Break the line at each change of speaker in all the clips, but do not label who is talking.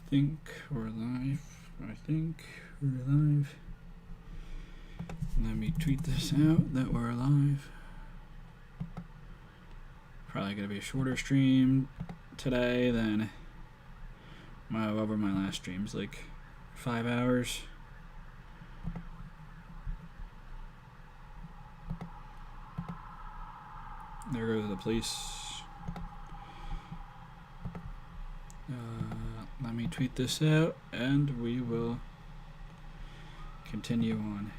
think we're live. I think we're live. Let me tweet this out that we're live. Probably gonna be a shorter stream today than my last streams, like 5 hours. There goes the police. Let me tweet this out and we will continue on.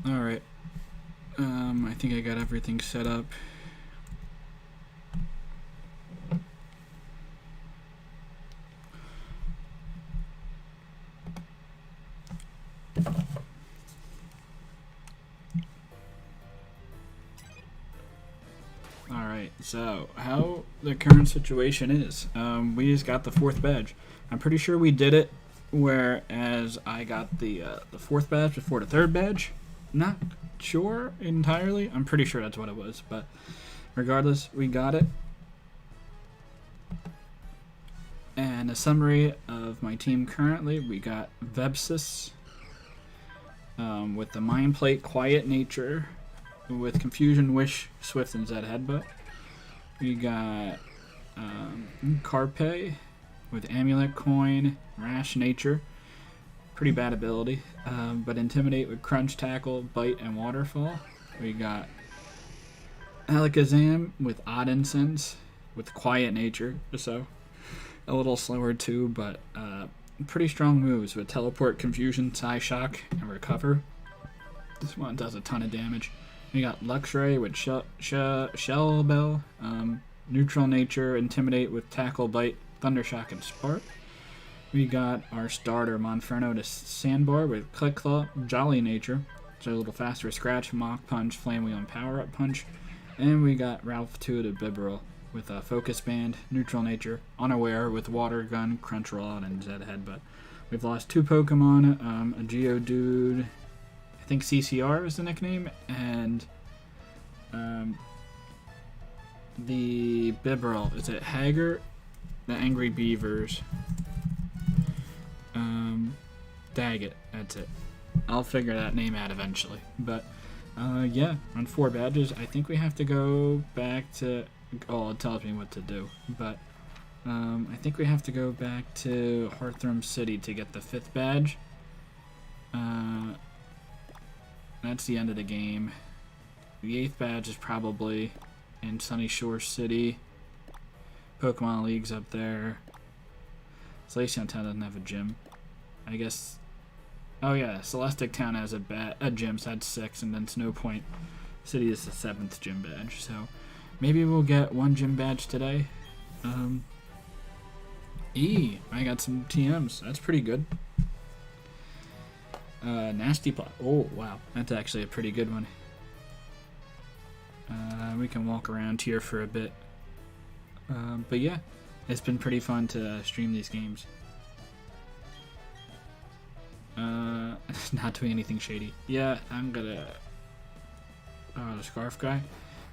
Alright, I think I got everything set up. Alright, so how the current situation is. We just got the 4th badge. I'm pretty sure we did it whereas I got the 4th badge before the 3rd badge. Not sure entirely. I'm pretty sure that's what it was, but regardless, we got it. And a summary of my team currently: we got Vebsis with the Mind Plate, Quiet Nature, with Confusion, Wish, Swift, and Zed Headbutt. We got Carpe with Amulet, Coin, Rash Nature. Pretty bad ability, but Intimidate with Crunch, Tackle, Bite, and Waterfall. We got Alakazam with Odd Incense with Quiet Nature, so a little slower too, but pretty strong moves with Teleport, Confusion, Psyshock, and Recover. This one does a ton of damage. We got Luxray with Shell Bell, Neutral Nature, Intimidate with Tackle, Bite, Thundershock, and Spark. We got our starter Monferno to Sandbar with Click Claw, Jolly Nature, so a little faster Scratch, Mach Punch, Flame Wheel, and Power Up Punch. And we got Ralph 2 to Bibarel with a Focus Band, Neutral Nature, Unaware with Water Gun, Crunch Rollout, and Zed Headbutt. We've lost 2 Pokemon, a Geodude, I think CCR is the nickname, and the Bibarel. Is it Haggard? The Angry Beavers. Daggett, that's it. I'll figure that name out eventually. But, yeah, on 4 badges, I think we have to go back to... Oh, it tells me what to do. But, I think we have to go back to Hearthrum City to get the 5th badge. That's the end of the game. The 8th badge is probably in Sunny Shore City. Pokemon League's up there. Celestion Town doesn't have a gym. I guess... Oh yeah, Celestic Town has a gym, so that's 6, and then Snow Point City is the 7th gym badge. So maybe we'll get 1 gym badge today. I got some TMs. That's pretty good. Nasty Plot. Oh, wow. That's actually a pretty good one. We can walk around here for a bit. But yeah, it's been pretty fun to stream these games. Not doing anything shady. Yeah, I'm gonna... Oh, the Scarf guy?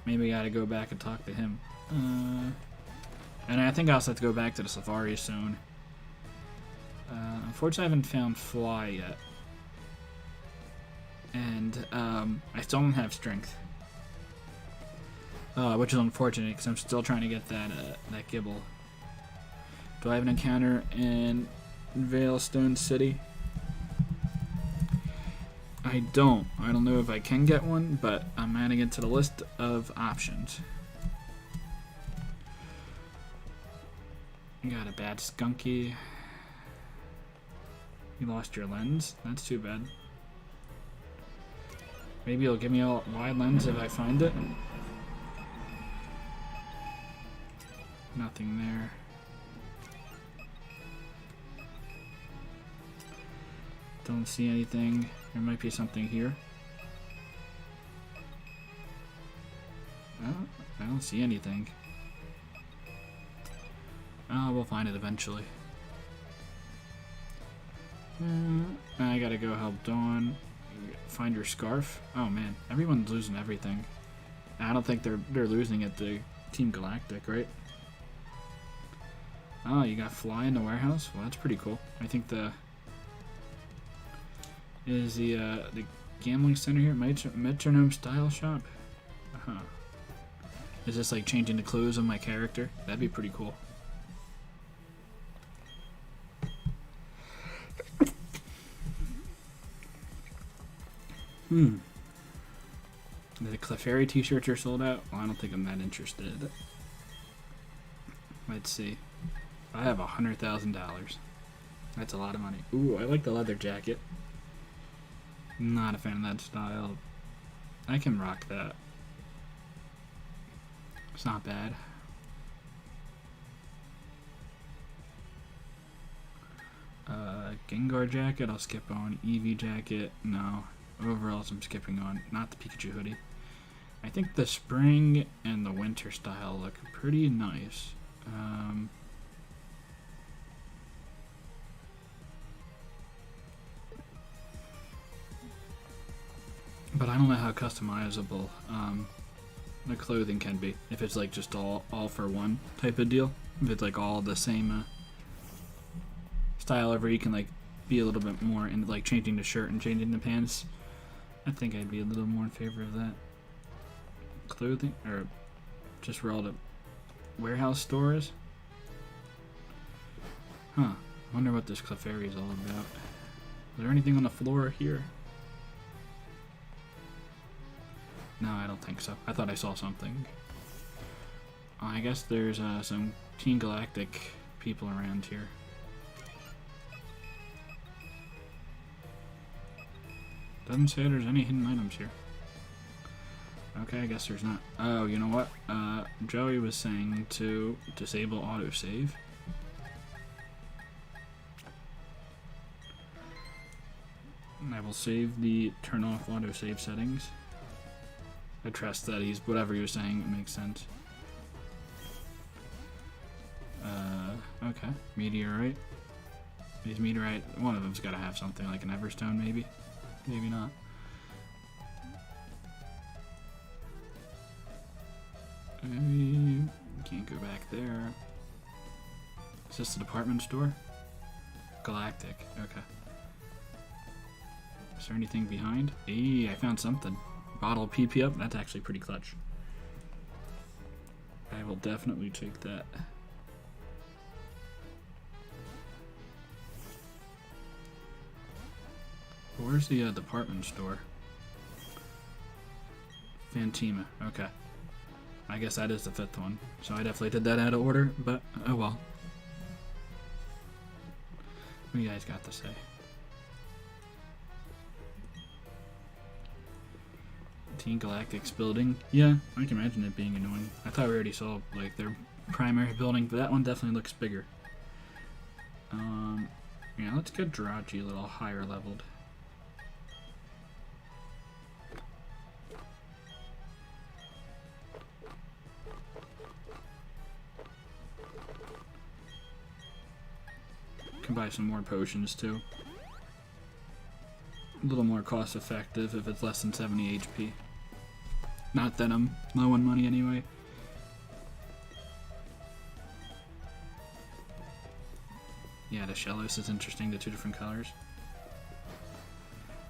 Maybe I gotta go back and talk to him. And I think I also have to go back to the Safari Zone. Unfortunately, I haven't found Fly yet. and I still don't have strength, which is unfortunate because I'm still trying to get that Gibble. Do I have an encounter in Veilstone City? I don't. I don't know if I can get one, but I'm adding it to the list of options. You got a bad skunky. You lost your lens? That's too bad. Maybe it'll give me a wide lens if I find it. Nothing there. Don't see anything. There might be something here. Oh, I don't see anything. Oh, we'll find it eventually. I gotta go help Dawn. Find your scarf. Oh man, everyone's losing everything. I don't think they're losing it to Team Galactic, right? Oh, you got Fly in the warehouse? Well, that's pretty cool. I think the gambling center here, Metronome Style Shop. Is this like changing the clothes of my character? That'd be pretty cool. The Clefairy t-shirts are sold out. Well, I don't think I'm that interested. Let's see. I have $100,000. That's a lot of money. Ooh, I like the leather jacket. Not a fan of that style. I can rock that. It's not bad. Gengar jacket, I'll skip on. Eevee jacket, no. Overalls, I'm skipping on. Not the Pikachu hoodie. I think the spring and the winter style look pretty nice. But I don't know how customizable the clothing can be. If it's like just all for one type of deal. If it's like all the same style, ever you can like be a little bit more in like changing the shirt and changing the pants. I think I'd be a little more in favor of that. Clothing, or just where all the warehouse store is. Huh. I wonder what this Clefairy is all about. Is there anything on the floor here? No, I don't think so. I thought I saw something. I guess there's some Team Galactic people around here. Doesn't say there's any hidden items here. Okay, I guess there's not. Oh, you know what? Joey was saying to disable autosave. And I will save the turn off autosave settings. I trust that whatever he was saying, it makes sense. Okay. Meteorite. These meteorite, one of them's gotta have something like an Everstone, maybe. Maybe not. Can't go back there. Is this the department store? Galactic. Okay. Is there anything behind? Hey, I found something. Bottle of PP up. That's actually pretty clutch. I will definitely take that. Where's the department store? Fantima. Okay. I guess that is the 5th one. So I definitely did that out of order, but oh well. What do you guys got to say? Team Galactic's building. Yeah, I can imagine it being annoying. I thought we already saw like their primary building, but that one definitely looks bigger. Yeah, let's get Jirachi a little higher leveled. Can buy some more potions too. A little more cost effective if it's less than 70 HP. Not that I'm low on money anyway. Yeah, the Shellos is interesting, the 2 different colors.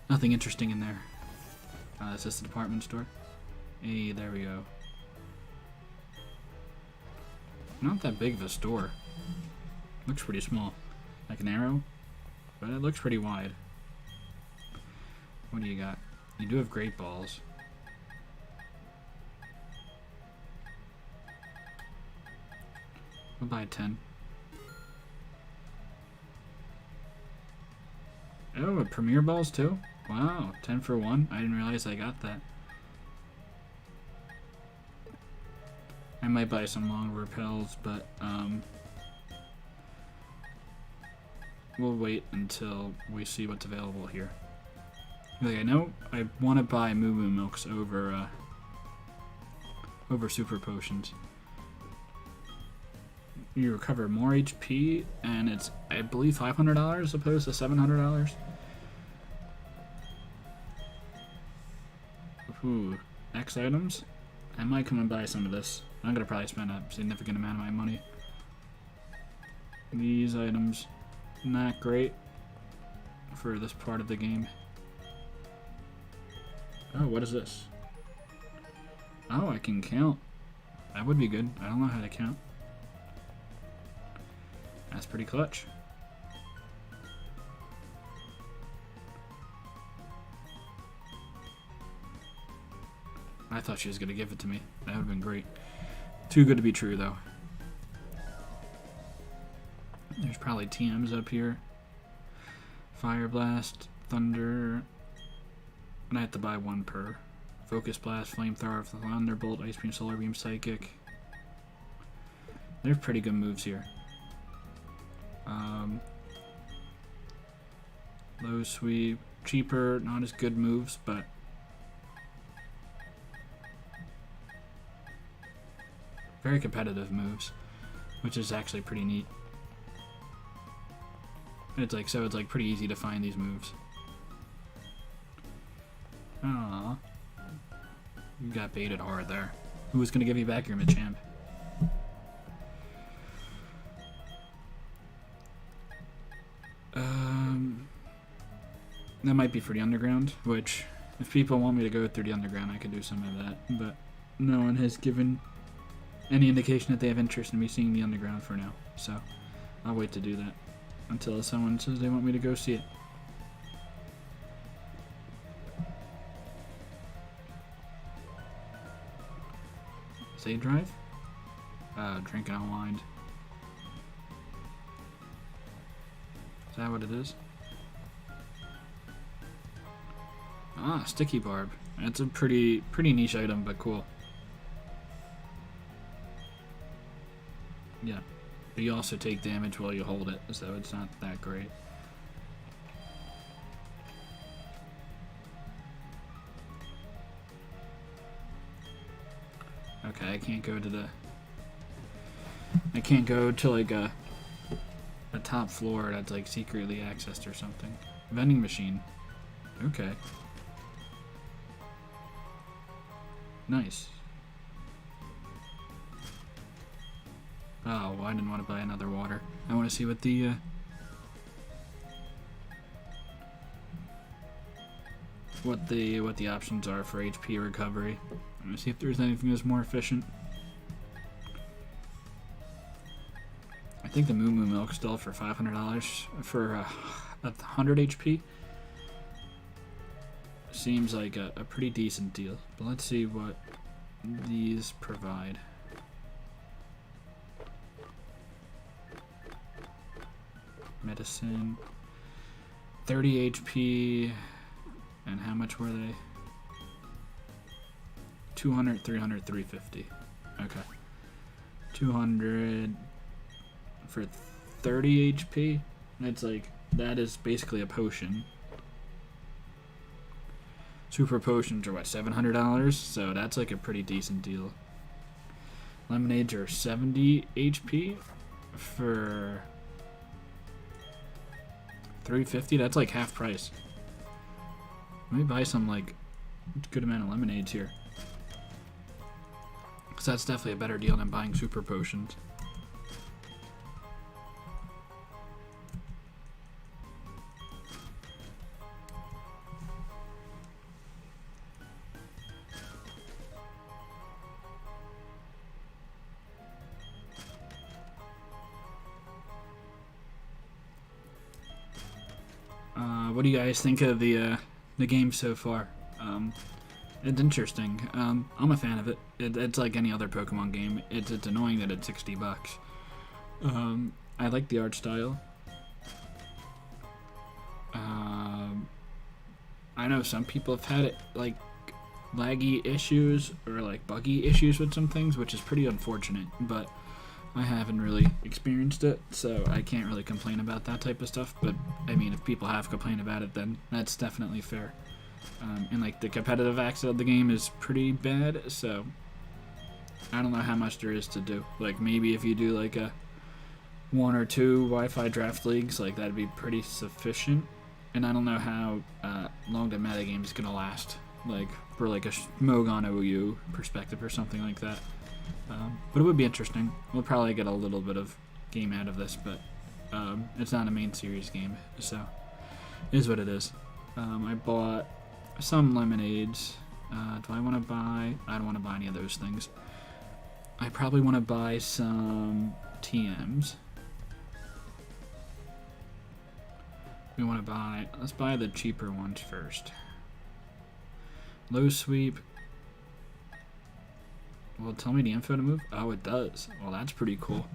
Nothing interesting in there. Is this the department store? Hey, there we go. Not that big of a store. Looks pretty small. Like an arrow, but it looks pretty wide. What do you got? You do have great balls. We'll buy 10. Oh, Premier balls too? Wow, 10 for 1. I didn't realize I got that. I might buy some long repels, but we'll wait until we see what's available here. Like, I know I want to buy Moo Moo Milks over Super Potions. You recover more HP, and it's, I believe, $500 as opposed to $700. Ooh, X items. I might come and buy some of this. I'm gonna probably spend a significant amount of my money. These items, not great for this part of the game. Oh, what is this? Oh, I can count. That would be good. I don't know how to count. That's pretty clutch. I thought she was going to give it to me. That would have been great. Too good to be true, though. There's probably TMs up here. Fire Blast, Thunder. And I have to buy one per. Focus Blast, Flamethrower, Thunderbolt, Ice Beam, Solar Beam, Psychic. They're pretty good moves here. Low Sweep, cheaper, not as good moves, but very competitive moves, which is actually pretty neat. It's like, so it's like pretty easy to find these moves. Aww. You got baited hard there. Who was gonna give you back your Machamp? That might be for the underground, which, if people want me to go through the underground, I could do some of that, but no one has given any indication that they have interest in me seeing the underground for now, so I'll wait to do that until someone says they want me to go see it. Save drive? Drink and unwind. Is that what it is? Ah, Sticky Barb. That's a pretty niche item, but cool. Yeah. But you also take damage while you hold it, so it's not that great. Okay, I can't go to the... I can't go to like a top floor that's like secretly accessed or something. Vending machine. Okay. Nice. Oh, well, I didn't want to buy another water. I want to see what the what the options are for HP recovery. I'm gonna see if there's anything that's more efficient. I think the Moo Moo Milk still for $500 for 100 HP. Seems like a pretty decent deal. But let's see what these provide. Medicine. 30 HP. And how much were they? 200, 300, 350. Okay. 200 for 30 HP. It's like, that is basically a potion. Super potions are what, $700? So that's like a pretty decent deal. Lemonades are 70 HP for 350. That's like half price. Let me buy some like good amount of lemonades here. Because that's definitely a better deal than buying super potions. What do you guys think of the game so far? It's interesting. I'm a fan of it. It's like any other Pokemon game. It's annoying that it's $60. I like the art style. I know some people have had it like laggy issues or like buggy issues with some things, which is pretty unfortunate, but I haven't really experienced it, so I can't really complain about that type of stuff. But I mean, if people have complained about it, then that's definitely fair. And like the competitive aspect of the game is pretty bad, so I don't know how much there is to do. Like maybe if you do like a 1 or 2 Wi-Fi draft leagues, like that'd be pretty sufficient. And I don't know how long the metagame is gonna last, like for like a Mogon OU perspective or something like that. But it would be interesting. We'll probably get a little bit of game out of this, but it's not a main series game, so it is what it is. I bought some lemonades. Do I want to buy? I don't want to buy any of those things. I probably want to buy some TMs. We want to buy, let's buy the cheaper ones first. Low sweep. Well, tell me the info to move. Oh, it does. Well, that's pretty cool.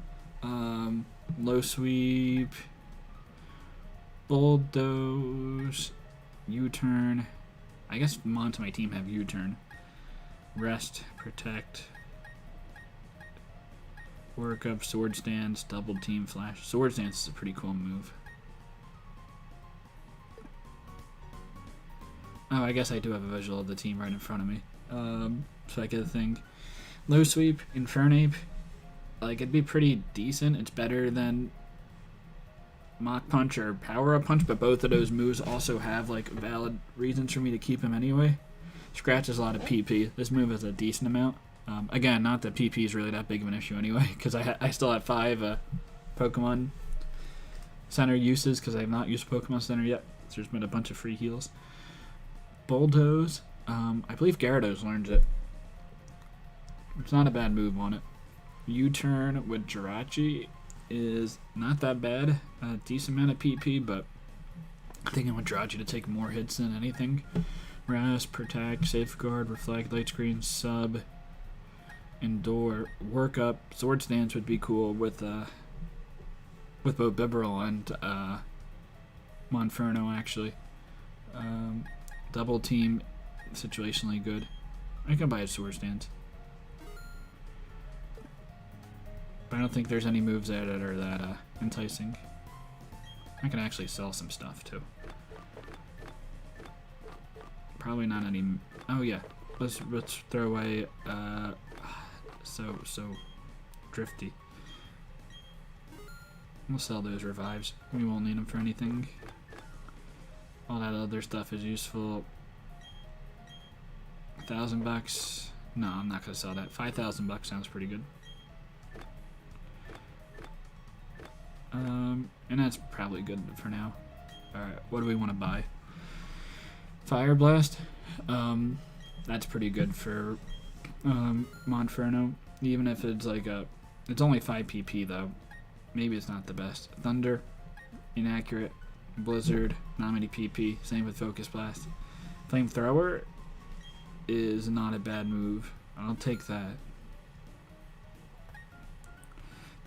Low sweep. Bulldoze. U-turn. I guess mons on my team have U-turn. Rest. Protect. Work up. Sword stance. Double team flash. Sword stance is a pretty cool move. Oh, I guess I do have a visual of the team right in front of me. So I get a thing. Low sweep, Infernape. Like, it'd be pretty decent. It's better than Mach Punch or Power Up Punch, but both of those moves also have, like, valid reasons for me to keep him anyway. Scratch is a lot of PP. This move has a decent amount. Again, not that PP is really that big of an issue anyway, because I still have 5 Pokemon Center uses, because I have not used Pokemon Center yet. So there's been a bunch of free heals. Bulldoze. I believe Gyarados learns it. It's not a bad move on it. U-turn with Jirachi is not that bad. A decent amount of PP, but I think I want Jirachi to take more hits than anything. Rest, Protect, Safeguard, Reflect, Light Screen, Sub, Endure, Work Up. Sword Stance would be cool with both Bibarel and Monferno, actually. Double team, situationally good. I can buy a Sword Stance. But I don't think there's any moves there that are that enticing. I can actually sell some stuff too. Probably not any. Oh yeah, let's throw away. So drifty. We'll sell those revives. We won't need them for anything. All that other stuff is useful. $1,000. No, I'm not gonna sell that. $5,000 sounds pretty good. And that's probably good for now. Alright, what do we want to buy? Fire Blast. That's pretty good for Monferno. Even if it's like it's only 5 PP though. Maybe it's not the best. Thunder, inaccurate. Blizzard, not many PP. Same with Focus Blast. Flamethrower is not a bad move. I'll take that.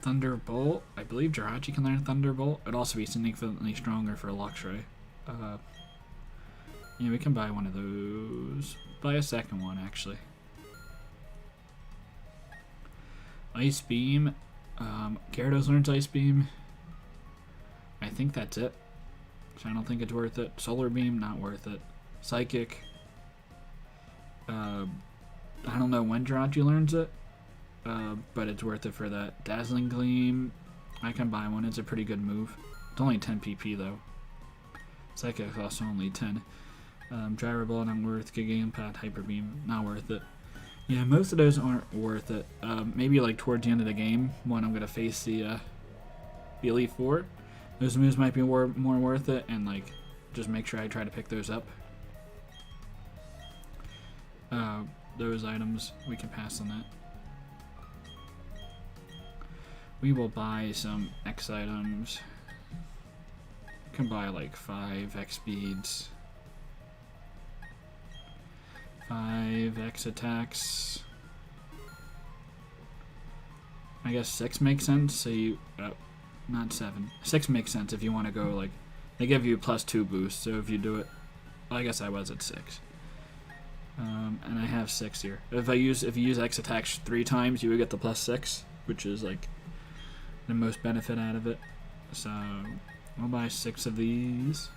Thunderbolt. I believe Jirachi can learn Thunderbolt. It'd also be significantly stronger for Luxray. Yeah, we can buy one of those. Buy a second one, actually. Ice Beam. Gyarados learns Ice Beam. I think that's it. So I don't think it's worth it. Solar Beam, not worth it. Psychic. I don't know when Jirachi learns it. But it's worth it for that. Dazzling Gleam, I can buy one. It's a pretty good move. It's only 10 PP though. Psychic also only 10. Gyro Ball, not worth. Giga Impact, Hyper Beam, not worth it. Yeah, most of those aren't worth it. Maybe like towards the end of the game when I'm gonna face the Elite Four, those moves might be more worth it, and like just make sure I try to pick those up. Those items we can pass on that. We will buy some X items. I can buy like 5 X beads, 5 X attacks. I guess 6 makes sense. So you, not 7. 6 makes sense if you want to go like, they give you +2 boost. So if you do it, well, I guess I was at 6. And I have 6 here. If you use X attacks 3 times, you would get the +6, which is like the most benefit out of it. So I'll buy 6 of these.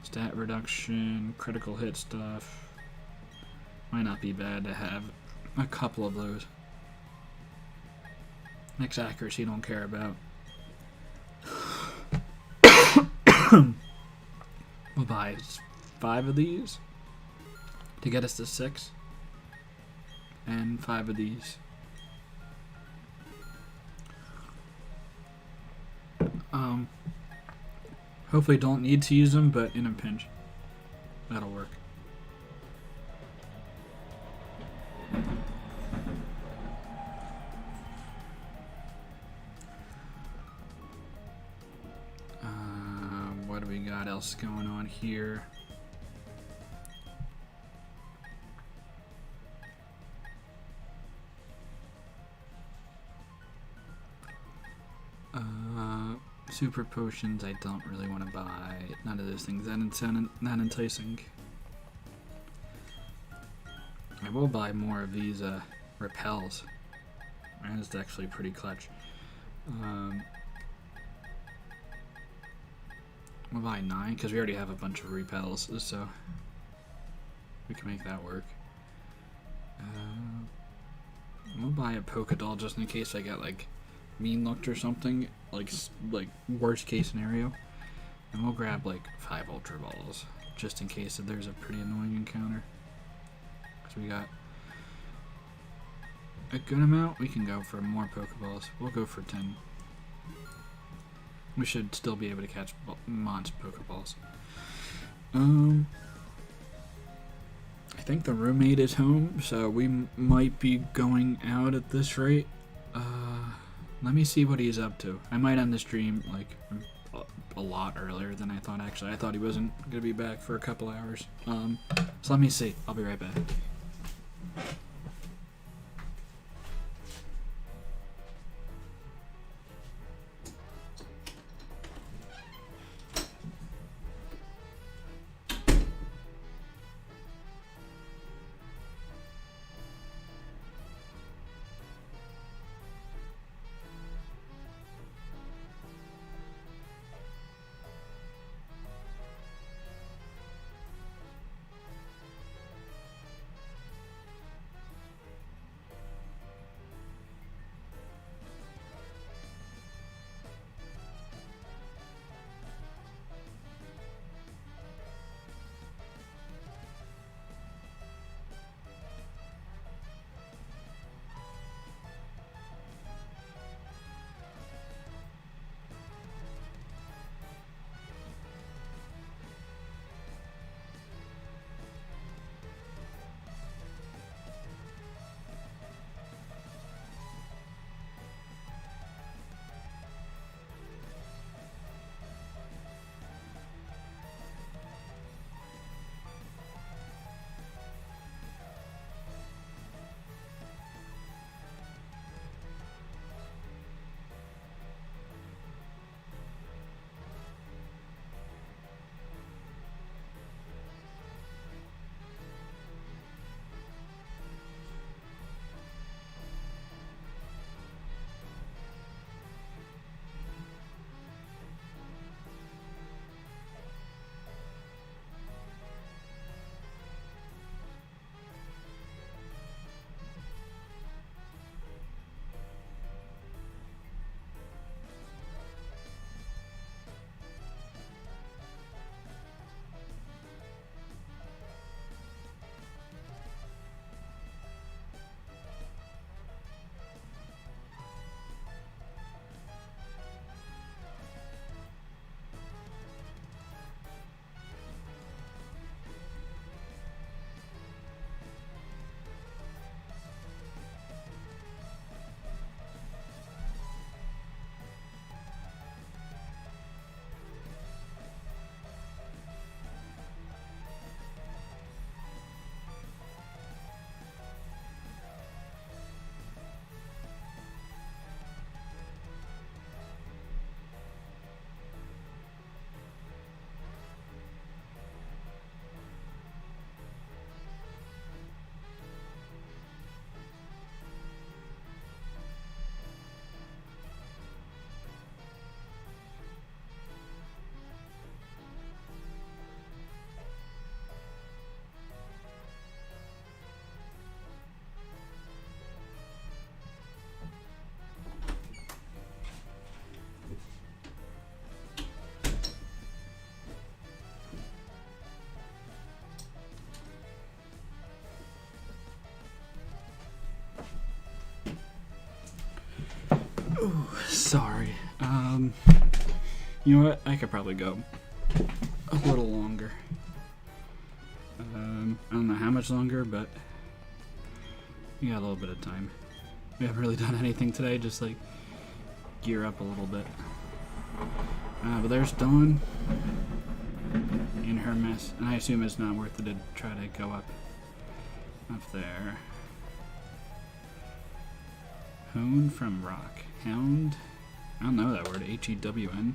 Stat reduction, critical hit stuff. Might not be bad to have a couple of those. Max accuracy don't care about. We'll buy 5 of these to get us to 6. And 5 of these. Hopefully don't need to use them, but in a pinch, that'll work. What do we got else going on here? Super potions I don't really want to buy. None of those things that enticing. I will buy more of these repels. That's actually pretty clutch. We'll buy 9 because we already have a bunch of repels, so we can make that work. We'll buy a polka doll just in case I get like mean looked or something, like worst case scenario. And we'll grab like 5 ultra balls just in case if there's a pretty annoying encounter. Because we got a good amount. We can go for more pokeballs. We'll go for 10. We should still be able to catch Mon's pokeballs. I think the roommate is home, so we might be going out at this rate. Let me see what he's up to. I might end the stream like a lot earlier than I thought. Actually, I thought he wasn't gonna be back for a couple hours. So let me see. I'll be right back. Ooh, sorry. You know what? I could probably go a little longer. I don't know how much longer, but we got a little bit of time. We haven't really done anything today, just like gear up a little bit. But there's Dawn in her mess, and I assume it's not worth it to try to go up there. Hone from rock. Hound? I don't know that word. H-E-W-N.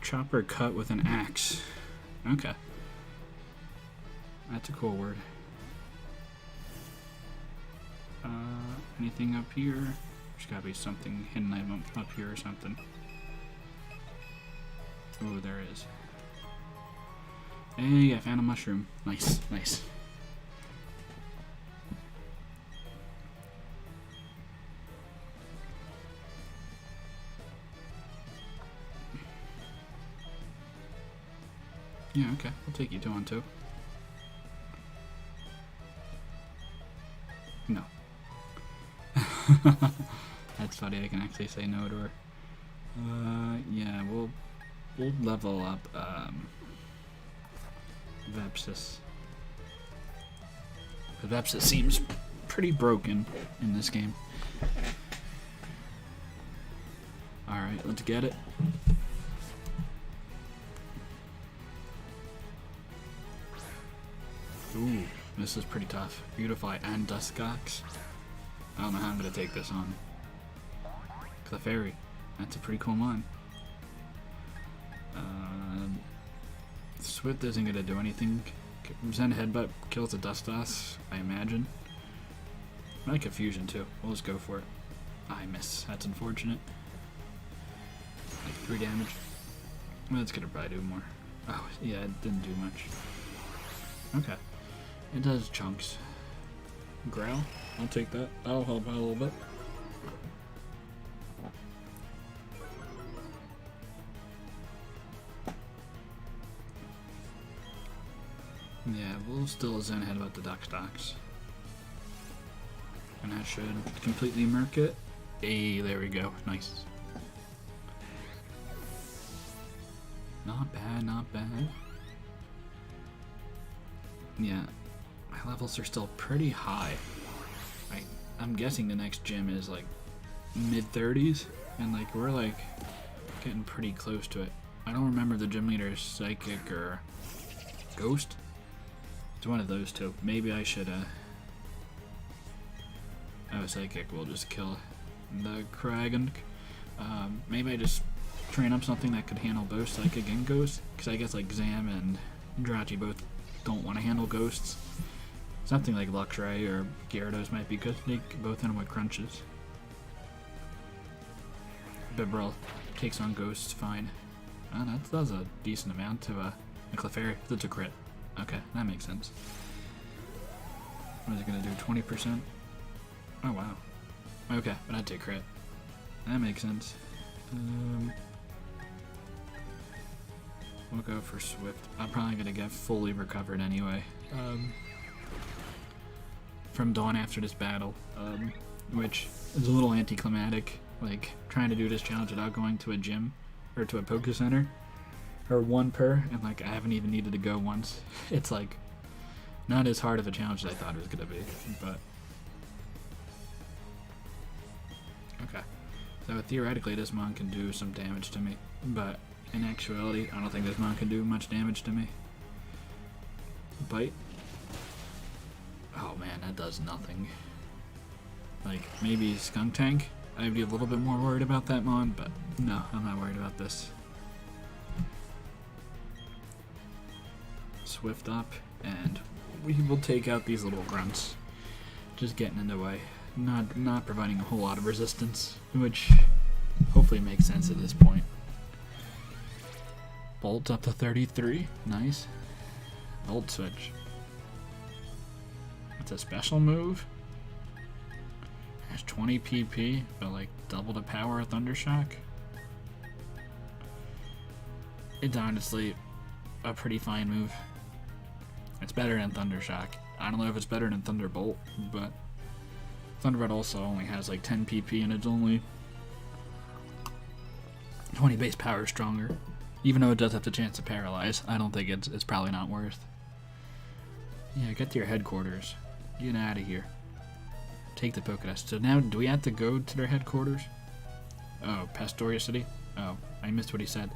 Chopper cut with an axe. Okay. That's a cool word. Anything up here? There's gotta be something hidden item up here or something. Oh, there is. Hey, I found a mushroom. Nice, nice. Yeah, okay. I'll take you 2-on-2. No. That's funny. I can actually say no to her. Yeah, we'll level up Vepsis. But Vepsis seems pretty broken in this game. Alright, let's get it. Ooh, this is pretty tough. Beautify and Duskox. I don't know how I'm gonna take this on. Clefairy. That's a pretty cool mon. Swift isn't gonna do anything. Zen Headbutt kills the Dustos, I imagine. I like Confusion too. We'll just go for it. I miss. That's unfortunate. Like 3 damage. Well, it's gonna probably do more. Oh, yeah, it didn't do much. Okay. It does chunks. Growl? I'll take that. That'll help out a little bit. Yeah, we'll still Zen Head about the Dustox. And that should completely murk it. Hey, there we go. Nice. Not bad, not bad. Yeah, my levels are still pretty high. I'm guessing the next gym is like mid-30s, and like we're like getting pretty close to it. I don't remember the gym leader's Psychic or Ghost. It's one of those two. Maybe I should oh, Psychic will just kill the Kragan. Maybe I just train up something that could handle both Psychic and Ghost, because I guess like Zam and Drachi both don't want to handle ghosts. Something like Luxray or Gyarados might be good. They both hit him with crunches. Bibrel takes on ghosts fine. That does a decent amount to a Clefairy. That's a crit. Okay, that makes sense. What is it gonna do? 20%? Oh wow. Okay, but I'd take crit. That makes sense. We'll go for Swift. I'm probably gonna get fully recovered anyway. From Dawn after this battle, which is a little anticlimactic. Like trying to do this challenge without going to a gym or to a Poké Center, or one per, and like I haven't even needed to go once. It's like not as hard of a challenge as I thought it was gonna be, but okay. So theoretically, this mon can do some damage to me, but in actuality, I don't think this mon can do much damage to me. Bite. Oh man, that does nothing. Like, maybe Skunk Tank? I'd be a little bit more worried about that mon, but no, I'm not worried about this. Swift up, and we will take out these little grunts. Just getting in the way. Not providing a whole lot of resistance, which hopefully makes sense at this point. Bolt up to 33. Nice. Volt switch. It's a special move. Has 20 PP, but like double the power of Thundershock. It's honestly a pretty fine move. It's better than Thundershock. I don't know if it's better than Thunderbolt, but Thunderbolt also only has like 10 PP and it's only 20 base power stronger. Even though it does have the chance to paralyze, I don't think it's probably not worth. Yeah, get to your headquarters. Get out of here. Take the Pokédex. So now, do we have to go to their headquarters? Oh, Pastoria City? Oh, I missed what he said.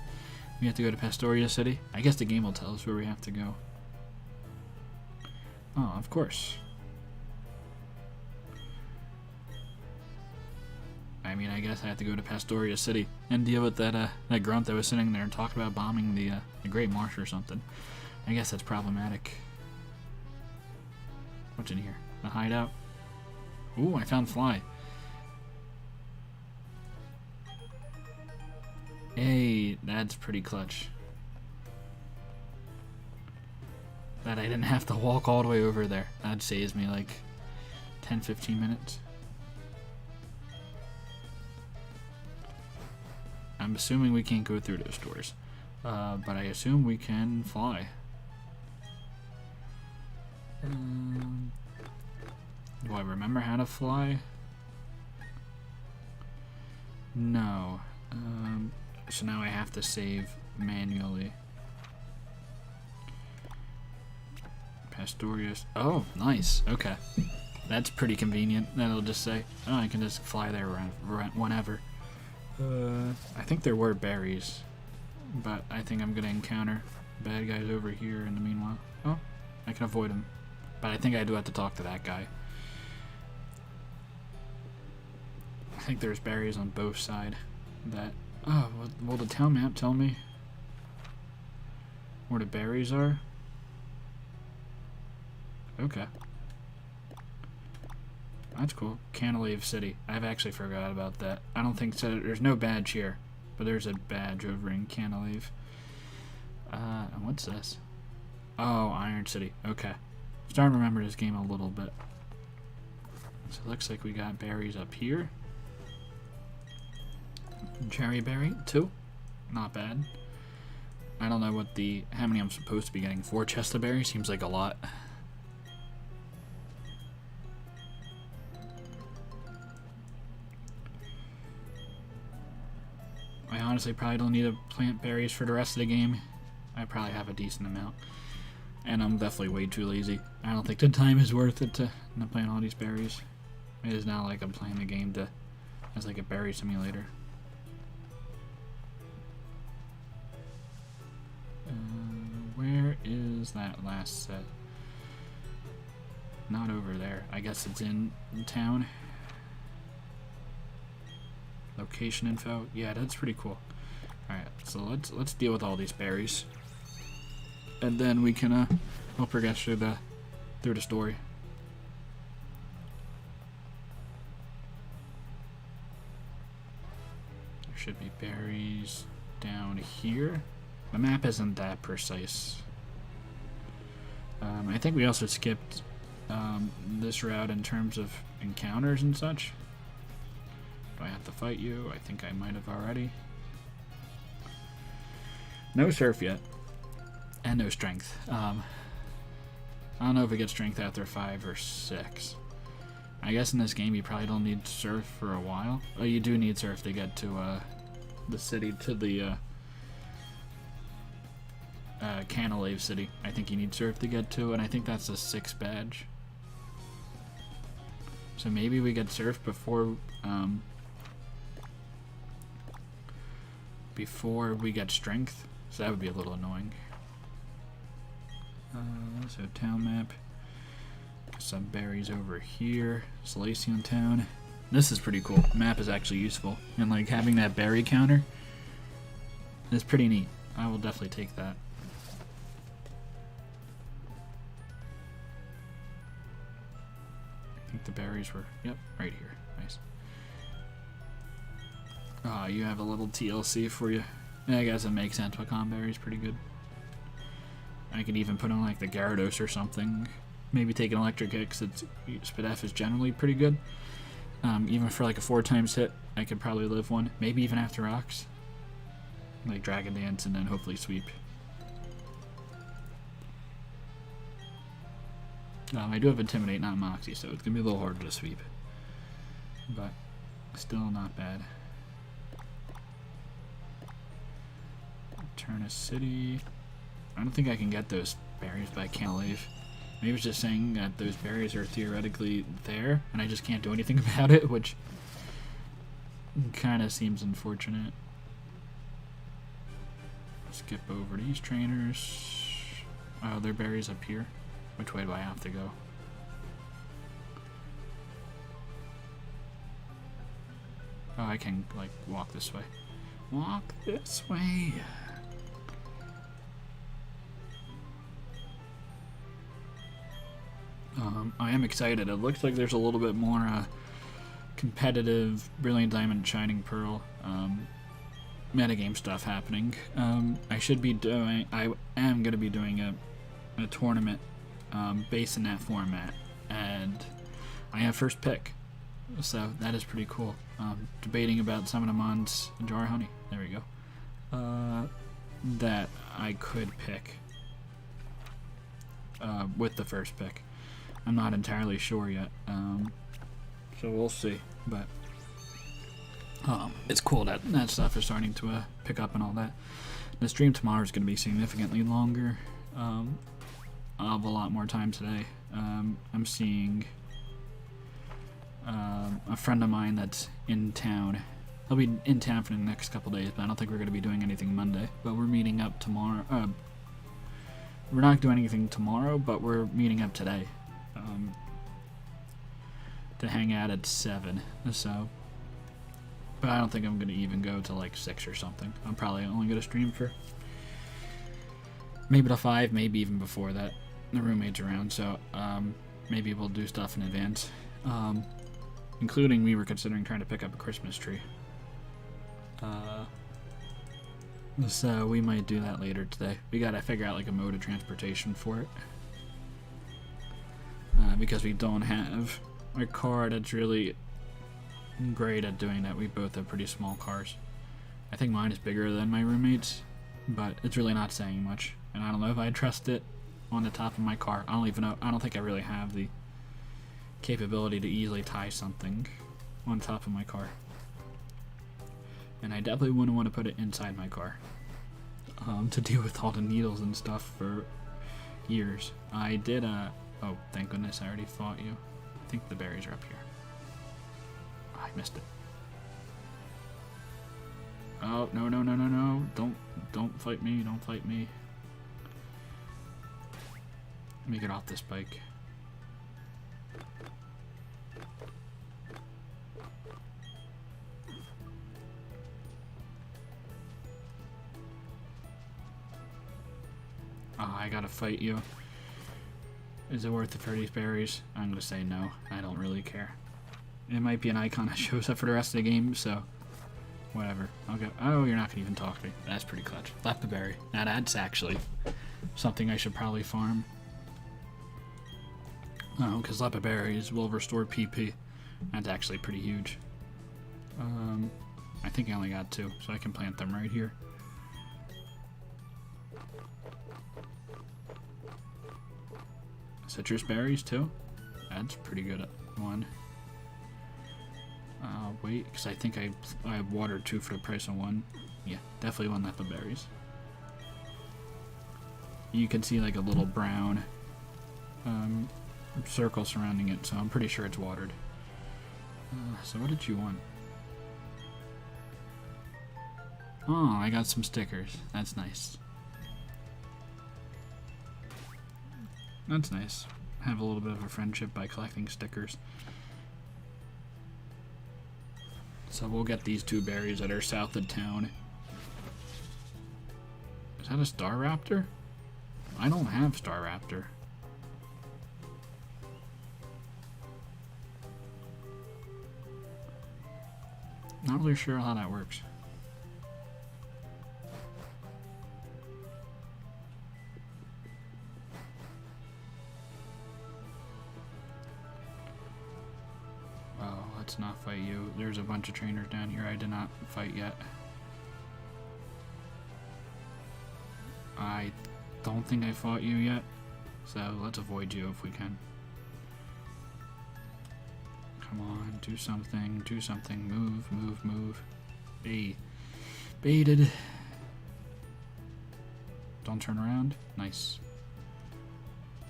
We have to go to Pastoria City? I guess the game will tell us where we have to go. Oh, of course. I mean, I guess I have to go to Pastoria City and deal with that that grunt that was sitting there and talking about bombing the Great Marsh or something. I guess that's problematic. What's in here? A hideout? Ooh, I found Fly. Hey, that's pretty clutch. That I didn't have to walk all the way over there. That saves me like 10-15 minutes. I'm assuming we can't go through those doors. But I assume we can fly. Do I remember how to fly? No. So now I have to save manually. Pastorius. Oh, nice. Okay. That's pretty convenient. That'll just say, oh, I can just fly there whenever. I think there were berries, but I think I'm gonna encounter bad guys over here in the meanwhile. Oh, I can avoid them, but I think I do have to talk to that guy. I think there's berries on both sides. That. Oh, will the town map tell me where the berries are? Okay. That's cool. Cantilever City. I've actually forgot about that. I don't think so. There's no badge here, but there's a badge over in Cantilever. And what's this? Oh, Iron City. Okay. I'm starting to remember this game a little bit. So it looks like we got berries up here. Cherry berry, 2. Not bad. I don't know what how many I'm supposed to be getting. 4 chests of berries seems like a lot. I honestly probably don't need to plant berries for the rest of the game. I probably have a decent amount. And I'm definitely way too lazy. I don't think the time is worth it to plant all these berries. It is not like I'm playing the game as like a berry simulator. Where is that last set? Not over there. I guess it's in town. Location info. Yeah, that's pretty cool. Alright, so let's deal with all these berries. And then we can we'll progress through the story. There should be berries down here. The map isn't that precise. I think we also skipped this route in terms of encounters and such. Do I have to fight you? I think I might have already. No surf yet. And no strength. I don't know if we get strength after 5 or 6. I guess in this game you probably don't need surf for a while. Oh, you do need surf to get to the city, to the Cantilever City. I think you need surf to get to, and I think that's a 6 badge. So maybe we get surf before we get strength. So that would be a little annoying. So town map. Some berries over here. Salacian Town. This is pretty cool. The map is actually useful, and like having that berry counter is pretty neat. I will definitely take that. I think the berries were, yep, right here. Nice. Ah, you have a little TLC for you. Yeah, I guess it makes sense. Pecan berry's pretty good. I could even put on like the Gyarados or something. Maybe take an electric hit because Spadef is generally pretty good. Even for like a 4x hit, I could probably live one. Maybe even after rocks. Like Dragon Dance and then hopefully sweep. I do have Intimidate, not Moxie, so it's going to be a little harder to sweep. But still not bad. Turn a city. I don't think I can get those berries, but I can't leave. Maybe it's just saying that those berries are theoretically there, and I just can't do anything about it, which kind of seems unfortunate. Skip over these trainers. Oh, their berries up here. Which way do I have to go? Oh, I can, like, walk this way. Walk this way. I am excited. It looks like there's a little bit more competitive Brilliant Diamond Shining Pearl metagame stuff happening. I am going to be doing a tournament based in that format, and I have first pick, so that is pretty cool. Debating about Summon Amon's Jar Honey, there we go, that I could pick with the first pick. I'm not entirely sure yet, so we'll see, but it's cool that that stuff is starting to pick up and all that. The stream tomorrow is going to be significantly longer. I'll have a lot more time today. I'm seeing a friend of mine that's in town. He'll be in town for the next couple days, but I don't think we're going to be doing anything Monday. But we're meeting up tomorrow. We're not doing anything tomorrow, but we're meeting up today to hang out at 7. So, but I don't think I'm going to even go to like 6 or something. I'm probably only going to stream for maybe to 5, maybe even before that. The roommate's around, so maybe we'll do stuff in advance. Including we were considering trying to pick up a Christmas tree. So we might do that later today. We gotta figure out like a mode of transportation for it. Because we don't have a car that's really great at doing that. We both have pretty small cars. I think mine is bigger than my roommate's, but it's really not saying much. And I don't know if I trust it on the top of my car. I don't even know. I don't think I really have the capability to easily tie something on top of my car. And I definitely wouldn't want to put it inside my car to deal with all the needles and stuff for years. I did oh, thank goodness I already fought you. I think the berries are up here. Oh, I missed it. Oh, no, no, no, no, no. Don't fight me. Don't fight me. Let me get off this bike. Oh, I gotta fight you. Is it worth it for these berries? I'm gonna say no. I don't really care. It might be an icon that shows up for the rest of the game, so whatever. I'll go. Oh, you're not gonna even talk to me. That's pretty clutch. Left a berry. Now that's actually something I should probably farm. Oh, because Lepa berries will restore PP. That's actually pretty huge. I think I only got 2, so I can plant them right here. Citrus berries too? That's pretty good at 1. Wait, because I think I watered 2 for the price of 1. Yeah, definitely 1 Lepa berries. You can see like a little brown circle surrounding it, so I'm pretty sure it's watered. So what did you want? Oh, I got some stickers. That's nice. That's nice. Have a little bit of a friendship by collecting stickers. So we'll get these 2 berries that are south of town. Is that a Star Raptor? I don't have Star Raptor. Not really sure how that works. Oh, let's not fight you. There's a bunch of trainers down here I did not fight yet. I don't think I fought you yet, so let's avoid you if we can. Come on, do something, do something. Move, move, move. Hey. Baited. Don't turn around. Nice.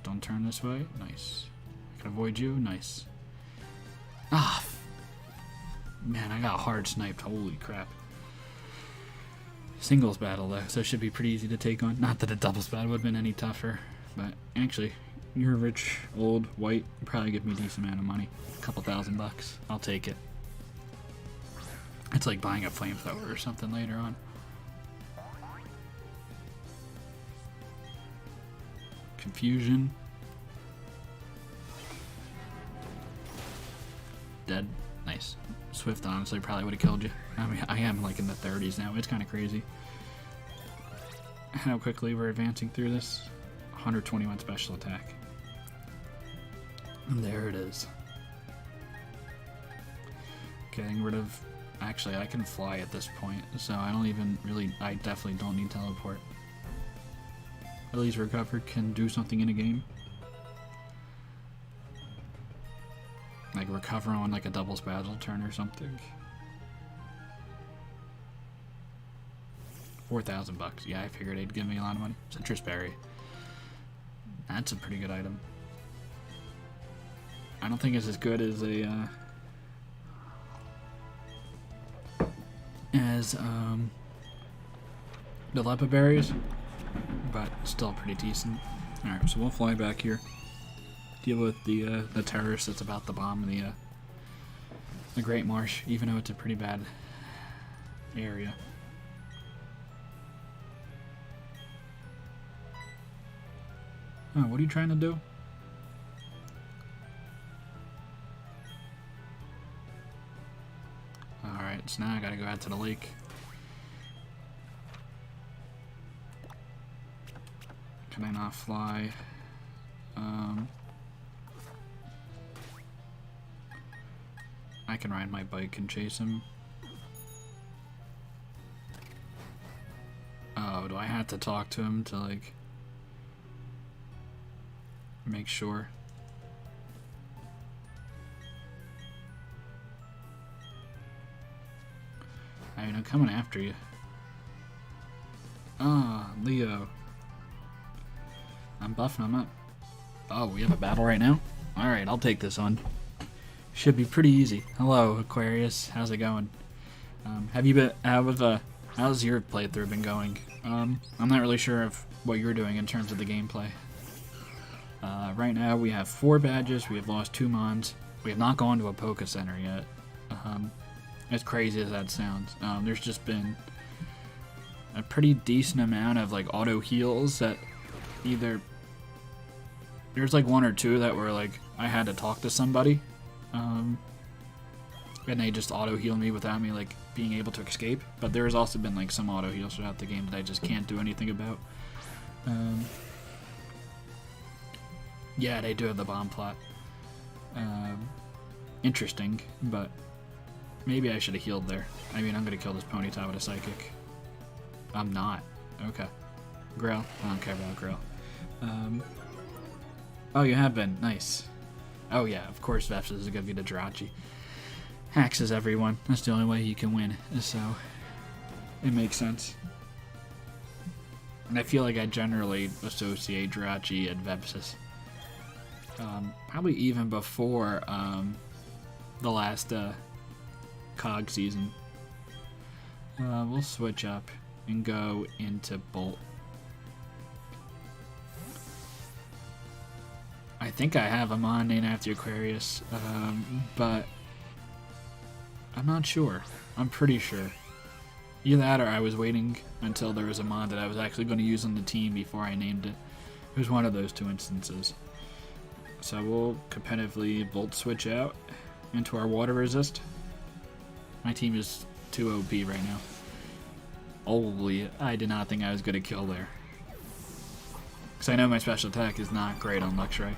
Don't turn this way. Nice. I can avoid you. Nice. Ah. Man, I got hard sniped. Holy crap. Singles battle, though, so it should be pretty easy to take on. Not that a doubles battle would have been any tougher, but actually, you're rich, old, white. You probably give me a decent amount of money. A couple $1,000. I'll take it. It's like buying a flamethrower or something later on. Confusion. Dead. Nice. Swift honestly probably would have killed you. I mean, I am like in the 30s now. It's kind of crazy how quickly we're advancing through this. 121 special attack. And there it is. Getting rid of... Actually, I can fly at this point, so I don't even really... I definitely don't need teleport. At least recover can do something in a game. Like recover on like a doubles battle turn or something. 4,000 bucks. Yeah, I figured it'd give me a lot of money. Citrus berry. That's a pretty good item. I don't think it's as good as a the lepa berries, but still pretty decent. All right, so we'll fly back here. Deal with the terrorist that's about to bomb the Great Marsh, even though it's a pretty bad area. Oh, what are you trying to do? Alright, so now I gotta go out to the lake. Can I not fly? I can ride my bike and chase him. Oh, do I have to talk to him to like make sure? I mean, I'm coming after you. Ah, Leo. I'm buffing him up. Oh, we have a battle right now? Alright, I'll take this on. Should be pretty easy. Hello, Aquarius. How's it going? Have you been... how's your playthrough been going? I'm not really sure of what you're doing in terms of the gameplay. Right now, we have 4 badges. We have lost 2 mons. We have not gone to a Poké Center yet. As crazy as that sounds. There's just been a pretty decent amount of like auto heals that either... There's like 1 or 2 that were like, I had to talk to somebody. And they just auto heal me without me like being able to escape. But there's also been like some auto heals throughout the game that I just can't do anything about. Yeah, they do have the bomb plot. Interesting, but maybe I should have healed there. I mean, I'm gonna kill this Ponyta with a psychic. I'm not. Okay. Grail. I don't care about Grail. Oh, you have been. Nice. Oh yeah, of course Vepsis is gonna be the Jirachi. Hexes everyone. That's the only way he can win. So it makes sense. And I feel like I generally associate Jirachi and Vepsis. Probably even before the last COG season. We'll switch up and go into Bolt. I think I have a mon named after Aquarius, but I'm not sure. I'm pretty sure. Either that or I was waiting until there was a mod that I was actually going to use on the team before I named it. It was one of those 2 instances. So we'll competitively Bolt switch out into our water resist. My team is too OP right now. Holy, I did not think I was going to kill there. Because I know my special attack is not great on Luxray.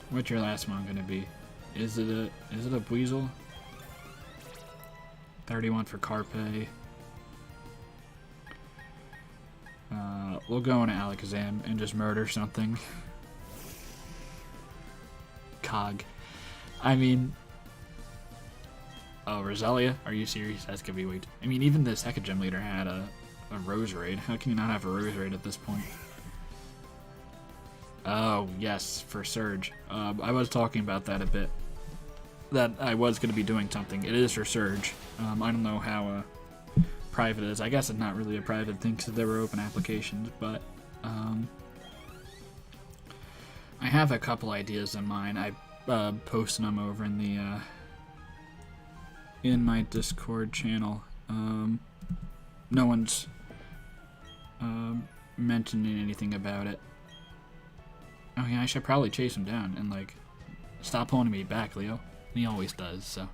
What's your last mon gonna be? Is it a Buizel? 31 for Carpe. We'll go into Alakazam and just murder something. Cog. I mean, oh, Roselia? Are you serious? That's gonna be weird. I mean, even the second gym leader had a Rose Raid. How can you not have a Rose Raid at this point? Oh, yes, for Surge. I was talking about that a bit. That I was going to be doing something. It is for Surge. I don't know how private it is. I guess it's not really a private thing because there were open applications, but I have a couple ideas in mind. I posted them over in the in my Discord channel. No one's mentioning anything about it. Oh yeah, I should probably chase him down and like stop holding me back, Leo. He always does, so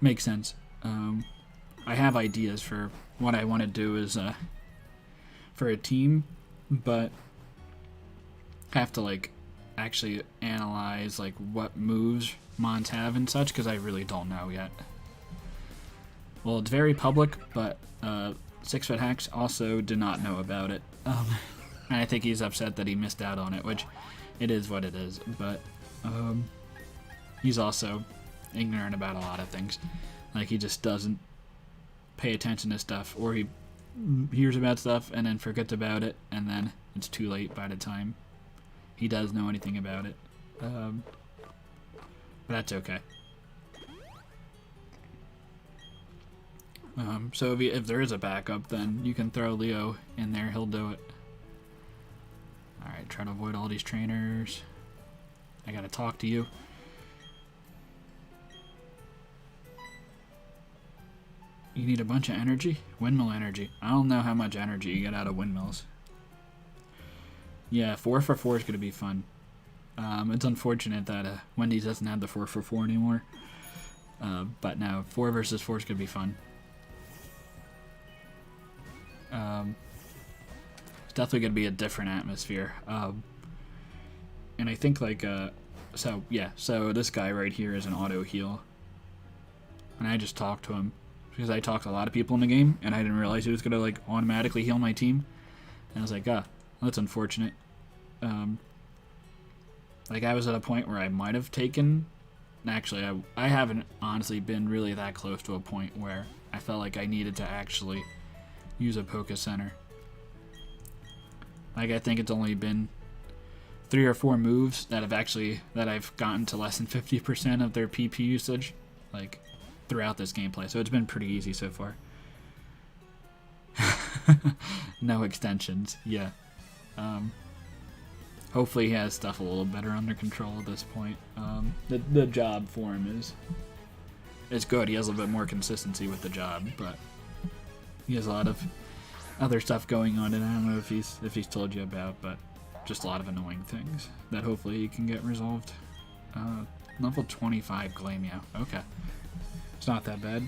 makes sense. I have ideas for what I want to do is for a team, but have to like actually analyze like what moves mons have and such because I really don't know yet. Well, it's very public, but 6-Foot Hacks also did not know about it, and I think he's upset that he missed out on it, which it is what it is. But he's also ignorant about a lot of things. Like, he just doesn't pay attention to stuff, or he hears about stuff and then forgets about it, and then it's too late by the time he does know anything about it. But that's okay. So if there is a backup, then you can throw Leo in there, he'll do it. Alright, try to avoid all these trainers. I gotta talk to you. You need a bunch of energy? Windmill energy. I don't know how much energy you get out of windmills. Yeah, 4 for 4 is gonna be fun. It's unfortunate that Wendy's doesn't have the 4 for 4 anymore. But no, 4 versus 4 is gonna be fun. It's definitely going to be a different atmosphere. And I think like, so this guy right here is an auto heal. And I just talked to him because I talked to a lot of people in the game and I didn't realize he was going to like automatically heal my team. And I was like, that's unfortunate. Like I was at a point where I might have taken, actually I haven't honestly been really that close to a point where I felt like I needed to actually use a Poké Center. Like, I think it's only been 3 or 4 moves that I've gotten to less than 50% of their PP usage, like, throughout this gameplay. So it's been pretty easy so far. No extensions, yeah. Hopefully he has stuff a little better under control at this point. The job for him is good. He has a little bit more consistency with the job, but he has a lot of other stuff going on, and I don't know if he's told you about, but just a lot of annoying things that hopefully he can get resolved. Level 25 Glameow. Okay. It's not that bad.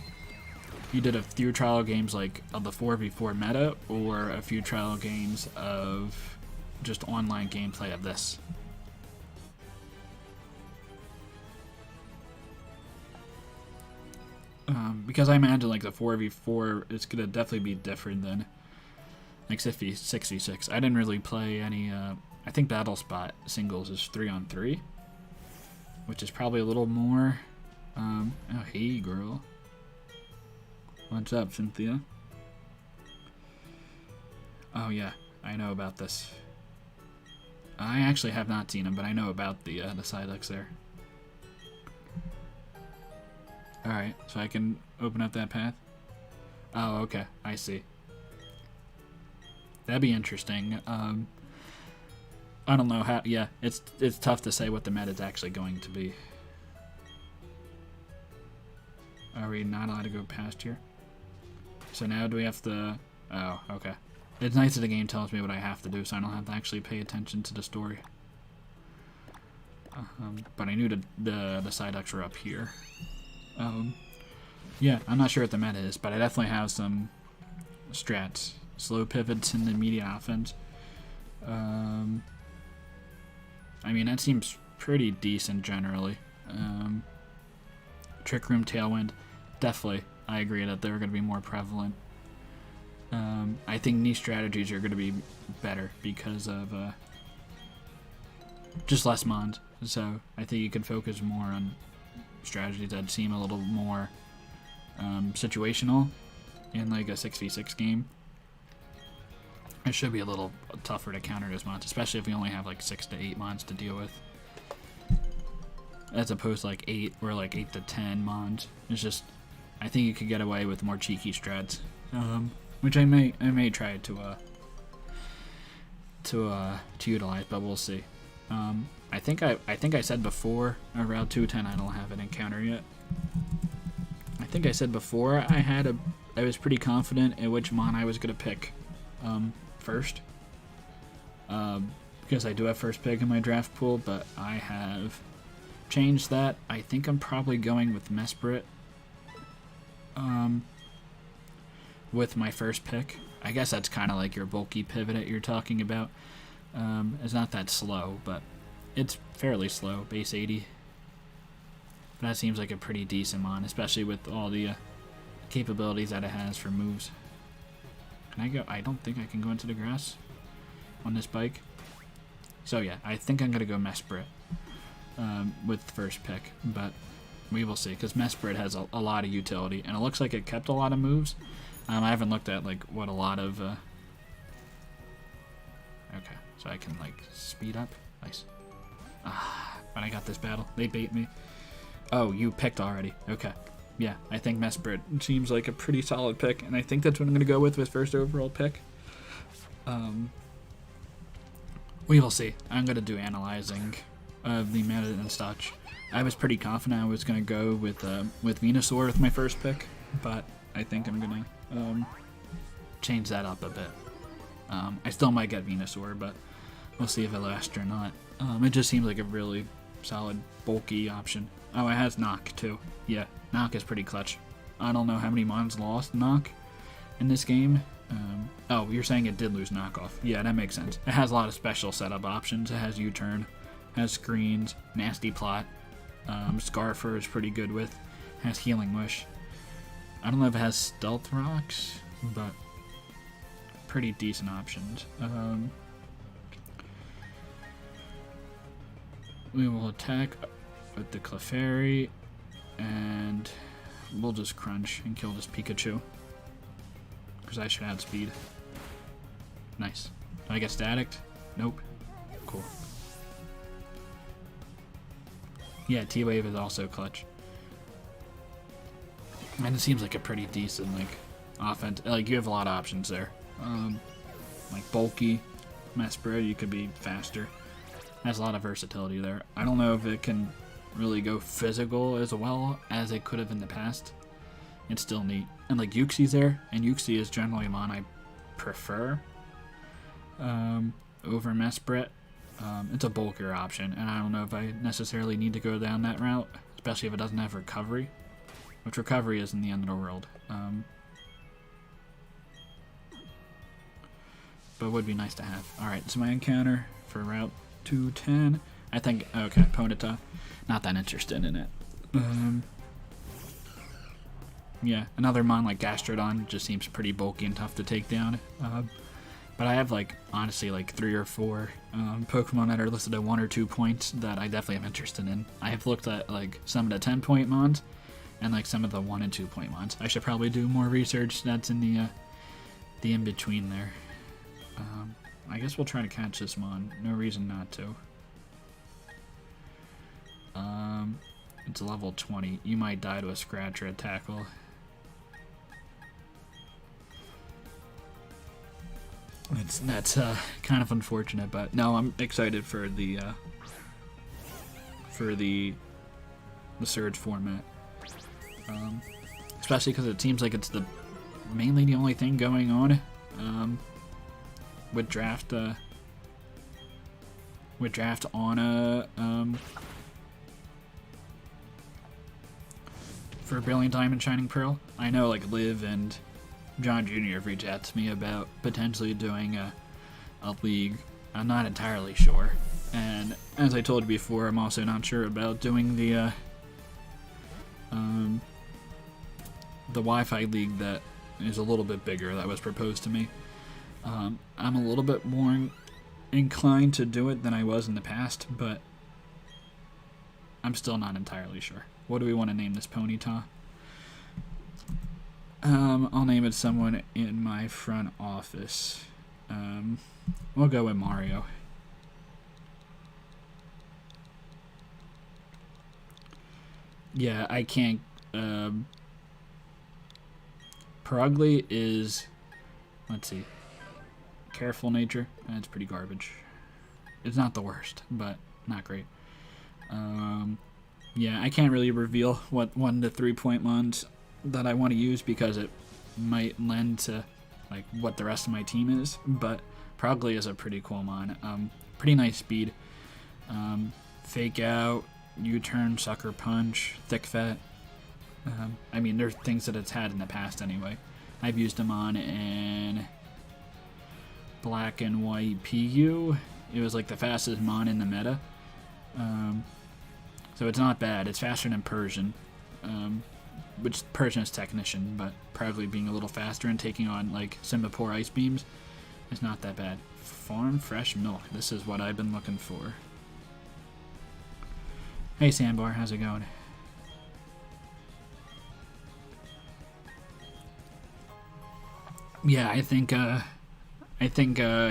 You did a few trial games like of the 4v4 meta, or a few trial games of just online gameplay of this? Because I imagine like the 4v4 is gonna definitely be different than like 6v6. I didn't really play any. I think Battle Spot singles is 3-on-3, which is probably a little more. Oh hey girl, what's up, Cynthia? Oh yeah, I know about this. I actually have not seen him, but I know about the Psyducks there. Alright, so I can open up that path? Oh, okay, I see. That'd be interesting. I don't know how, yeah, it's tough to say what the meta is actually going to be. Are we not allowed to go past here? So now do we have to, oh, okay. It's nice that the game tells me what I have to do, so I don't have to actually pay attention to the story. But I knew the Psyducks were up here. Yeah, I'm not sure what the meta is, but I definitely have some strats. Slow pivots in the immediate offense. I mean, that seems pretty decent generally. Trick Room, Tailwind, definitely. I agree that they're going to be more prevalent. I think niche strategies are going to be better because of just less mons. So I think you can focus more on strategies that seem a little more situational in like a 6v6 game. It should be a little tougher to counter those mons, especially if we only have like 6 to 8 mons to deal with, as opposed to like 8 or like 8 to 10 mons. It's just, I think you could get away with more cheeky strats, which I may try to utilize, but we'll see. I think I said before around 210 I don't have an encounter yet. I think I said before I was pretty confident in which mon I was gonna pick first, because I do have first pick in my draft pool, but I have changed that. I think I'm probably going with Mesprit with my first pick. I guess that's kind of like your bulky pivot that you're talking about. It's not that slow, but it's fairly slow, base 80. But that seems like a pretty decent mon, especially with all the capabilities that it has for moves. Can I go? I don't think I can go into the grass on this bike. So yeah, I think I'm going to go Mesprit with the first pick, but we will see, because Mesprit has a lot of utility, and it looks like it kept a lot of moves. I haven't looked at like what a lot of... Okay, so I can like speed up. Nice. But I got this battle. They bait me. Oh, you picked already. Okay. Yeah, I think Mesprit seems like a pretty solid pick, and I think that's what I'm going to go with first overall pick. We will see. I'm going to do analyzing of the meta and such. I was pretty confident I was going to go with Venusaur with my first pick, but I think I'm going to change that up a bit. I still might get Venusaur, but we'll see if it lasts or not. It just seems like a really solid, bulky option. Oh, it has Knock, too. Yeah, Knock is pretty clutch. I don't know how many mons lost Knock in this game. Oh, you're saying it did lose Knock off. Yeah, that makes sense. It has a lot of special setup options. It has U-turn, has screens, Nasty Plot. Scarfer is pretty good with. Has Healing Wish. I don't know if it has Stealth Rocks, but pretty decent options. We will attack with the Clefairy, and we'll just crunch and kill this Pikachu, because I should add speed. Nice. Do I get staticked? Nope. Cool. Yeah, T-Wave is also clutch. And it seems like a pretty decent, like, offense. Like, you have a lot of options there. Like, bulky, Mesprit, you could be faster. Has a lot of versatility there. I don't know if it can really go physical as well as it could have in the past. It's still neat. And, like, Uxie's there, and Uxie is generally a mon I prefer over Mesprit. It's a bulkier option, and I don't know if I necessarily need to go down that route, especially if it doesn't have recovery, which recovery isn't the end of the world. But it would be nice to have. Alright, so my encounter for Route 210, I think, okay, Ponyta, not that interested in it. Yeah, another mon like Gastrodon just seems pretty bulky and tough to take down. But I have, like, honestly, like 3 or 4 Pokemon that are listed at 1 or 2 points that I definitely am interested in. I have looked at, like, some of the 10-point mons and, like, some of the 1 and 2 point mons. I should probably do more research that's in the in-between there. I guess we'll try to catch this mon. No reason not to. It's a level 20. You might die to a scratch or a tackle. That's kind of unfortunate, but no, I'm excited for the Surge format, especially because it seems like it's mainly the only thing going on with draft on for Brilliant Diamond Shining Pearl. I know, like, Liv and John Jr. have reached out to me about potentially doing a league. I'm not entirely sure, and as I told you before, I'm also not sure about doing the Wi-Fi league that is a little bit bigger that was proposed to me. I'm a little bit more inclined to do it than I was in the past, but I'm still not entirely sure. What do we want to name this Ponyta? I'll name it someone in my front office. We'll go with Mario. Yeah, I can't. Perugly is, let's see, careful nature. That's pretty garbage. It's not the worst, but not great. Yeah, I can't really reveal what 1 to 3 point mons that I want to use because it might lend to like what the rest of my team is. But Perugly is a pretty cool mon. Pretty nice speed. Fake out, U-turn, sucker punch, thick fat. I mean, there's things that it's had in the past anyway. I've used them on in black and white PU. It was like the fastest mon in the meta. So it's not bad. It's faster than Persian, which Persian is technician, but probably being a little faster and taking on like Singapore ice beams is not that bad. Farm fresh milk. This is what I've been looking for. Hey Sandbar, how's it going? Yeah, I think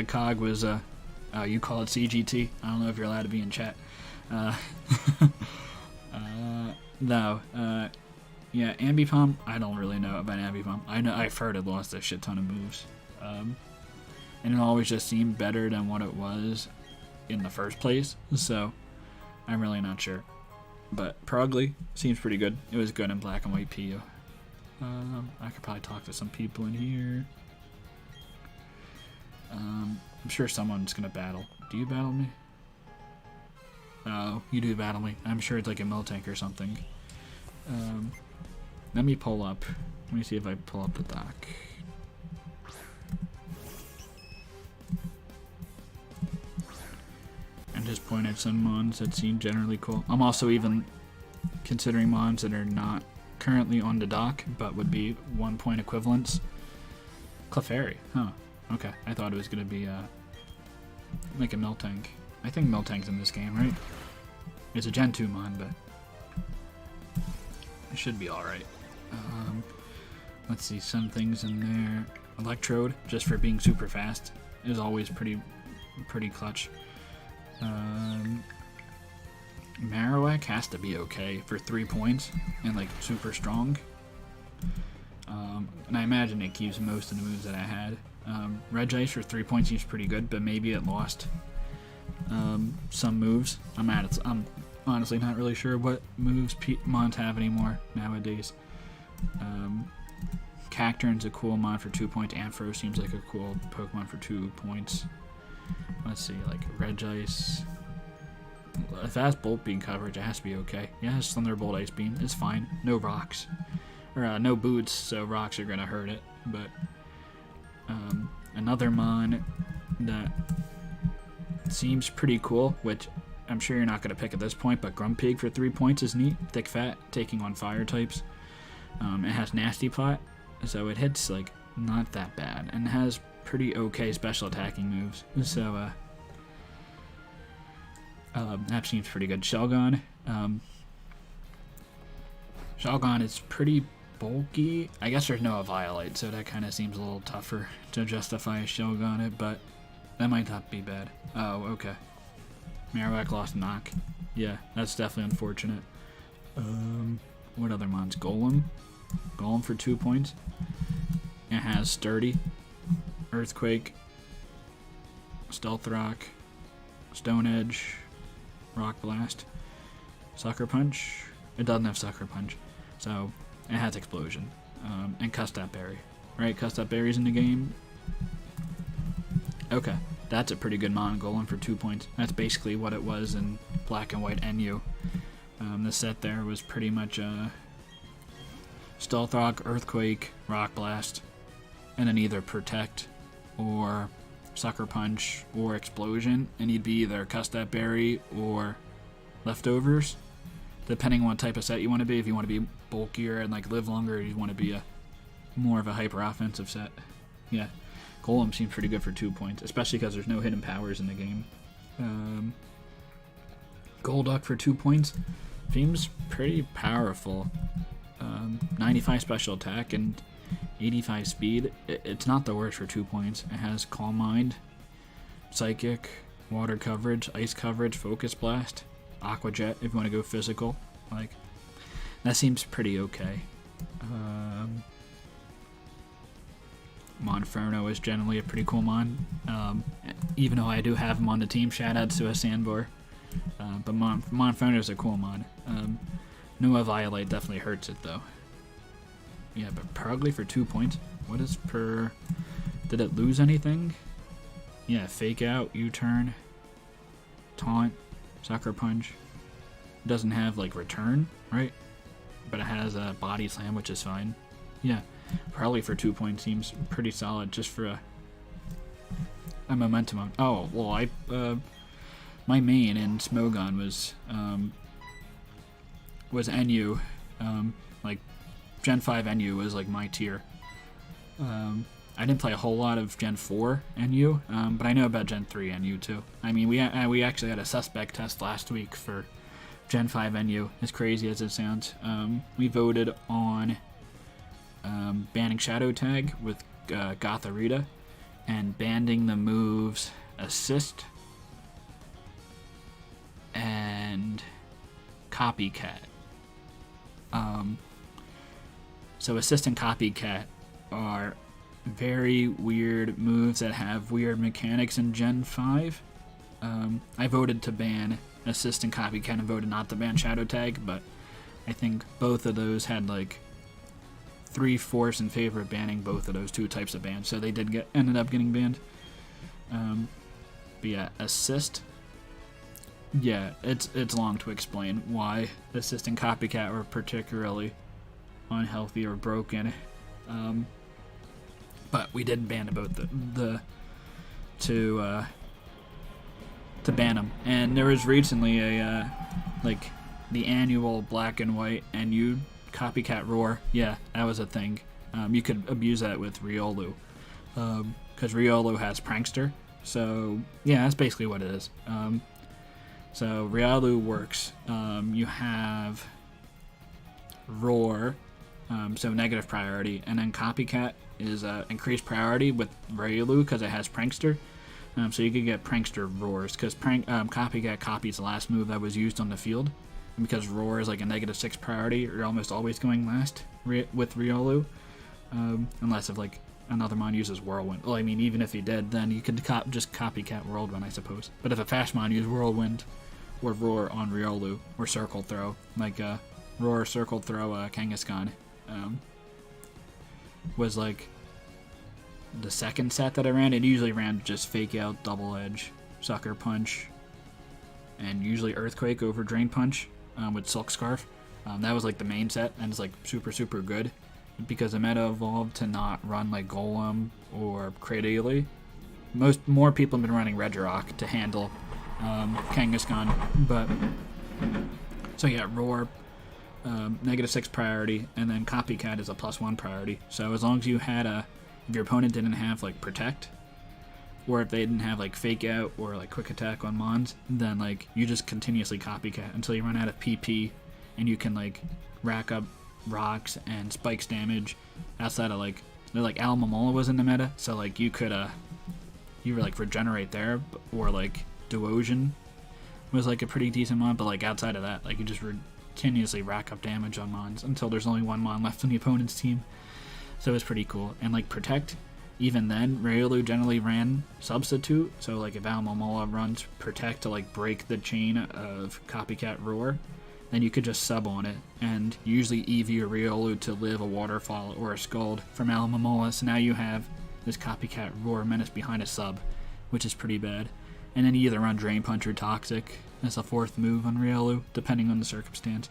Cog was you call it CGT. I don't know if you're allowed to be in chat. No. Yeah, Ambipom. I don't really know about Ambipom. I've heard it lost a shit ton of moves, and it always just seemed better than what it was in the first place. So I'm really not sure. But Perugly seems pretty good. It was good in black and white PU. I could probably talk to some people in here. I'm sure someone's gonna battle. Do you battle me? Oh, you do battle me. I'm sure it's like a Miltank or something. Let me pull up. Let me see if I pull up the doc. And just point at some mons that seem generally cool. I'm also even considering mons that are not currently on the dock, but would be 1 point equivalents. Clefairy, huh? Okay, I thought it was gonna be like a Miltank. I think Miltank's in this game, right? It's a Gen 2 mon, but it should be alright. Let's see, some things in there. Electrode, just for being super fast, is always pretty clutch. Marowak has to be okay for 3 points and like super strong. And I imagine it keeps most of the moves that I had. Regice for 3 points seems pretty good, but maybe it lost some moves. I'm honestly not really sure what moves mons have anymore nowadays. Cacturn's a cool mon for 2 points. Ampharos seems like a cool Pokemon for 2 points. Let's see, like Regice. If it has Bolt Beam coverage, it has to be okay. Yeah, it has Thunderbolt Ice Beam. It's fine. No rocks. Or no boots, so rocks are gonna hurt it. But another mon that seems pretty cool, which I'm sure you're not gonna pick at this point, but Grumpig for 3 points is neat. Thick Fat, taking on fire types. It has Nasty Plot, so it hits like not that bad, and has pretty okay special attacking moves. So that seems pretty good. Shelgon. Shelgon is pretty bulky. I guess there's no Violite, so that kind of seems a little tougher to justify a Shelgon it, but that might not be bad. Oh, okay. Marowak lost Knock. Yeah, that's definitely unfortunate. What other mons? Golem. Golem for 2 points. It has Sturdy, Earthquake, Stealth Rock, Stone Edge, Rock Blast, Sucker Punch. It doesn't have Sucker Punch, so it has Explosion, and Custap Berry. Right, Custap Berry's in the game. Okay, that's a pretty good mon. Golem for 2 points. That's basically what it was in black and white NU. The set there was pretty much Stealth Rock, Earthquake, Rock Blast, and then either Protect or Sucker Punch or Explosion, and you'd be either Custap Berry or Leftovers, depending on what type of set you want to be. If you want to be bulkier and like live longer, or you want to be a more of a hyper offensive set. Yeah, Golem seems pretty good for 2 points, especially because there's no hidden powers in the game. Golduck for 2 points. Seems pretty powerful. 95 special attack and 85 speed. It's not the worst for 2 points. It has Calm Mind, Psychic, Water coverage, Ice coverage, Focus Blast, Aqua Jet if you want to go physical. Like, that seems pretty okay. Monferno is generally a pretty cool mon. Even though I do have him on the team, shout out to a Sandbor. But Monferno is a cool mon. Noah Violate definitely hurts it though. Yeah, but Purugly for 2 points. What is per... Did it lose anything? Yeah, Fake Out, U-Turn, Taunt, Sucker Punch. It doesn't have, like, Return, right? But it has a Body Slam, which is fine. Yeah, probably for 2 points seems pretty solid just for a momentum on. Oh, well, my main in Smogon was NU. Like, Gen 5 NU was like my tier. I didn't play a whole lot of Gen 4 NU, but I know about Gen 3 NU too. I mean, we actually had a suspect test last week for Gen 5 NU, as crazy as it sounds. We voted on banning Shadow Tag with Gotharita and banning the moves Assist and Copycat. So Assist and Copycat are very weird moves that have weird mechanics in Gen 5. I voted to ban Assist and Copycat and voted not to ban Shadow Tag, but I think both of those had like 3/4 in favor of banning both of those two types of bans, so they ended up getting banned. But yeah, Assist. Yeah, it's long to explain why Assist and Copycat were particularly unhealthy or broken. But we did ban both to ban them. And there was recently a like the annual Black and White NU Copycat Roar. Yeah, that was a thing. You could abuse that with Riolu, because Riolu has Prankster. So yeah, that's basically what it is. So Riolu works. You have Roar, so negative priority, and then Copycat is increased priority with Riolu because it has Prankster. So you could get Prankster Roars because Copycat copies the last move that was used on the field. And because Roar is like a -6 priority, you're almost always going last with Riolu, unless if like another mon uses Whirlwind. Well, I mean, even if he did, then you could just Copycat Whirlwind, I suppose. But if a fast mon used Whirlwind or Roar on Riolu or Circle Throw, like Roar, Circle Throw, Kangaskhan, was like the second set that I ran. It usually ran just Fake Out, Double Edge, Sucker Punch, and usually Earthquake over Drain Punch with Silk Scarf. That was like the main set, and it's like super good because the meta evolved to not run like Golem or Cradily. More people have been running Regirock to handle Kangaskhan, but so yeah, Roar, -6 priority, and then Copycat is a +1 priority. So as long as you had if your opponent didn't have like Protect, or if they didn't have like Fake Out or like Quick Attack on Mons, then like you just continuously Copycat until you run out of PP, and you can like rack up rocks and spikes damage outside of like Almamola was in the meta, so like you could you were like regenerate there, or like Duosion was like a pretty decent mon, but like outside of that, like you just continuously rack up damage on mons until there's only one mon left on the opponent's team. So it's pretty cool. And like Protect, even then, Riolu generally ran Substitute, so like if Almamola runs Protect to like break the chain of Copycat Roar, then you could just sub on it, and usually Eevee or Riolu to live a Waterfall or a Scald from Almamola, so now you have this Copycat Roar menace behind a sub, which is pretty bad. And then you either run Drain Punch or Toxic as a 4th move on Riolu, depending on the circumstance.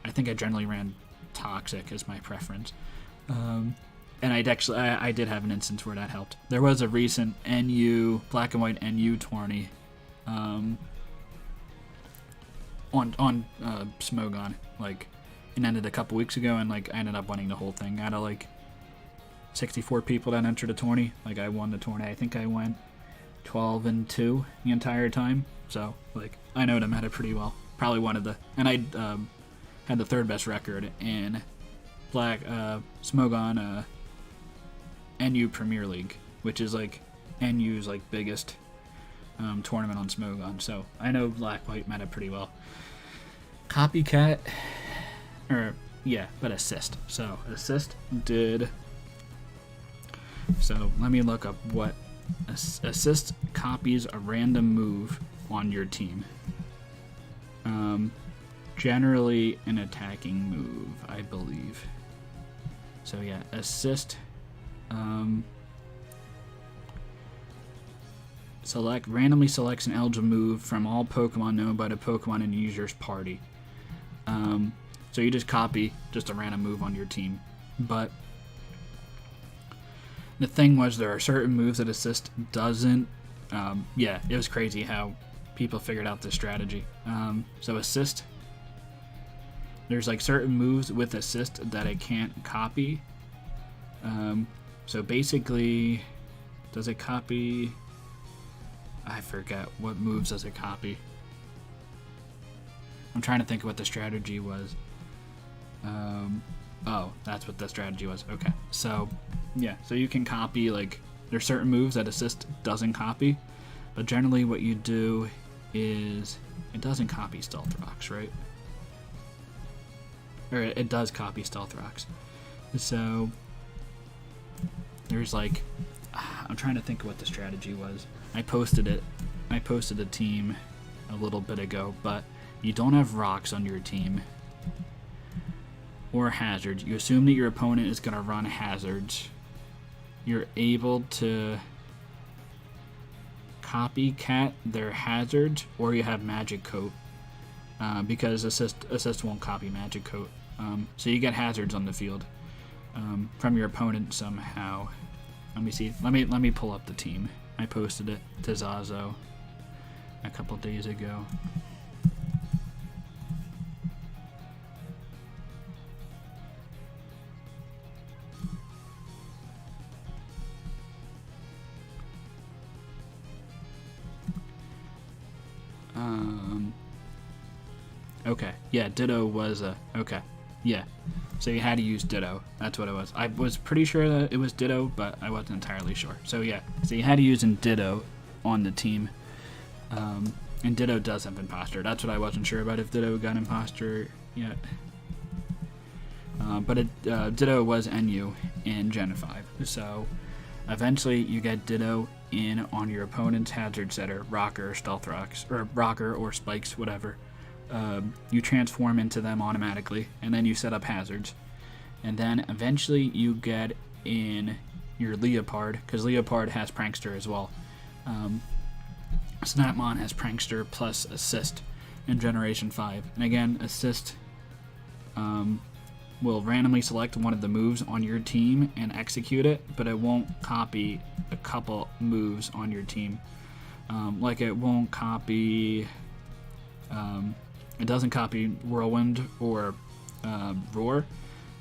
I think I generally ran Toxic as my preference. And I did have an instance where that helped. There was a recent Black and White NU tourney on Smogon. Like, it ended a couple weeks ago, and like I ended up winning the whole thing. Out of like 64 people that entered the tourney, like I won the tourney. I think I went 12-2 the entire time. So like I know the meta pretty well. Probably one of the, and I had the third best record in Smogon NU Premier League, which is like NU's like biggest tournament on Smogon. So I know Black White meta pretty well. Copycat, but assist. So assist did. So let me look up what assist copies a random move on your team. Generally an attacking move, I believe. So yeah, assist. Randomly selects an eligible move from all Pokemon known by the Pokemon in the user's party. So you just copy just a random move on your team. But the thing was, there are certain moves that assist doesn't. It was crazy how people figured out this strategy. So assist, there's like certain moves with assist that it can't copy. So basically, does it copy? I forget what moves does it copy. I'm trying to think of what the strategy was. That's what the strategy was. Okay, so yeah, so you can copy, like, there's certain moves that assist doesn't copy, but generally what you do is it doesn't copy Stealth Rocks, right? Or it does copy Stealth Rocks. So there's like, I'm trying to think of what the strategy was. I posted a team a little bit ago, but you don't have rocks on your team or hazards. You assume that your opponent is going to run hazards. You're able to copycat their hazards, or you have magic coat, because assist won't copy magic coat. So you get hazards on the field from your opponent somehow. Let me see. Let me pull up the team. I posted it to Zazo a couple days ago. Okay. Yeah, Ditto was okay. Yeah. So you had to use Ditto. That's what it was. I was pretty sure that it was Ditto, but I wasn't entirely sure. So yeah. So you had to use Ditto on the team. And Ditto does have Imposter. That's what I wasn't sure about, if Ditto got Imposter yet. But Ditto was NU in Gen 5. So eventually you get Ditto in on your opponent's hazard setter, Rocker or Stealth Rocks, or Rocker or Spikes, whatever. You transform into them automatically, and then you set up hazards. And then eventually you get in your Leopard, because Leopard has Prankster as well. Snapmon has Prankster plus Assist in Generation 5. And again, Assist will randomly select one of the moves on your team and execute it, but it won't copy a couple moves on your team. Like it won't copy... it doesn't copy Whirlwind or Roar,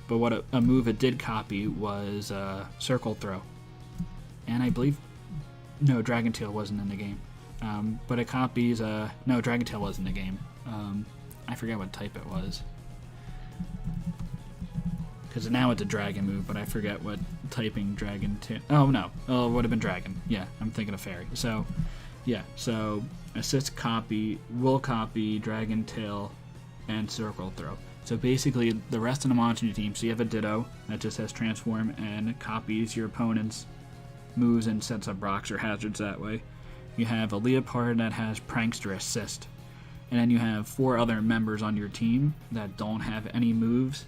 but what a move it did copy was Circle Throw. And I believe... No, Dragon Tail wasn't in the game. But it copies... no, Dragon Tail was in the game. I forget what type it was. Because now it's a Dragon move, but I forget what typing Dragon Tail... Oh, no. Oh, it would have been Dragon. Yeah, I'm thinking of Fairy. So, yeah. So, Assist will copy Dragon Tail and Circle Throw. So basically, the rest of the monster on your team, so you have a Ditto that just has Transform and copies your opponent's moves and sets up rocks or hazards that way. You have a Leopard that has Prankster Assist. And then you have 4 other members on your team that don't have any moves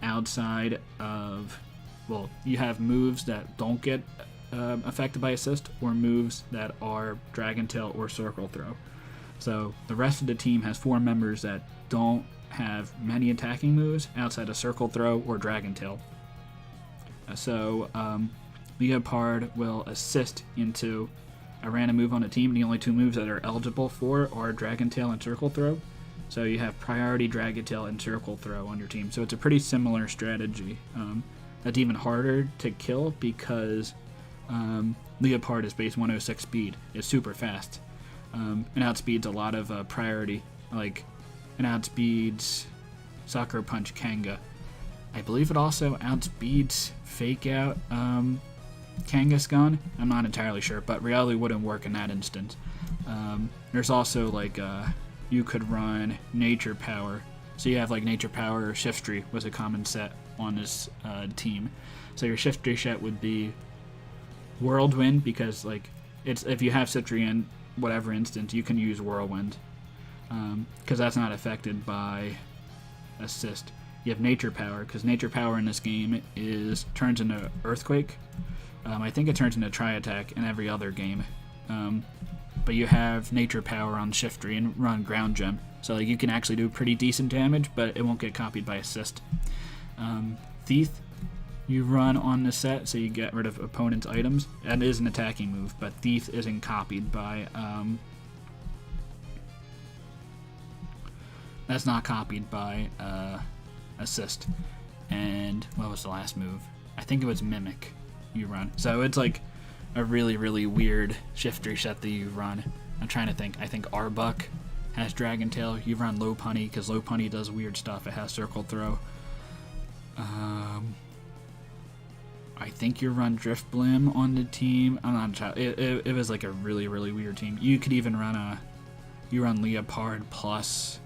outside of... Well, you have moves that don't get affected by Assist, or moves that are Dragon Tail or Circle Throw. So the rest of the team has 4 members that don't have many attacking moves outside of Circle Throw or Dragon Tail. So Leopard will assist into a random move on a team. The only 2 moves that are eligible for are Dragon Tail and Circle Throw. So you have priority Dragon Tail and Circle Throw on your team. So it's a pretty similar strategy. That's even harder to kill because Leopard is base 106 speed. It's super fast. And outspeeds a lot of priority. Like, it outspeeds Sucker Punch Kanga. I believe it also outspeeds Fake Out Kangaskhan. I'm not entirely sure, but reality wouldn't work in that instance. There's also like you could run Nature Power. So you have like Nature Power or Shiftry was a common set on this team. So your Shiftry set would be Whirlwind, because like it's if you have Shiftry in whatever instance, you can use Whirlwind, because that's not affected by Assist. You have Nature Power, because Nature Power in this game turns into Earthquake. I think it turns into Tri-Attack in every other game. But you have Nature Power on Shiftry and run Ground Gem. So like you can actually do pretty decent damage, but it won't get copied by Assist. Thief, you run on the set, so you get rid of opponent's items. That is an attacking move, but Thief isn't copied by... that's not copied by Assist. And what was the last move? I think it was Mimic you run. So it's like a really, really weird Shiftry set that you run. I'm trying to think. I think Arbuck has Dragon Tail. You run Lopunny, because Lopunny does weird stuff. It has Circle Throw. I think you run Driftblim on the team. I'm not sure. It was like a really, really weird team. You could even run Leopard plus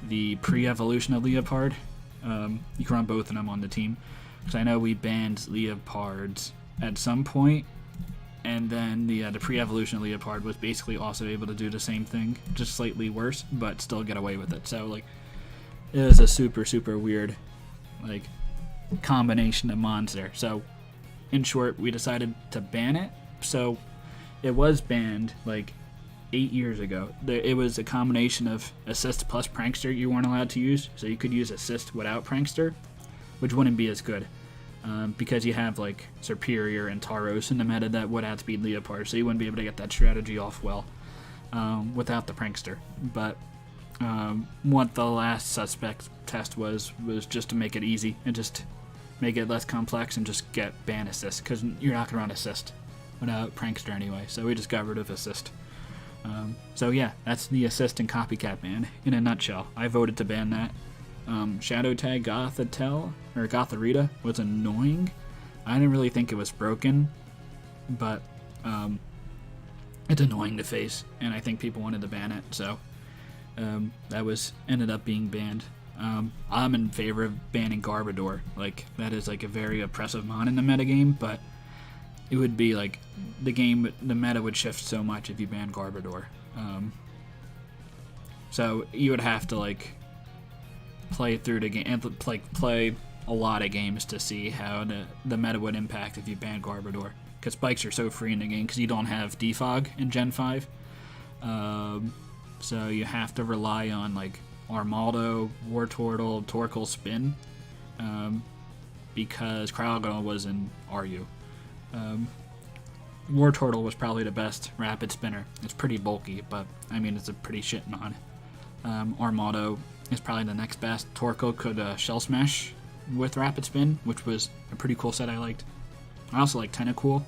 the pre-evolution of Leopard. You can run both of them on the team, because I know we banned Leopards at some point, and then the pre-evolution of Leopard was basically also able to do the same thing, just slightly worse, but still get away with it. So like, it was a super, super weird like combination of mons there. So in short, we decided to ban it. So it was banned like 8 years ago. It was a combination of Assist plus Prankster you weren't allowed to use, so you could use Assist without Prankster, which wouldn't be as good, because you have like Superior and Tauros in the meta that would outspeed Leopard, so you wouldn't be able to get that strategy off well without the Prankster. But what the last suspect test was just to make it easy and just make it less complex and just get ban Assist, because you're not going to run Assist without Prankster anyway, so we just got rid of Assist. So yeah, that's the Assist and Copycat ban in a nutshell. I voted to ban that. Shadow Tag Gotharita was annoying. I didn't really think it was broken, but it's annoying to face, and I think people wanted to ban it, so that ended up being banned. I'm in favor of banning Garbodor. Like, that is like a very oppressive mon in the metagame, but it would be like the meta would shift so much if you banned Garbodor. So you would have to like play through the game and like play a lot of games to see how the meta would impact if you banned Garbodor, because spikes are so free in the game because you don't have Defog in Gen 5. So you have to rely on like Armaldo, Wartortle, Torkoal, Spin, because Cryogonal was in RU. Wartortle was probably the best rapid spinner. It's pretty bulky, but I mean, it's a pretty shit mod. Armaldo is probably the next best. Torkoal could Shell Smash with rapid spin, which was a pretty cool set I liked. I also like Tentacool,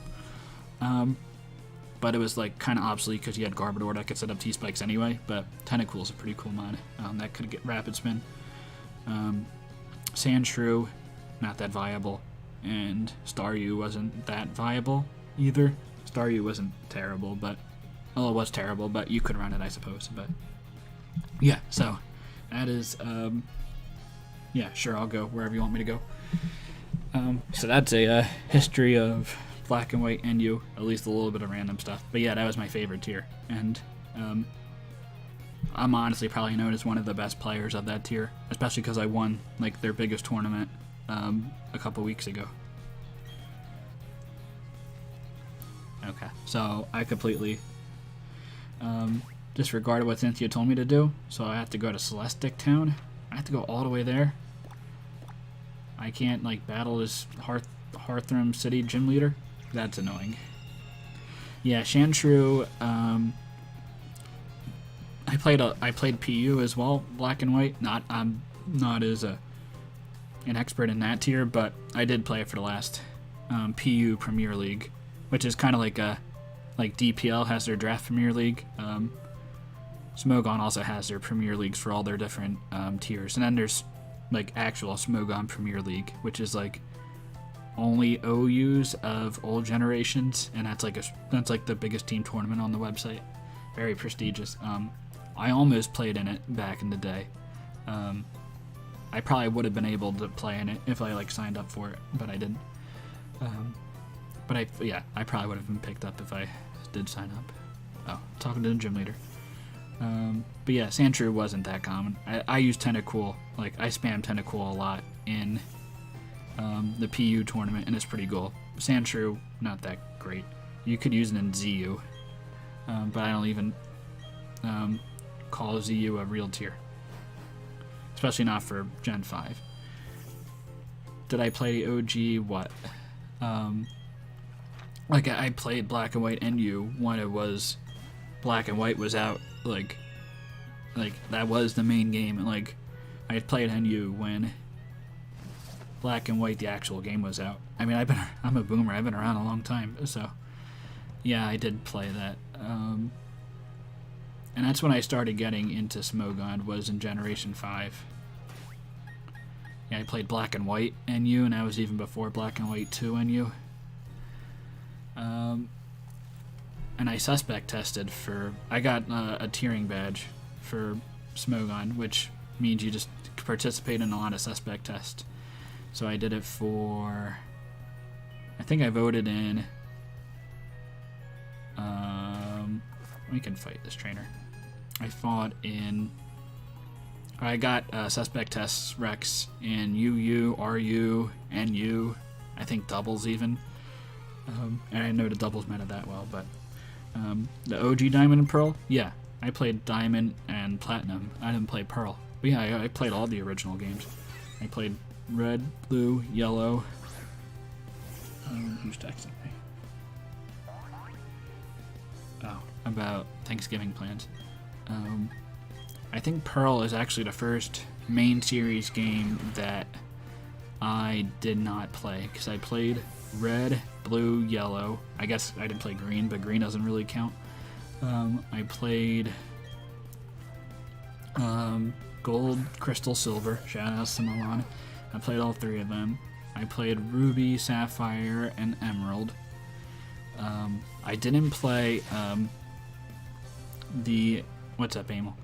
but it was like kind of obsolete because you had Garbodor that could set up T-Spikes anyway, but Tentacool is a pretty cool mod that could get rapid spin. Sandshrew, not that viable, and Staryu wasn't that viable either. Staryu wasn't terrible, but well, it was terrible, but you could run it, I suppose. But yeah, so that is yeah, sure, I'll go wherever you want me to go. So that's a history of Black and White NU, at least a little bit of random stuff. But yeah, that was my favorite tier, and I'm honestly probably known as one of the best players of that tier, especially because I won like their biggest tournament a couple weeks ago. Okay, so I completely disregarded what Cynthia told me to do, so I have to go to Celestic Town. I have to go all the way there. I can't like battle this Hearthram City gym leader. That's annoying. Yeah, Sandshrew. I played PU as well, Black and White. I'm not as an expert in that tier, but I did play it for the last PU Premier League, which is kind of like DPL has their Draft Premier League. Smogon also has their Premier Leagues for all their different tiers, and then there's like actual Smogon Premier League, which is like only OUs of old generations, and that's like the biggest team tournament on the website. Very prestigious. I almost played in it back in the day. I probably would have been able to play in it if I like signed up for it, but I didn't. But I probably would have been picked up if I did sign up. Oh, talking to the gym leader. But yeah, Sandshrew wasn't that common. I use Tentacool, like I spam Tentacool a lot in the PU tournament, and it's pretty cool. Sandshrew, not that great. You could use it in ZU, but I don't even call ZU a real tier. Especially not for Gen 5. Did I play OG what? Like I played Black and White NU when it was Black and White was out, like that was the main game, and like I played NU when Black and White, the actual game, was out. I mean, I'm a boomer. I've been around a long time, so yeah, I did play that. And that's when I started getting into Smogon, was in Generation 5. Yeah, I played Black and White NU, and that was even before Black and White 2 NU. And I suspect tested for... I got a tiering badge for Smogon, which means you just participate in a lot of suspect tests. So I did it for... I think I voted in... we can fight this trainer. I fought in... I got suspect tests Rex in UU, RU, NU, I think doubles even. And I know the doubles meta that well, but the OG Diamond and Pearl, yeah, I played Diamond and Platinum. I didn't play Pearl. But yeah, I played all the original games. I played Red, Blue, Yellow. Who's texting me? Oh, about Thanksgiving plans. I think Pearl is actually the first main series game that I did not play, because I played Red, Blue, Yellow. I guess I didn't play Green, but Green doesn't really count. I played Gold, Crystal, Silver. Shout out to Milan. I played all three of them. I played Ruby, Sapphire, and Emerald. I didn't play what's up, Amel?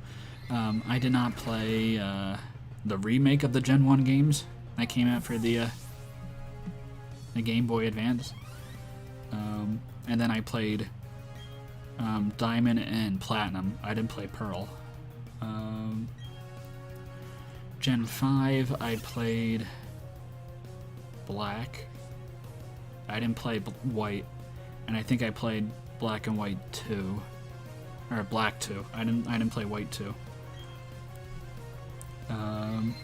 I did not play the remake of the Gen 1 games that came out for the Game Boy Advance. And then I played Diamond and Platinum. I didn't play Pearl. Gen 5, I played Black. I didn't play White. And I think I played Black and White 2. Or Black 2. I didn't play White 2. And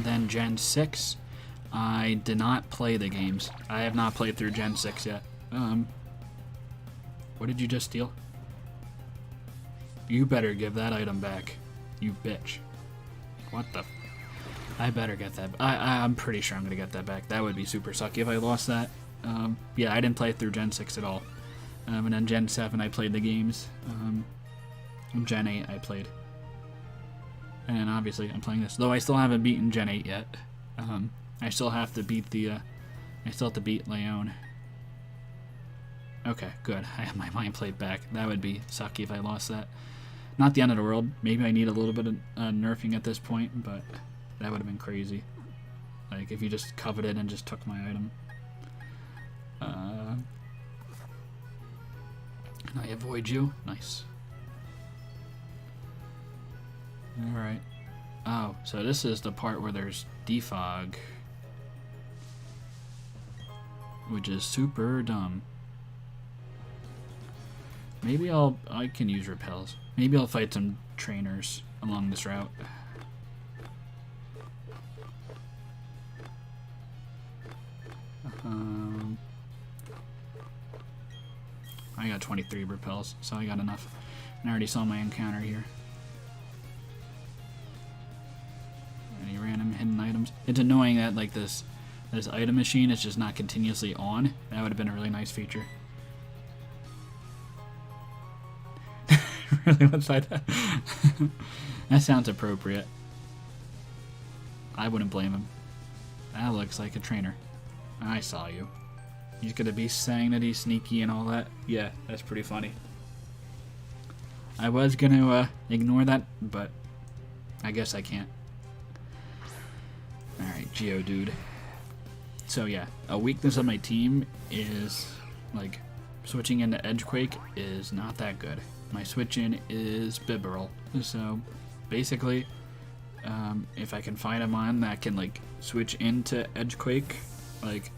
then Gen 6, I did not play the games. I have not played through Gen 6 yet. What did you just steal? You better give that item back, you bitch. What the... I better get that... I'm pretty sure I'm gonna get that back. That would be super sucky if I lost that. Yeah, I didn't play through Gen 6 at all. And then Gen 7, I played the games. And Gen 8, I played. And then obviously, I'm playing this. Though I still haven't beaten Gen 8 yet. I still have to beat I still have to beat Leon. Okay, good. I have my mind played back. That would be sucky if I lost that. Not the end of the world. Maybe I need a little bit of nerfing at this point, but that would have been crazy. Like, if you just coveted and just took my item. And I avoid you. Nice. Alright. Oh, so this is the part where there's defog. Which is super dumb. Maybe I can use repels. Maybe I'll fight some trainers along this route. I got 23 repels, so I got enough. And I already saw my encounter here. Any random hidden items? It's annoying that like this item machine is just not continuously on. That would have been a really nice feature. really went like that. That sounds appropriate. I wouldn't blame him. That looks like a trainer. I saw you. He's gonna be saying that he's sneaky and all that. Yeah, that's pretty funny. I was gonna ignore that, but I guess I can't. Alright, Geodude. So yeah, a weakness of my team is, like, switching into Edgequake is not that good. My switch in is Bibarel. So basically, if I can find a mon that can, like, switch into Edgequake, like,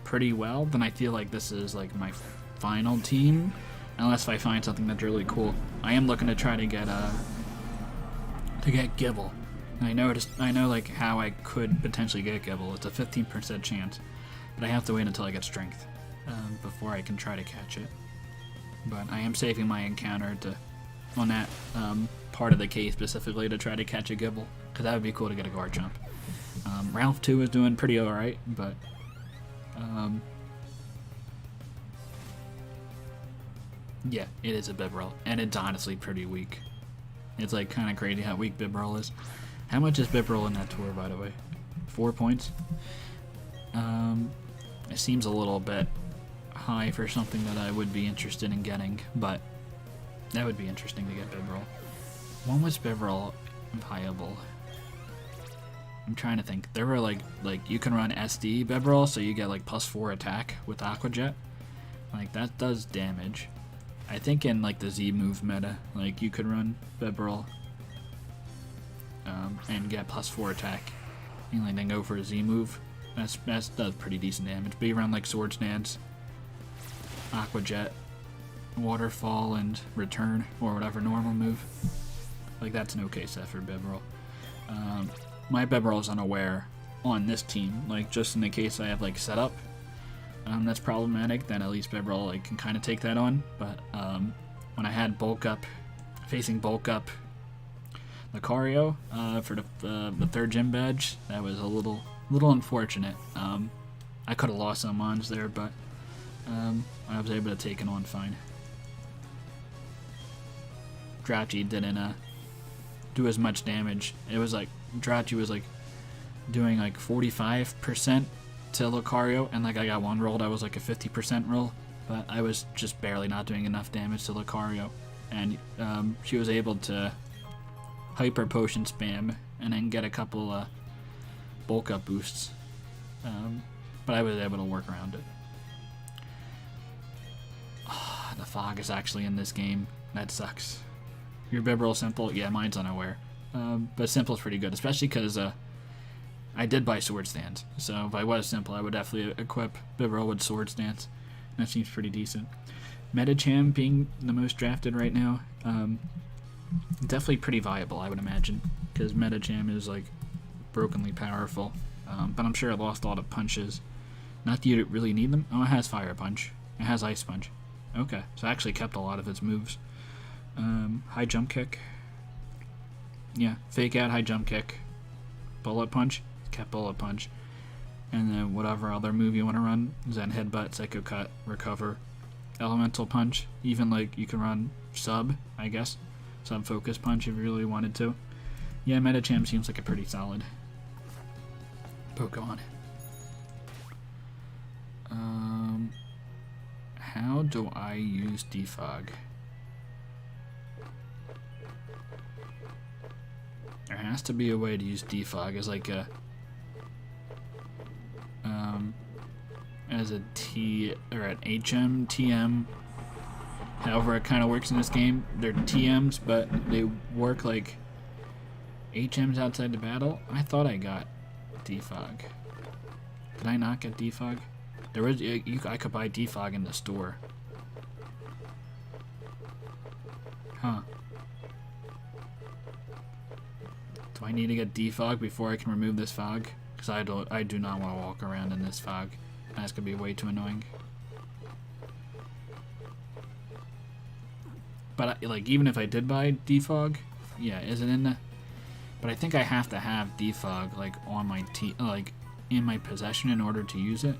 pretty well, then I feel like this is, like, my final team. Unless if I find something that's really cool. I am looking to try to get Gible. And I know like how I could potentially get Gible. It's a 15% chance, but I have to wait until I get strength before I can try to catch it. But I am saving my encounter on that part of the case specifically to try to catch a Gible, because that would be cool to get a guard jump. Ralph 2 is doing pretty alright, but yeah, it is a Bibarel, and it's honestly pretty weak. It's like kind of crazy how weak Bibarel is. How much is Bibarel in that tour, by the way? 4 points? It seems a little bit high for something that I would be interested in getting, but that would be interesting to get Bibarel. When was Bibarel viable? I'm trying to think. There were like you can run SD Bibarel, so you get like +4 attack with Aqua Jet. Like that does damage. I think in like the Z move meta, like you could run Bibarel and get +4 attack. And then go for a Z move. That does pretty decent damage. But you run like Swords Dance, Aqua Jet, Waterfall, and Return, or whatever normal move. Like that's an okay set for Bibarel. My Bibarel is unaware on this team. Like just in the case I have like setup. That's problematic, then at least Bibarel like, can kind of take that on. But when I had bulk up, facing bulk up Lucario for the 3rd gym badge, that was a little unfortunate. I could have lost some mons there, but I was able to take it on fine. Drachi didn't do as much damage. It was like Drachi was like doing like 45% to Lucario, and like I got one roll that was like a 50% roll, but I was just barely not doing enough damage to Lucario, and she was able to hyper potion spam and then get a couple bulk up boosts, but I was able to work around it. The fog is actually in this game. That sucks. Your Bibarel simple? Yeah, mine's unaware, but simple's pretty good, especially because I did buy Swords Dance, so if I was simple, I would definitely equip Bibarel with Swords Dance. That seems pretty decent. Metacham being the most drafted right now, definitely pretty viable, I would imagine, because Metacham is like brokenly powerful, but I'm sure it lost all the punches. Not that you really need them. Oh, it has Fire Punch. It has Ice Punch. Okay, so it actually kept a lot of its moves. High Jump Kick. Yeah, Fake Out, High Jump Kick. Bullet Punch. Kept Bullet Punch, and then whatever other move you want to run, Zen Headbutt, Psycho Cut, Recover, Elemental Punch, even like you can run Sub, I guess, Sub Focus Punch if you really wanted to. Yeah, Metacham seems like a pretty solid Pokemon. How do I use Defog? There has to be a way to use Defog as like a as a T or an HM, TM, however it kind of works in this game. They're TMs, but they work like HMs outside the battle. I thought I got Defog. Did I not get Defog? There was I could buy Defog in the store. Huh. Do I need to get Defog before I can remove this fog? Because I do not want to walk around in this fog. That's gonna be way too annoying. But like, even if I did buy Defog, yeah, is it in the? But I think I have to have Defog like on my like in my possession in order to use it.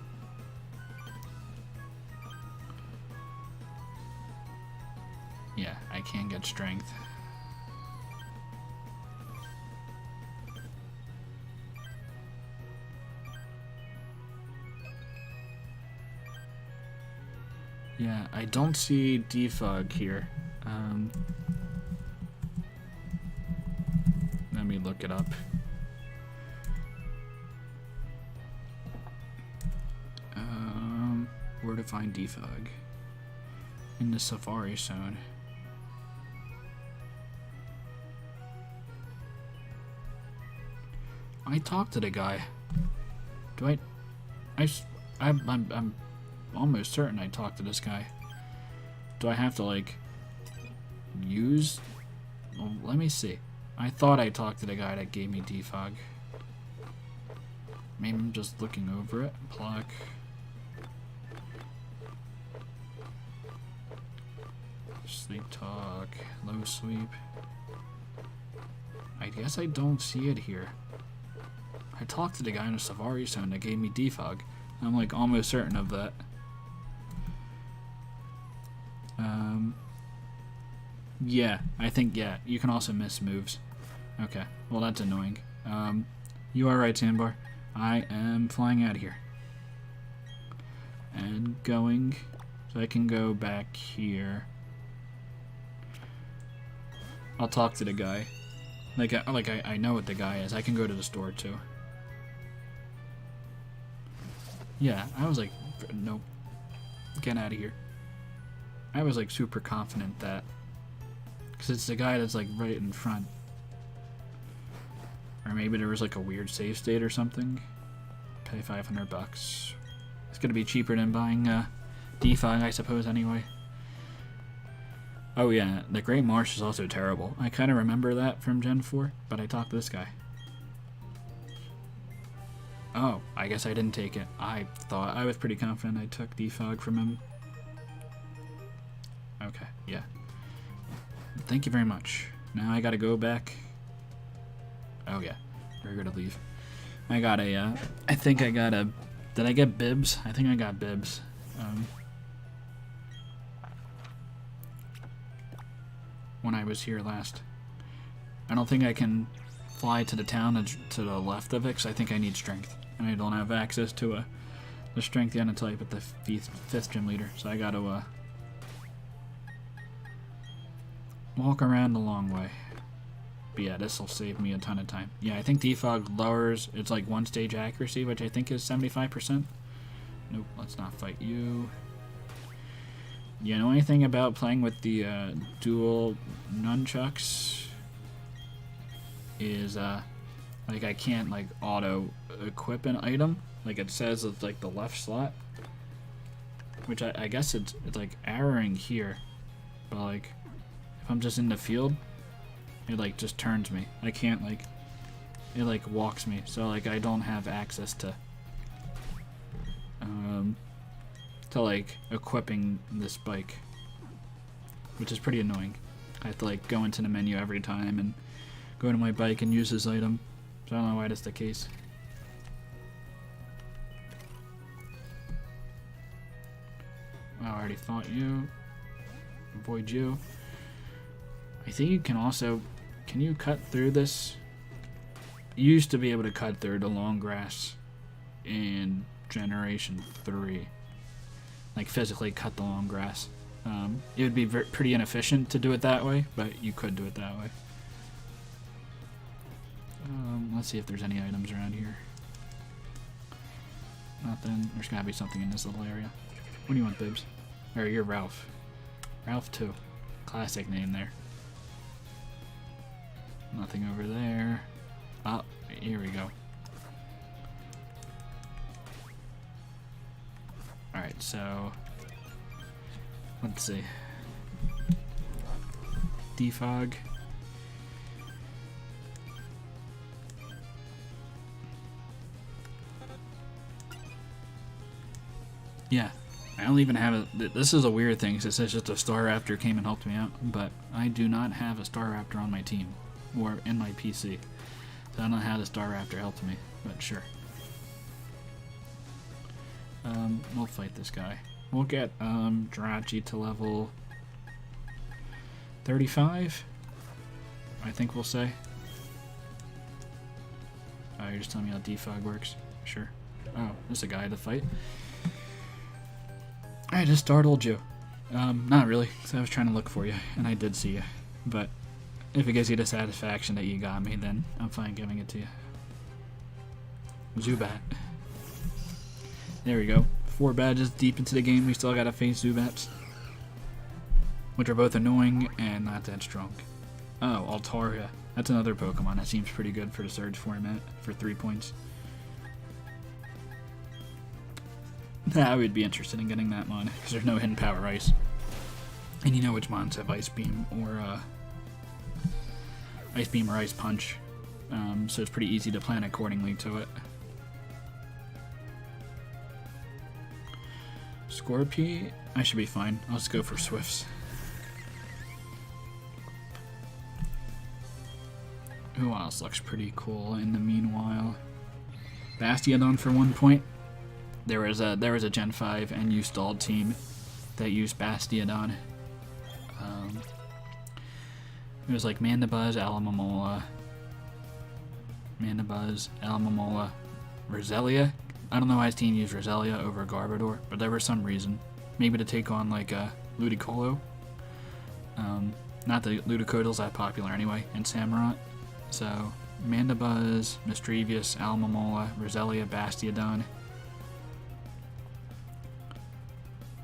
Yeah, I can't get strength. Yeah, I don't see defog here. Let me look it up. Where to find defog? In the Safari zone. I talked to the guy. Do I? I'm almost certain I talked to this guy. Do I have to like use? Well, let me see. I thought I talked to the guy that gave me defog. Maybe I'm just looking over it. Pluck. Sleep talk. Low sweep. I guess I don't see it here. I talked to the guy in the Safari zone that gave me defog. I'm like almost certain of that. Yeah, I think, yeah, you can also miss moves. Okay, well that's annoying. You are right, Sandbar. I am flying out of here. And going, so I can go back here. I'll talk to the guy. I know what the guy is. I can go to the store too. Yeah, I was like, nope. Get out of here. I was like super confident that, because it's the guy that's like right in front. Or maybe there was like a weird save state or something. Pay $500. It's gonna be cheaper than buying defog, I suppose, anyway. Oh yeah, the Great Marsh is also terrible. I kind of remember that from Gen 4, but I talked to this guy. Oh, I guess I didn't take it. I was pretty confident I took defog from him. Okay, yeah. Thank you very much. Now I gotta go back. Oh yeah, we're gonna leave. I got a, I think I got a, did I get bibs? I think I got bibs. When I was here last. I don't think I can fly to the town to the left of it, because I think I need strength. And I don't have access to the strength yet until I put the fifth gym leader. So I gotta walk around the long way. But yeah, this will save me a ton of time. Yeah, I think defog lowers, it's like 1 stage accuracy, which I think is 75%. Nope, let's not fight you. You know anything about playing with the dual nunchucks? Is like I can't like auto equip an item, like it says it's like the left slot, which I guess it's like arrowing here, but like if I'm just in the field, it like just turns me. I can't like, it like walks me, so like I don't have access to like equipping this bike, which is pretty annoying. I have to like go into the menu every time and go to my bike and use this item. So I don't know why that's the case. I already fought you. Avoid you. I think you can also, can you cut through this? You used to be able to cut through the long grass in Generation 3. Like physically cut the long grass. It would be pretty inefficient to do it that way, but you could do it that way. Let's see if there's any items around here. Nothing. There's gotta be something in this little area. What do you want, Bibs? Or you're Ralph. Ralph 2. Classic name there. Nothing over there. Oh, here we go. Alright, so let's see. Defog. Yeah, I don't even have a. This is a weird thing, because it says just a Star Raptor came and helped me out, but I do not have a Star Raptor on my team or in my PC. So I don't know how the Star Raptor helped me, but sure. We'll fight this guy. We'll get Jirachi to level 35, I think we'll say. Oh, you're just telling me how defog works? Sure. Oh, there's a guy to fight. I just startled you. Not really, because I was trying to look for you, and I did see you. But if it gives you the satisfaction that you got me, then I'm fine giving it to you. Zubat. There we go. 4 badges deep into the game, we still gotta face Zubats, which are both annoying and not that strong. Oh, Altaria. That's another Pokemon that seems pretty good for the Surge format for 3 points. I would be interested in getting that mon, because there's no hidden power ice. And you know which mons have Ice Beam or Ice Punch. So it's pretty easy to plan accordingly to it. Scorpy, I should be fine. I'll just go for Swifts. Who else looks pretty cool in the meanwhile? Bastiodon for 1 point. There was a Gen 5 and U stalled team that used Bastiodon. It was like Mandibuzz, Alomomola, Roselia. I don't know why his team used Roselia over Garbodor, but there was some reason. Maybe to take on like Ludicolo. Not that Ludicolo's that popular anyway, and Samurott. So Mandibuzz, Mischievous, Alomomola, Roselia, Bastiodon.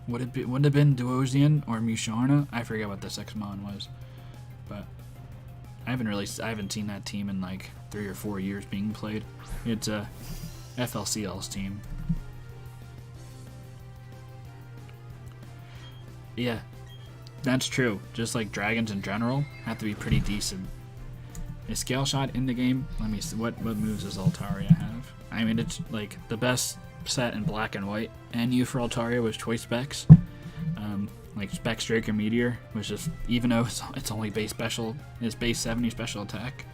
Would it have been Duosian or Musharna? I forget what the 6-mon was, but I haven't seen that team in like 3 or 4 years being played. It's a FLCL's team. Yeah, that's true. Just like dragons in general have to be pretty decent. Is Scale Shot in the game? Let me see. What moves does Altaria have? I mean, it's like the best set in black and white. NU for Altaria was Choice Specs. Like Specs Drake or Meteor, which is, even though it's only base special, it's base 70 special attack.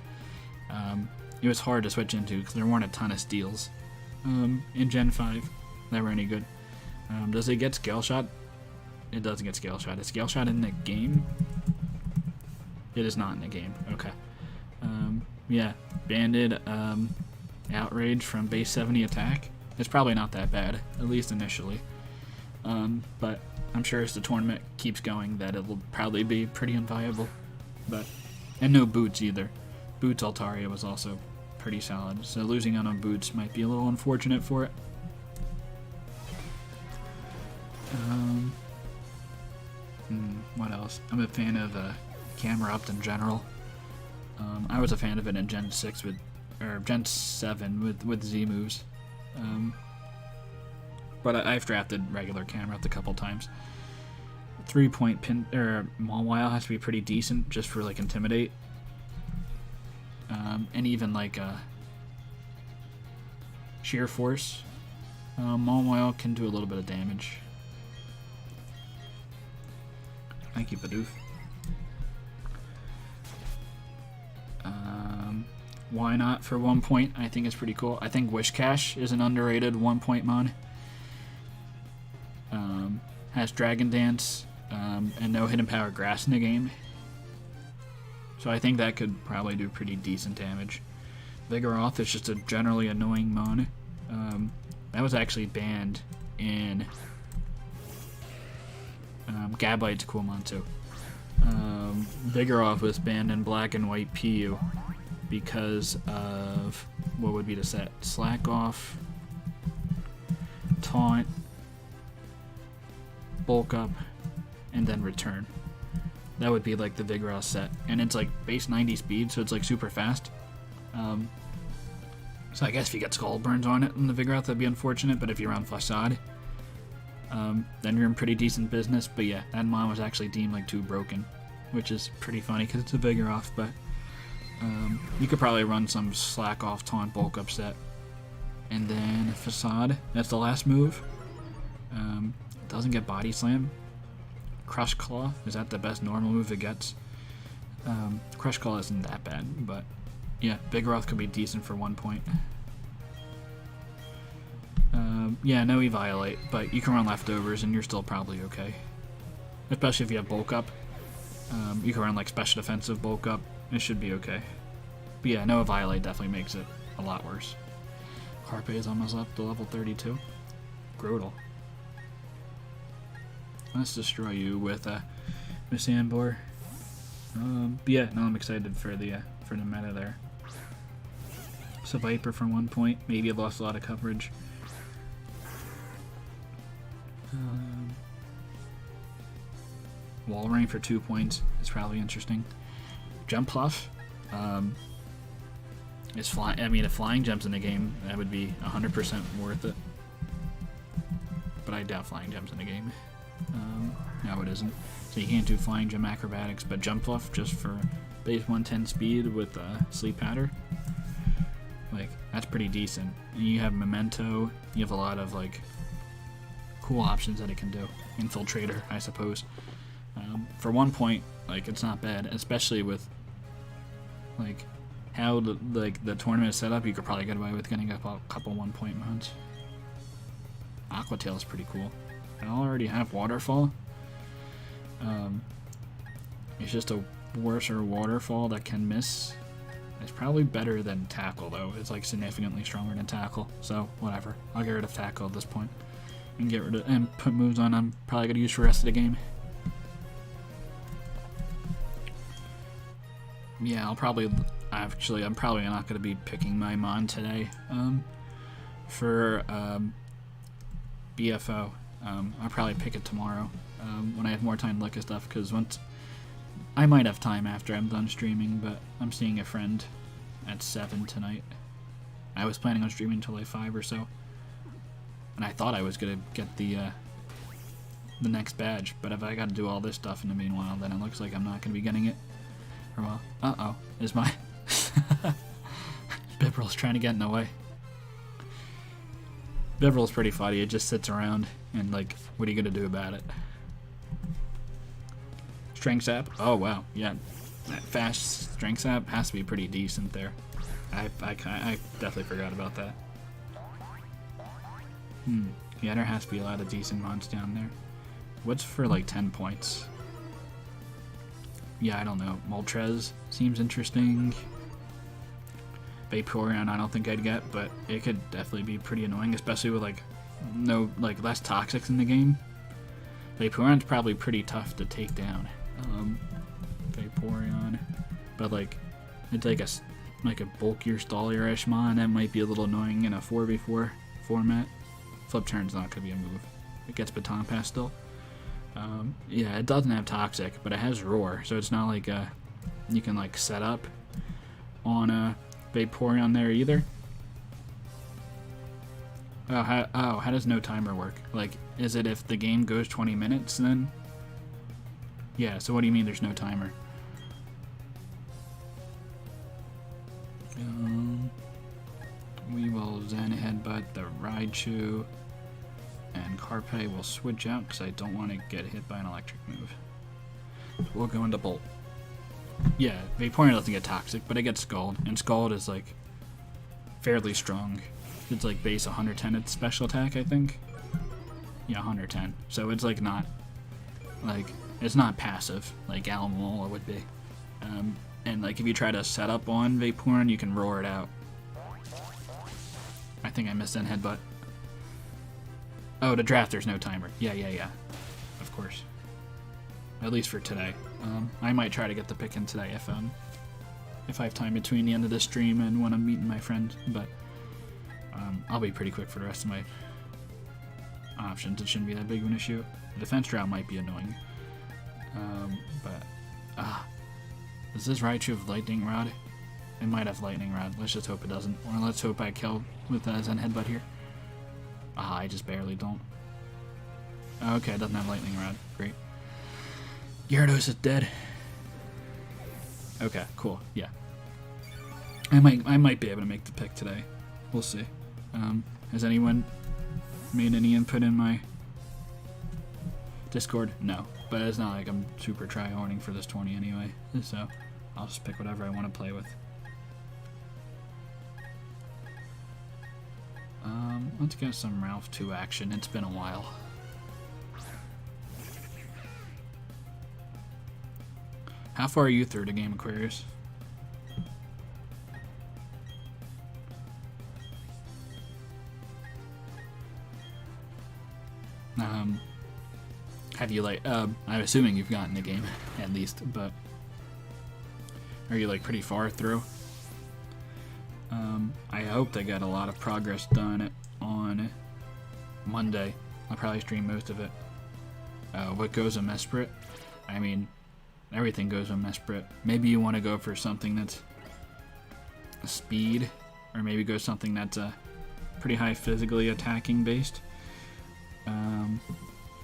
It was hard to switch into because there weren't a ton of steals in Gen 5 that were any good. Does it get Scale Shot? It doesn't get Scale Shot. Is Scale Shot in the game? It is not in the game. Okay. Yeah, Banded Outrage from base 70 attack. It's probably not that bad, at least initially. But I'm sure as the tournament keeps going that it will probably be pretty unviable. And no Boots either. Boots Altaria was also pretty solid, so losing out on Boots might be a little unfortunate for it. What else? I'm a fan of Camera Up in general. I was a fan of it in Gen 6 or Gen 7 with Z moves. But I've drafted regular Camera Up a couple times. 3-point pin or Mawile has to be pretty decent just for like Intimidate. And even like Sheer Force. Mawile can do a little bit of damage. Thank you, Bidoof. Why not for 1 point? I think it's pretty cool. I think Wishcash is an underrated 1-point mon. Has Dragon Dance and no hidden power grass in the game. So I think that could probably do pretty decent damage. Vigoroth is just a generally annoying mon. That was actually banned in Gabite's a cool mon too. Vigoroth was banned in Black and White PU because of what would be the set? Slack Off, Taunt, Bulk Up, and then Return. That would be like the Vigoroth set, and it's like base 90 speed, so it's like super fast. So I guess if you get Skull Burns on it in the Vigoroth, that'd be unfortunate, but if you run Facade, then you're in pretty decent business. But yeah, that mon was actually deemed like too broken, which is pretty funny because it's a Vigoroth, but you could probably run some Slack Off, Taunt, Bulk Up set. And then Facade, that's the last move. Doesn't get Body Slam. Crush Claw, is that the best normal move it gets? Crush Claw isn't that bad, but yeah, Vigoroth could be decent for 1 point. Yeah, no Eviolate, but you can run Leftovers and you're still probably okay. Especially if you have Bulk Up. You can run like special defensive bulk up. It should be okay. But yeah, Noah Violate definitely makes it a lot worse. Carpe is almost up to level 32. Groodle. Let's destroy you with Miss Ambor. But yeah, no, I'm excited for the meta there. So Viper for 1 point. Maybe it lost a lot of coverage. Walrein for 2 points is probably interesting. Jump Pluff. Is flying. I mean, if flying jumps in the game, that would be 100% worth it. But I doubt flying jumps in the game. No, it isn't. So you can't do flying jump acrobatics, but jump fluff just for base 110 speed with sleep powder. Like, that's pretty decent. And you have memento. You have a lot of like cool options that it can do. Infiltrator, I suppose. For 1 point, like, it's not bad, especially with like how the tournament is set up. You could probably get away with getting a couple 1 point mods. Aqua Tail is pretty cool. I already have Waterfall. It's just a worser Waterfall that can miss. It's probably better than Tackle, though. It's like significantly stronger than Tackle. So whatever. I'll get rid of Tackle at this point and get rid of and put moves on I'm probably gonna use for the rest of the game. Yeah, I'm probably not gonna be picking my Mon today. For BFO. I'll probably pick it tomorrow when I have more time to look at stuff, because once I might have time after I'm done streaming, but I'm seeing a friend at 7 tonight. I was planning on streaming until like 5 or so, and I thought I was gonna get the next badge, but if I gotta do all this stuff in the meanwhile, then it looks like I'm not gonna be getting it. Or well, uh-oh, is my Bibril's trying to get in the way. Bibril's pretty funny. It just sits around, and like, what are you gonna do about it? Strength Sap? Oh wow, yeah. That fast Strength Sap has to be pretty decent there. I definitely forgot about that. Yeah, there has to be a lot of decent mods down there. What's for like 10 points? Yeah, I don't know. Moltres seems interesting. Vaporeon I don't think I'd get, but it could definitely be pretty annoying, especially with like less toxics in the game. Vaporeon's probably pretty tough to take down. Vaporeon, but like it's like a bulkier, stallier-ish mon that might be a little annoying in a 4v4 format. Flip Turn's not gonna be a move. It gets Baton Pass still. Yeah, it doesn't have Toxic, but it has Roar, so it's not like you can like set up on a Vaporeon there either. Oh, how does no timer work? Like, is it if the game goes 20 minutes then? Yeah, so what do you mean there's no timer? We will Zen Headbutt the Raichu, and Carpe will switch out because I don't want to get hit by an electric move. So we'll go into Bolt. Yeah, Vaporeon doesn't get Toxic, but it gets Scald, and Scald is like fairly strong. It's like base 110 its special attack, I think. Yeah, 110. So it's like not like it's not passive like Alomola would be. And like if you try to set up on Vaporeon, you can roar it out. I think I missed Zen Headbutt. Oh, to draft there's no timer. Yeah. Of course. At least for today. I might try to get the pick in today if I have time between the end of the stream and when I'm meeting my friend, but I'll be pretty quick for the rest of my options. It shouldn't be that big of an issue. The defense drought might be annoying. Does this Raichu have Lightning Rod? It might have Lightning Rod. Let's just hope it doesn't. Or let's hope I kill with Zen Headbutt here. I just barely don't. Okay, it doesn't have Lightning Rod. Great. Gyarados is dead. Okay, cool. Yeah. I might be able to make the pick today. We'll see. Has anyone made any input in my Discord? No. But it's not like I'm super try-harding for this 20 anyway. So I'll just pick whatever I want to play with. Let's get some Ralph 2 action. It's been a while. How far are you through the game, Aquarius? Have you like, I'm assuming you've gotten the game at least, but are you like pretty far through? I hope they got a lot of progress done on Monday. I'll probably stream most of it. What goes on Mesprit? I mean, everything goes on Mesprit. Maybe you want to go for something that's a speed, or maybe go something that's pretty high physically attacking based.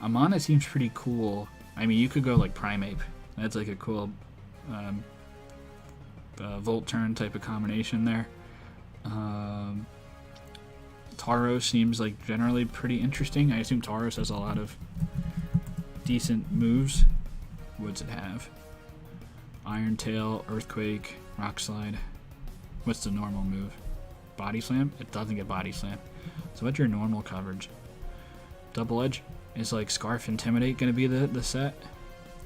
Amana seems pretty cool. I mean, you could go like Primeape. That's like a cool Volt turn type of combination there. Tauros seems like generally pretty interesting. I assume Tauros has a lot of decent moves. What's it have? Iron Tail, Earthquake, Rock Slide. What's the normal move? Body Slam? It doesn't get Body Slam. So what's your normal coverage? Double Edge? Is like Scarf Intimidate going to be the set?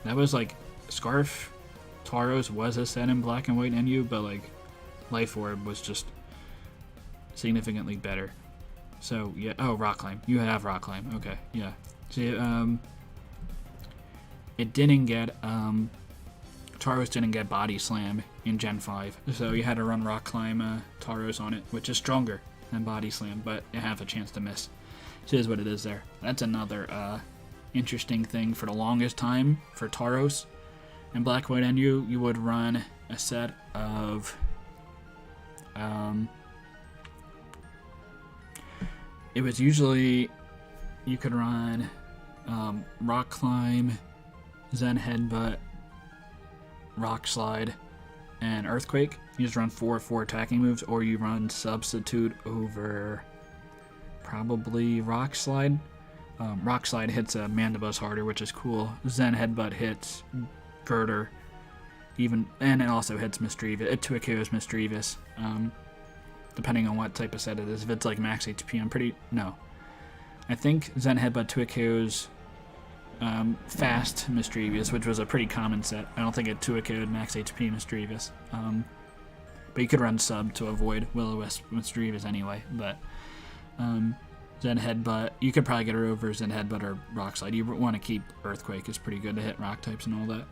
That was like Scarf Tauros was a set in Black and White NU, but like Life Orb was just significantly better. So yeah, oh, Rock Climb. You have Rock Climb. Okay, yeah. See, it didn't get Tauros didn't get Body Slam in Gen 5, so you had to run Rock Climb Tauros on it, which is stronger than Body Slam, but you have a chance to miss. So it is what it is there. That's another interesting thing. For the longest time for Tauros and Black White NU, you would run a set of it was usually you could run Rock Climb, Zen Headbutt, Rock Slide, and Earthquake. You just run 4 attacking moves, or you run Substitute over probably Rock Slide. Rock Slide hits a Mandibus harder, which is cool. Zen Headbutt hits Girder, and it also hits Misdreavus. It 2KOs Misdreavus, depending on what type of set it is. If it's like max HP, I think Zen Headbutt 2KOs fast Misdreavus, which was a pretty common set. I don't think it 2KO'd max HP Misdreavus. But you could run sub to avoid Will-O-Wisp Misdreavus anyway. But Zen Headbutt, you could probably get her over Zen Headbutt or Rock Slide. You want to keep Earthquake, is pretty good to hit rock types and all that.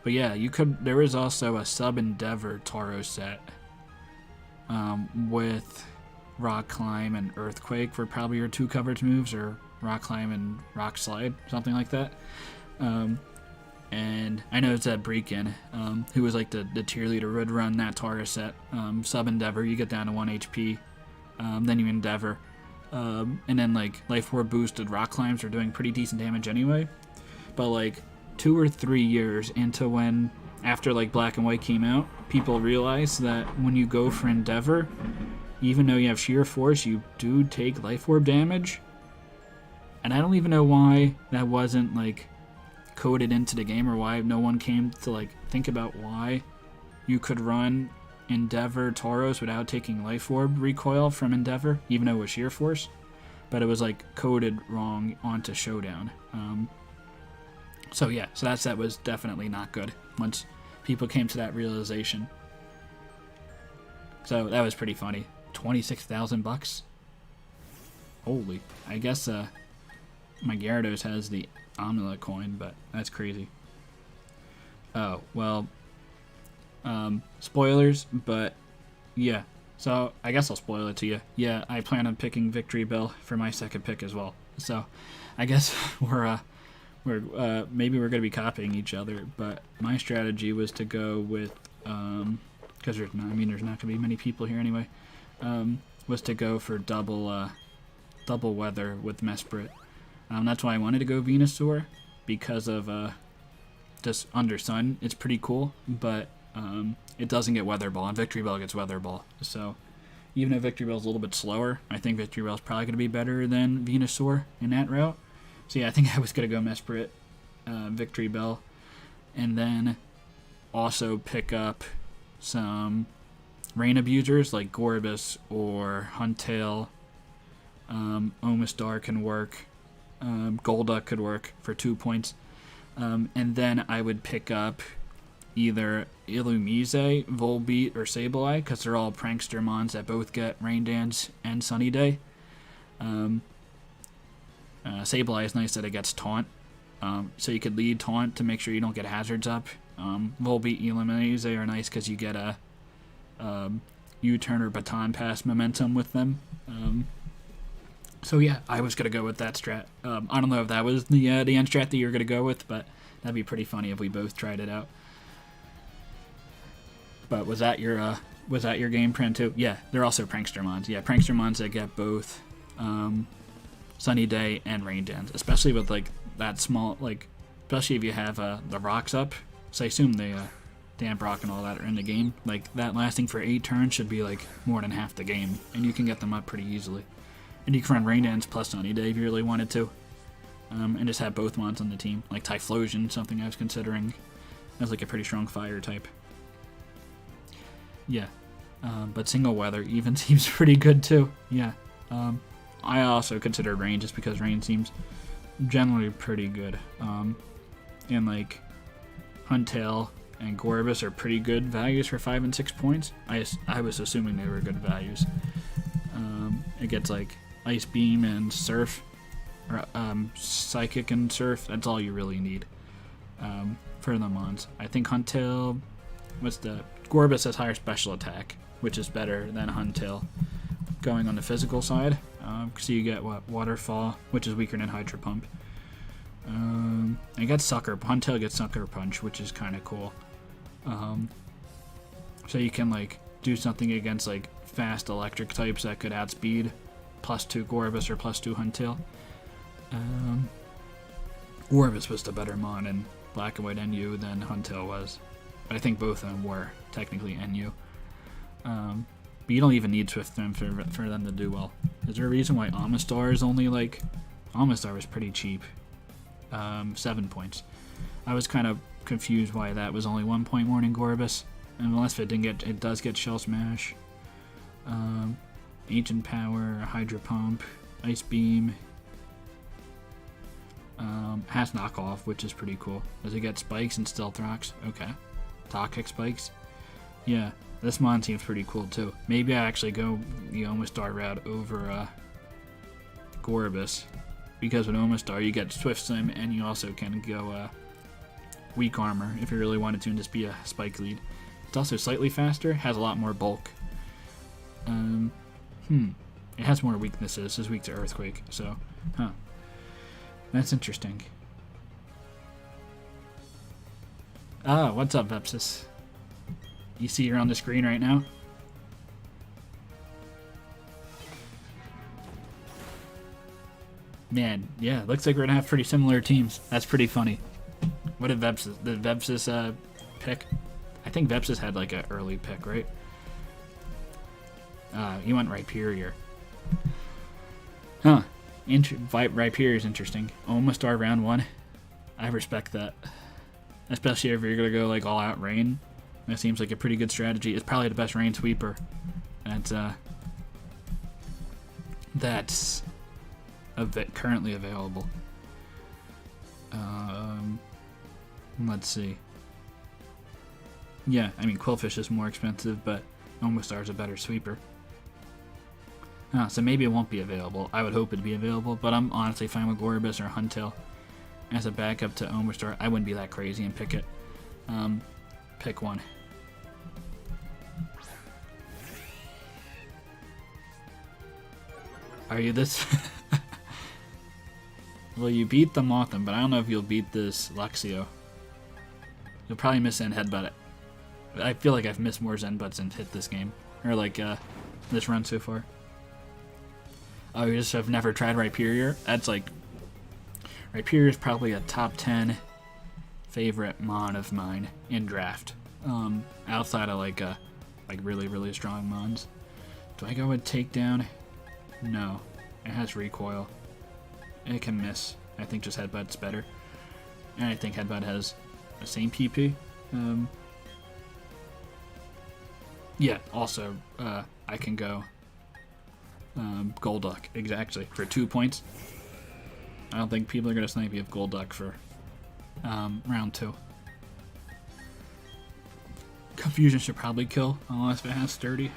But yeah, you could. There was also a sub Endeavor Tauros set with Rock Climb and Earthquake were probably your 2 coverage moves, or Rock Climb and Rock Slide, something like that. And I know it's that Breakin, who was like the cheerleader, would run that Tauros set. Sub Endeavor, you get down to 1 HP, then you Endeavor. And then like Life Orb boosted Rock Climbs are doing pretty decent damage anyway. But like 2 or 3 years into when, after like Black and White came out, people realized that when you go for Endeavor, even though you have Sheer Force, you do take Life Orb damage. And I don't even know why that wasn't like coded into the game, or why no one came to like think about why you could run Endeavor Tauros without taking Life Orb recoil from Endeavor, even though it was Sheer Force. But it was like coded wrong onto Showdown. So yeah, so that set was definitely not good once people came to that realization. So that was pretty funny. $26,000. Holy! I guess my Gyarados has the Amulet coin, but that's crazy. Oh well. Spoilers, but yeah. So I guess I'll spoil it to you. Yeah, I plan on picking Victory Bell for my second pick as well. So I guess maybe we're gonna be copying each other. But my strategy was to go with because there's not gonna be many people here anyway. Was to go for double weather with Mesprit. That's why I wanted to go Venusaur, because of just Under Sun. It's pretty cool, but it doesn't get Weather Ball, and Victory Bell gets Weather Ball. So even though Victory Bell's a little bit slower, I think Victory Bell's probably going to be better than Venusaur in that route. So yeah, I think I was going to go Mesprit, Victory Bell, and then also pick up some Rain Abusers like Gorbis or Huntail. Omastar can work. Golduck could work for 2 points. And then I would pick up either Illumise, Volbeat, or Sableye, because they're all prankster mons that both get Rain Dance and Sunny Day. Sableye is nice that it gets Taunt, so you could lead Taunt to make sure you don't get hazards up. Volbeat, Illumise are nice because you get a U-turn or baton pass momentum with them. So yeah, I was gonna go with that strat. I don't know if that was the end strat that you were gonna go with, but that'd be pretty funny if we both tried it out. But was that your game plan too? Yeah, they're also prankster mons. Yeah, prankster mons that get both Sunny Day and Rain Dance, especially with like that small, like especially if you have the rocks up. So I assume the Damp Rock and all that are in the game. Like that lasting for 8 turns should be like more than half the game, and you can get them up pretty easily. And you can run Rain Dance plus Sunny Day if you really wanted to, and just have both mons on the team. Like Typhlosion, something I was considering as like a pretty strong fire type. Yeah, but single weather even seems pretty good too. Yeah, I also considered rain just because rain seems generally pretty good. And like Huntail and Gorbis are pretty good values for 5 and 6 points. I was assuming they were good values. It gets like Ice Beam and Surf, or Psychic and Surf. That's all you really need for the mons. I think Huntail, Gorbis has higher special attack, which is better than Huntail going on the physical side. So you get Waterfall, which is weaker than Hydro Pump. I got Huntail gets Sucker Punch, which is kind of cool. So you can like do something against like fast electric types that could outspeed +2 Gorbis or +2 Huntail. Gorbis was the better mon in Black and White NU than Huntail was. But I think both of them were technically NU. But you don't even need Swift Swim for them to do well. Is there a reason why Amistar is only like... Amistar was pretty cheap. 7 points. I was kind of confused why that was only 1 point more than Gorbis. Unless it does get Shell Smash. Ancient Power, Hydro Pump, Ice Beam. Has Knockoff, which is pretty cool. Does it get Spikes and Stealth Rocks? Okay. Toxic Spikes. Yeah, this mon seems pretty cool too. Maybe I actually go the Omastar route over Gorbis. Because with Omastar you get Swift Swim and you also can go Weak Armor if you really wanted to and just be a Spike lead. It's also slightly faster, has a lot more bulk. It has more weaknesses. It's weak to Earthquake, so, that's interesting. Ah, what's up, Vepsis? You see you're on the screen right now? Man, yeah, looks like we're gonna have pretty similar teams. That's pretty funny. What did Vepsis pick? I think Vepsis had like an early pick, right? He went Rhyperior. Huh. Rhyperior is interesting. Omastar round 1. I respect that. Especially if you're gonna go like all out rain. That seems like a pretty good strategy. It's probably the best rain sweeper. That's currently available. Let's see. Yeah, I mean Quillfish is more expensive, but Omastar is a better sweeper. So maybe it won't be available. I would hope it'd be available, but I'm honestly fine with Gorbis or Huntail as a backup to Omastar. I wouldn't be that crazy and pick it. Pick one. Are you this? Well, you beat the Mothim, but I don't know if you'll beat this Luxio. You'll probably miss Zen Headbutt. I feel like I've missed more Zen Butts and hit this game. Or like, this run so far. Oh, you just have never tried Rhyperior? That's like... Rhyperior is probably a top 10 favorite mon of mine in draft. Outside of like really, really strong mons. Do I go with Takedown? No. It has Recoil. It can miss. I think just Headbutt's better. And I think Headbutt has the same PP. Yeah, also, I can go Golduck, exactly, for 2 points. I don't think people are going to snipe you with Golduck for round 2. Confusion should probably kill, unless it has sturdy.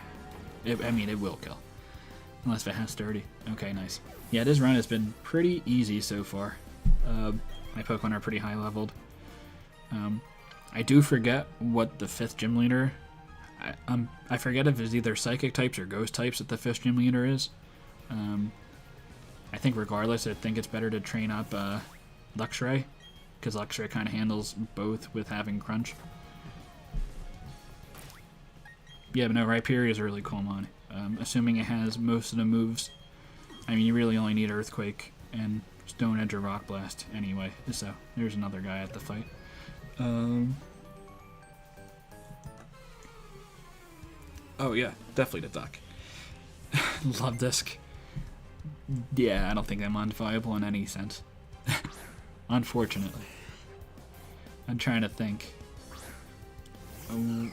I mean, it will kill. Unless it has sturdy. Okay, nice. Yeah, this run has been pretty easy so far. My Pokemon are pretty high leveled. I do forget what the 5th gym leader... I forget if it's either psychic types or ghost types that the 5th gym leader is. I think regardless, I think it's better to train up Luxray, because Luxray kind of handles both with having Crunch. Yeah, but no, Rhyperior is a really cool mon. Assuming it has most of the moves. I mean, you really only need Earthquake and Stone Edge or Rock Blast anyway. So, there's another guy at the fight. Oh yeah, definitely the Duck. Love Disc. Yeah, I don't think that mon's viable in any sense. Unfortunately. I'm trying to think.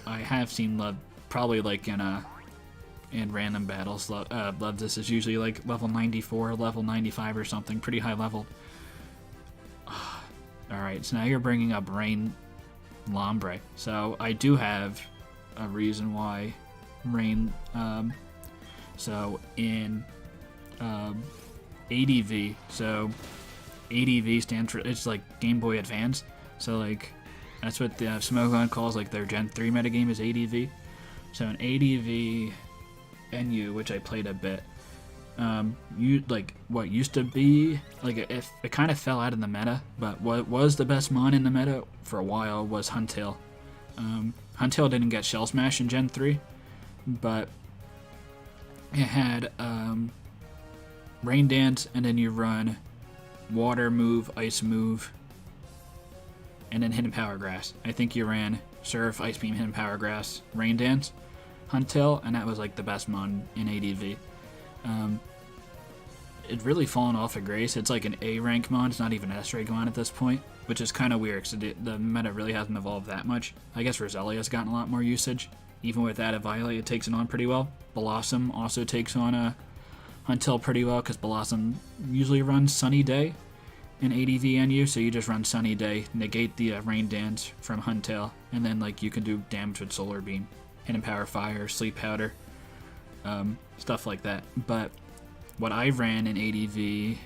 I have seen Love, probably like in random battles. Love Disc is usually like level 94, level 95 or something, pretty high level. Alright, so now you're bringing up Rain Lombre. So I do have a reason why Rain, so in ADV, so ADV stands for, it's like Game Boy Advance, so like that's what the Smogon calls like their Gen 3 metagame is ADV. So in ADV NU, which I played a bit, you like what used to be like it kind of fell out of the meta, but what was the best mon in the meta for a while was Huntail. Huntail didn't get Shell Smash in Gen 3, but it had Rain Dance, and then you run Water move, Ice move, and then Hidden Power Grass. I think you ran Surf, Ice Beam, Hidden Power Grass, Rain Dance, Huntail, and that was like the best mon in ADV. It's really fallen off of grace. It's like an A rank mon. It's not even an S rank mon at this point, which is kind of weird because the meta really hasn't evolved that much. I guess Roselia has gotten a lot more usage. Even with that, Violet, it takes it on pretty well. Blossom also takes on Huntail pretty well because Blossom usually runs Sunny Day in ADV NU, so you just run Sunny Day, negate the Rain Dance from Huntail, and then like you can do damage with Solar Beam, Hidden Power Fire, Sleep Powder, stuff like that. But what I ran in ADV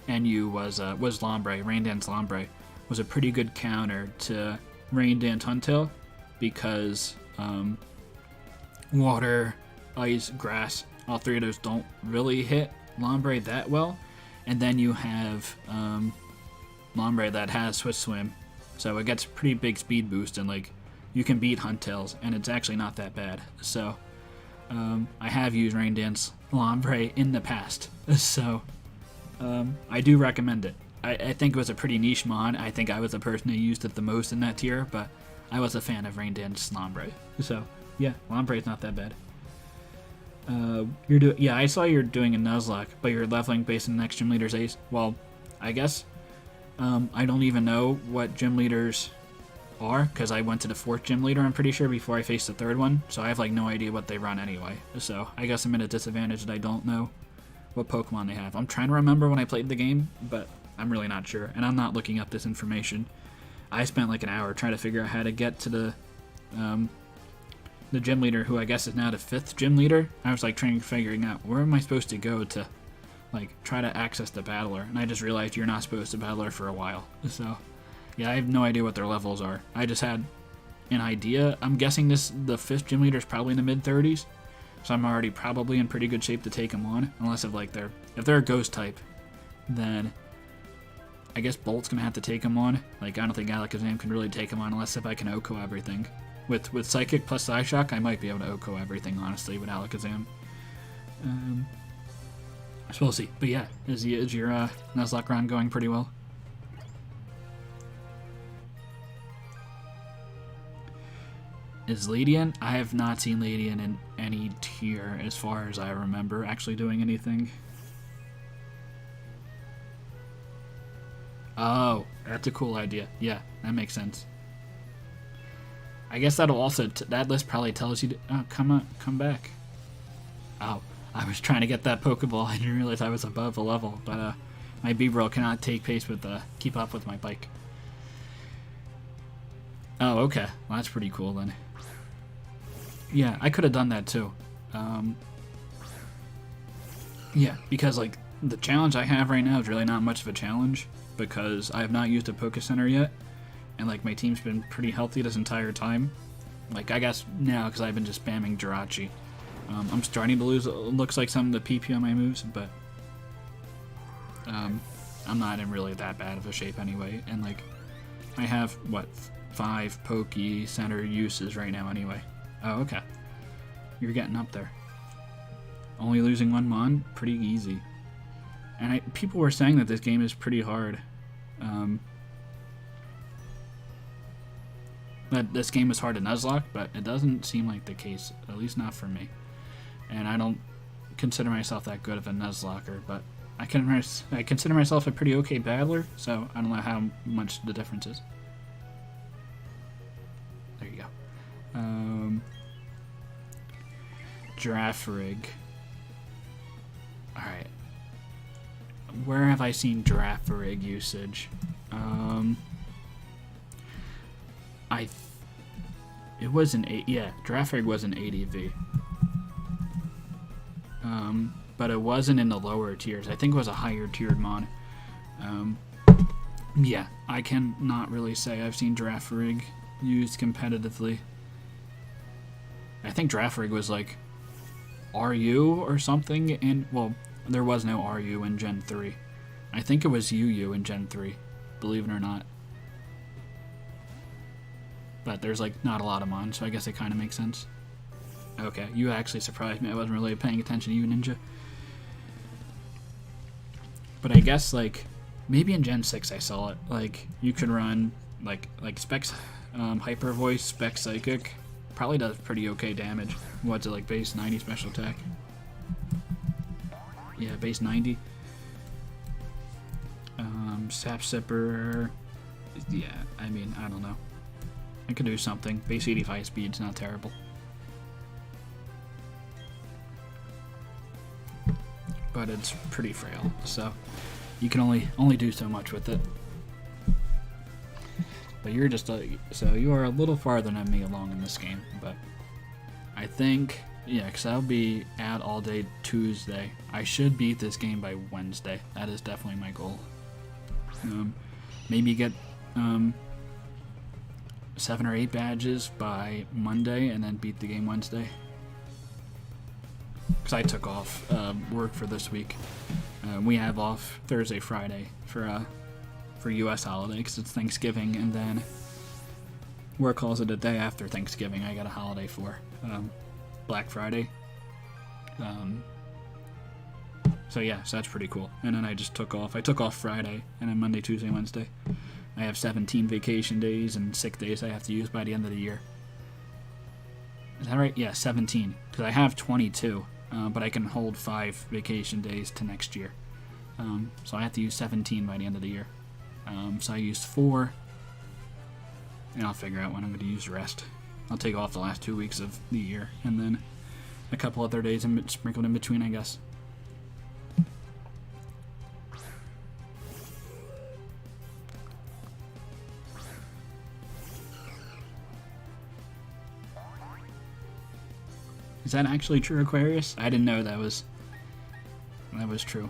NU was Lombre. Rain Dance Lombre was a pretty good counter to Rain Dance Huntail because Water, Ice, Grass, all three of those don't really hit Lombre that well. And then you have Lombre that has Swift Swim, so it gets pretty big speed boost, and like you can beat Huntails, and it's actually not that bad. So I have used Rain Dance Lombre in the past, so I do recommend it. I think it was a pretty niche mon. I think I was the person who used it the most in that tier, but I was a fan of Rain Dance Lombre. So yeah, Lombre is not that bad. Yeah, I saw you're doing a Nuzlocke, but you're leveling based on the next gym leader's ace. Well, I guess I don't even know what gym leaders are because I went to the 4th gym leader, I'm pretty sure, before I faced the 3rd one, so I have like no idea what they run anyway. So I guess I'm at a disadvantage that I don't know what Pokemon they have. I'm trying to remember when I played the game, but I'm really not sure, and I'm not looking up this information. I spent like an hour trying to figure out how to get to the gym leader, who I guess is now the 5th gym leader. I was like figuring out where am I supposed to go to like try to access the battler, and I just realized you're not supposed to battle her for a while. So yeah, I have no idea what their levels are. I just had an idea. I'm guessing the 5th gym leader is probably in the mid-30s, so I'm already probably in pretty good shape to take them on, unless if they're a ghost type, then I guess Bolt's gonna have to take him on. Like, I don't think Alakazam can really take him on unless if I can OHKO everything. With Psychic plus Psyshock, I might be able to OHKO everything, honestly, with Alakazam. So we'll see. But yeah, is your Nuzlocke run going pretty well? Is Ladian? I have not seen Ladian in any tier, as far as I remember, actually doing anything. Oh, that's a cool idea. Yeah, that makes sense. I guess that'll also, that list probably tells you to, oh, come back. Oh, I was trying to get that Pokeball, I didn't realize I was above a level, but my B-Bro cannot take pace with, keep up with my bike. Oh, okay. Well, that's pretty cool then. Yeah, I could have done that too. Yeah, because like the challenge I have right now is really not much of a challenge because I have not used a Poke Center yet, and like my team's been pretty healthy this entire time. Like I guess now because I've been just spamming Jirachi. I'm starting to lose, looks like, some of the PP on my moves, but I'm not in really that bad of a shape anyway. And like I have what 5 Poke Center uses right now anyway. Oh, okay. You're getting up there. Only losing 1 Mon, pretty easy. And people were saying that this game is pretty hard. That this game is hard to Nuzlocke, but it doesn't seem like the case, at least not for me. And I don't consider myself that good of a Nuzlocker, but I consider myself a pretty okay battler, so I don't know how much the difference is. There you go. Giraffe Rig. Alright. Where have I seen Giraffe Rig usage? It was an 8, yeah, Giraffe Rig was an ADV. But it wasn't in the lower tiers. I think it was a higher tiered mon. Yeah, I can not really say I've seen Giraffe Rig used competitively. I think Giraffe Rig was like RU or something, and well, there was no RU in Gen 3. I think it was UU in Gen 3, believe it or not. But there's like not a lot of Mon, so I guess it kind of makes sense. Okay, you actually surprised me. I wasn't really paying attention to you, Ninja. But I guess like maybe in Gen 6 I saw it. Like you could run like Specs Hyper Voice, Spec Psychic. Probably does pretty okay damage. What's it like, base 90 special attack? Yeah, base 90. Sap Sipper. Yeah, I mean, I don't know. I could do something. Base 85 speed's not terrible. But it's pretty frail, so you can only do so much with it. But you're just so you are a little farther than me along in this game, but I think, yeah, because I'll be out all day Tuesday. I should beat this game by Wednesday. That is definitely my goal. Maybe get 7 or 8 badges by Monday and then beat the game Wednesday. Because I took off work for this week. We have off Thursday, Friday for U.S. holiday because it's Thanksgiving, and then work calls it a day after Thanksgiving. I got a holiday for Black Friday. So yeah, so that's pretty cool. And then I just took off. I took off Friday, and then Monday, Tuesday, Wednesday. I have 17 vacation days and sick days I have to use by the end of the year. Is that right? Yeah, 17. Because I have 22, but I can hold 5 vacation days to next year. So I have to use 17 by the end of the year. So I used 4, and I'll figure out when I'm going to use the rest. I'll take off the last 2 weeks of the year, and then a couple other days sprinkled in between, I guess. Is that actually true, Aquarius? I didn't know that was true.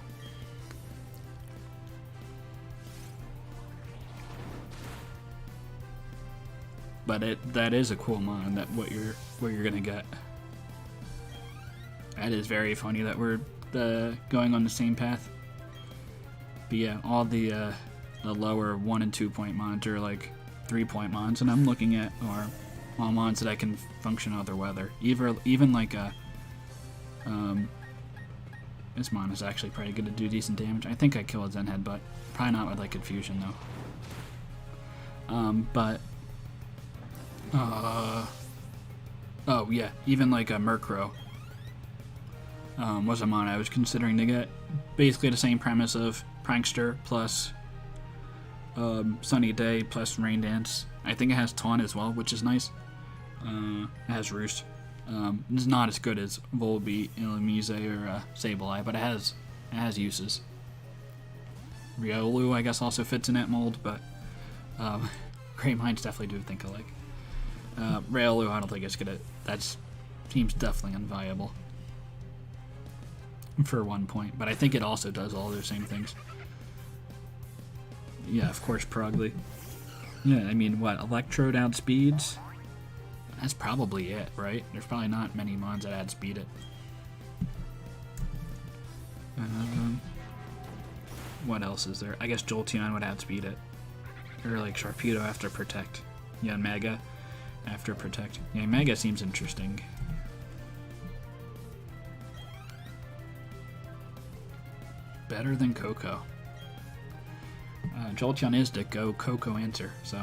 But that is a cool mon, that what you're gonna get. That is very funny that we're going on the same path. But yeah, all the lower 1 and 2 point mons are like 3 point mons, and I'm looking at are all mons that I can function other weather. Even like a this mon is actually probably good to do decent damage. I think I kill a Zen Headbutt. Probably not with like Confusion though. Oh yeah, even like a Murkrow was a mon I was considering to get. Basically the same premise of Prankster plus Sunny Day plus Rain Dance. I think it has Taunt as well, which is nice. It has Roost. It's not as good as Volbeat, Illumise, or Sableye, but it has uses. Riolu, I guess, also fits in that mold, but Great minds definitely do think alike. Railu, I don't think it's gonna. That seems definitely unviable for 1 point, but I think it also does all those same things. Yeah, of course, Progly. Yeah, I mean, what? Electrode outspeeds? That's probably it, right? There's probably not many mons that outspeed it. What else is there? I guess Jolteon would outspeed it. Or like Sharpedo after Protect. Yeah, Mega after Protect. Yeah, Mega seems interesting. Better than Coco. Jolteon is the go Coco answer, so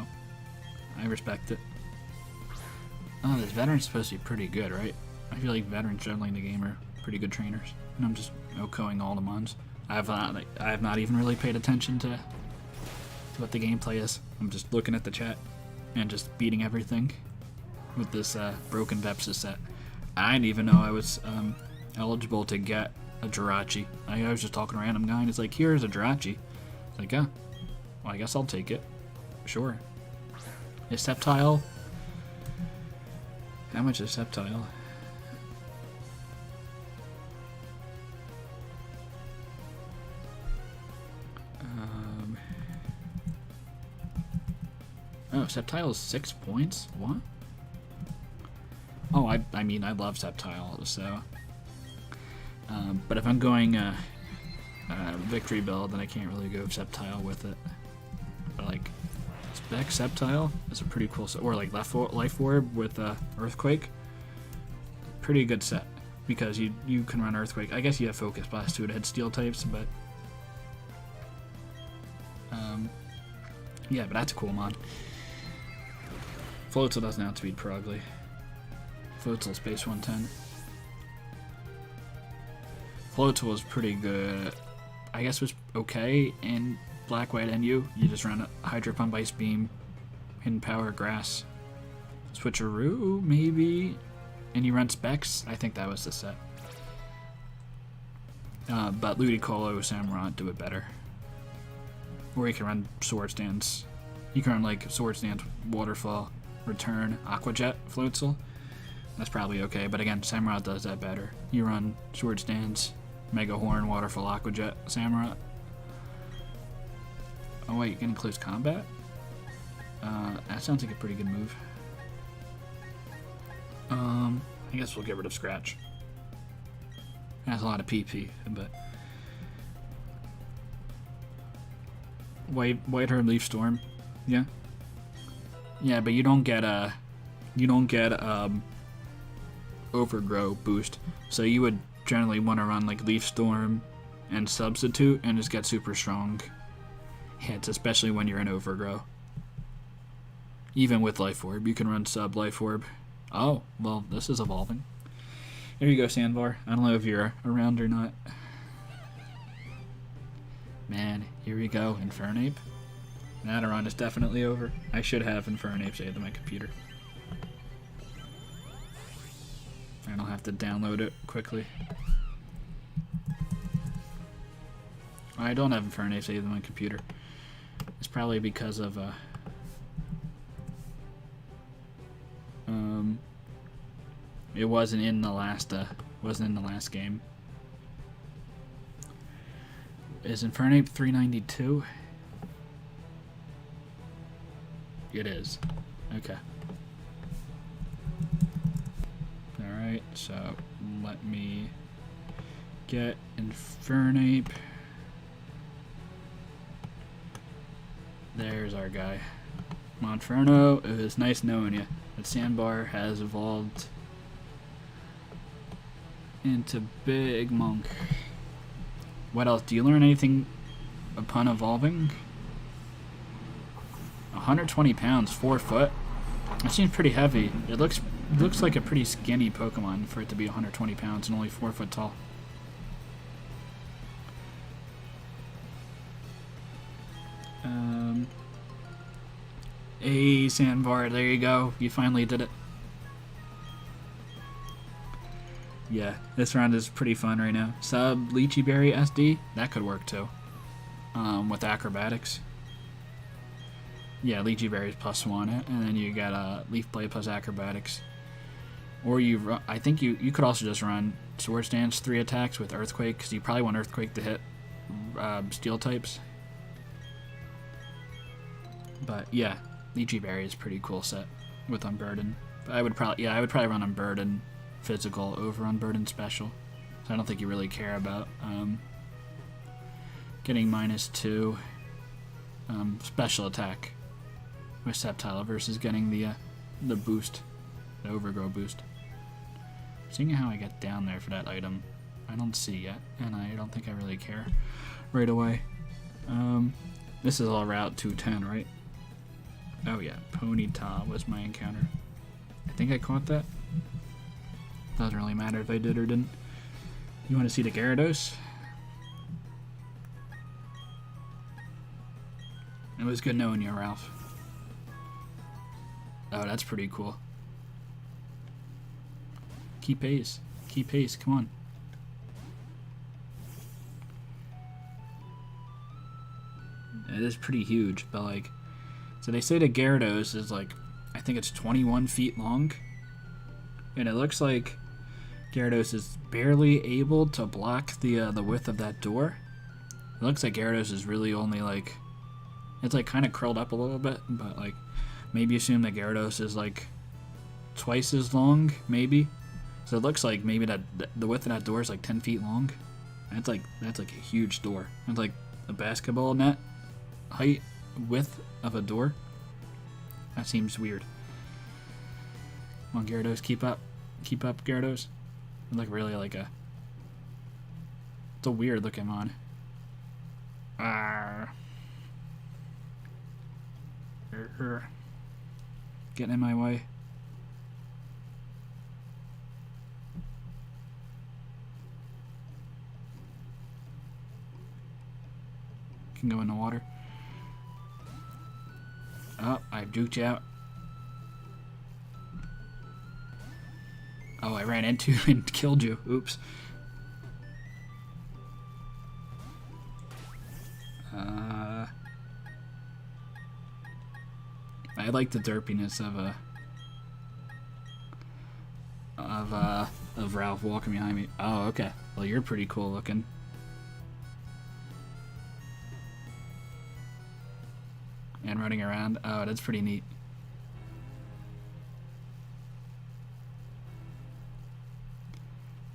I respect it. Oh, this veteran's supposed to be pretty good, right? I feel like veterans generally in the game are pretty good trainers. And I'm just OHKOing all the mons. I have not even really paid attention to what the gameplay is. I'm just looking at the chat and just beating everything with this broken Vepsis set. I didn't even know I was eligible to get a Jirachi. I was just talking to a random guy and it's like, here's a Jirachi. It's like, yeah, well, I guess I'll take it. Sure. Is Sceptile? How much is Sceptile? Oh, Sceptile is 6 points? What? Oh, I mean, I love Sceptile, so... but if I'm going Victory Bell, then I can't really go Sceptile with it. But, like, Spec Sceptile is a pretty cool set. Or, like, Life Orb with Earthquake. Pretty good set, because you can run Earthquake. I guess you have Focus Blast, too, to hit Steel types, but... yeah, but that's a cool mod. Floatzel doesn't outspeed Progly. Floatzel Space 110. Floatzel was pretty good. I guess it was okay in Black, White, NU. You just run a Hydro Pump, Ice Beam, Hidden Power, Grass, Switcheroo, maybe, and you run Specs. I think that was the set. But Ludicolo, Samurott do it better. Or you can run Swords Dance. You can run like Swords Dance, Waterfall, Return, Aqua Jet, Floatzel. That's probably okay, but again, Samurott does that better. You run Swords Dance, Mega Horn, Waterfall, Aqua Jet, Samurott. Oh wait, you can include combat? That sounds like a pretty good move. I guess we'll get rid of Scratch. It has a lot of PP, but... Whiteheart, Leaf Storm, yeah. Yeah, but you don't get Overgrow boost. So you would generally want to run like Leaf Storm and Substitute and just get super strong hits, especially when you're in Overgrow. Even with Life Orb, you can run Sub Life Orb. Oh, well, this is evolving. There you go, Sandvar. I don't know if you're around or not. Man, here we go, Infernape. Natteron is definitely over. I should have Infernape saved on my computer. I don't have to download it quickly. I don't have Infernape saved on my computer. It's probably because of it wasn't in the last game. Is Infernape 392? It is. Okay. Alright, so let me get Infernape. There's our guy. Monferno, it was nice knowing you. But Sandbar has evolved into Big Monk. What else? Do you learn anything upon evolving? 120 pounds, 4 foot. That seems pretty heavy. It looks like a pretty skinny Pokemon for it to be 120 pounds and only 4 foot tall. Hey, Sandvar, there you go. You finally did it. Yeah, this round is pretty fun right now. Sub Lychee Berry SD, that could work too. With acrobatics. Yeah, Lychee Berries +1, and then you got Leaf Blade plus Acrobatics. Or I think you could also just run Swords Dance 3 attacks with Earthquake, because you probably want Earthquake to hit Steel types. But yeah, Lychee Berry is a pretty cool set with Unburden. But I would probably run Unburden Physical over Unburden Special. So I don't think you really care about getting -2 special attack with Sceptile versus getting the boost, the Overgrow boost. Seeing how I get down there for that item, I don't see yet, and I don't think I really care right away. This is all Route 210, right? Oh yeah, Ponyta was my encounter. I think I caught that. Doesn't really matter if I did or didn't. You want to see the Gyarados? It was good knowing you, Ralph. Oh, that's pretty cool. Keep pace. Keep pace, come on. It is pretty huge, but like... So they say the Gyarados is like... I think it's 21 feet long. And it looks like Gyarados is barely able to block the width of that door. It looks like Gyarados is really only like... It's like kind of curled up a little bit, but like... Maybe assume that Gyarados is like... twice as long, maybe. So it looks like maybe that the width of that door is like 10 feet long. That's like a huge door. It's like a basketball net height width of a door. That seems weird. Come on, Gyarados, keep up. Keep up, Gyarados. Like really like a... It's a weird looking mon. Getting in my way. Can go in the water. Oh, I've juked you out. Oh, I ran into you and killed you. Oops. I like the derpiness of Ralph walking behind me. Oh, okay. Well, you're pretty cool looking. And running around. Oh, that's pretty neat.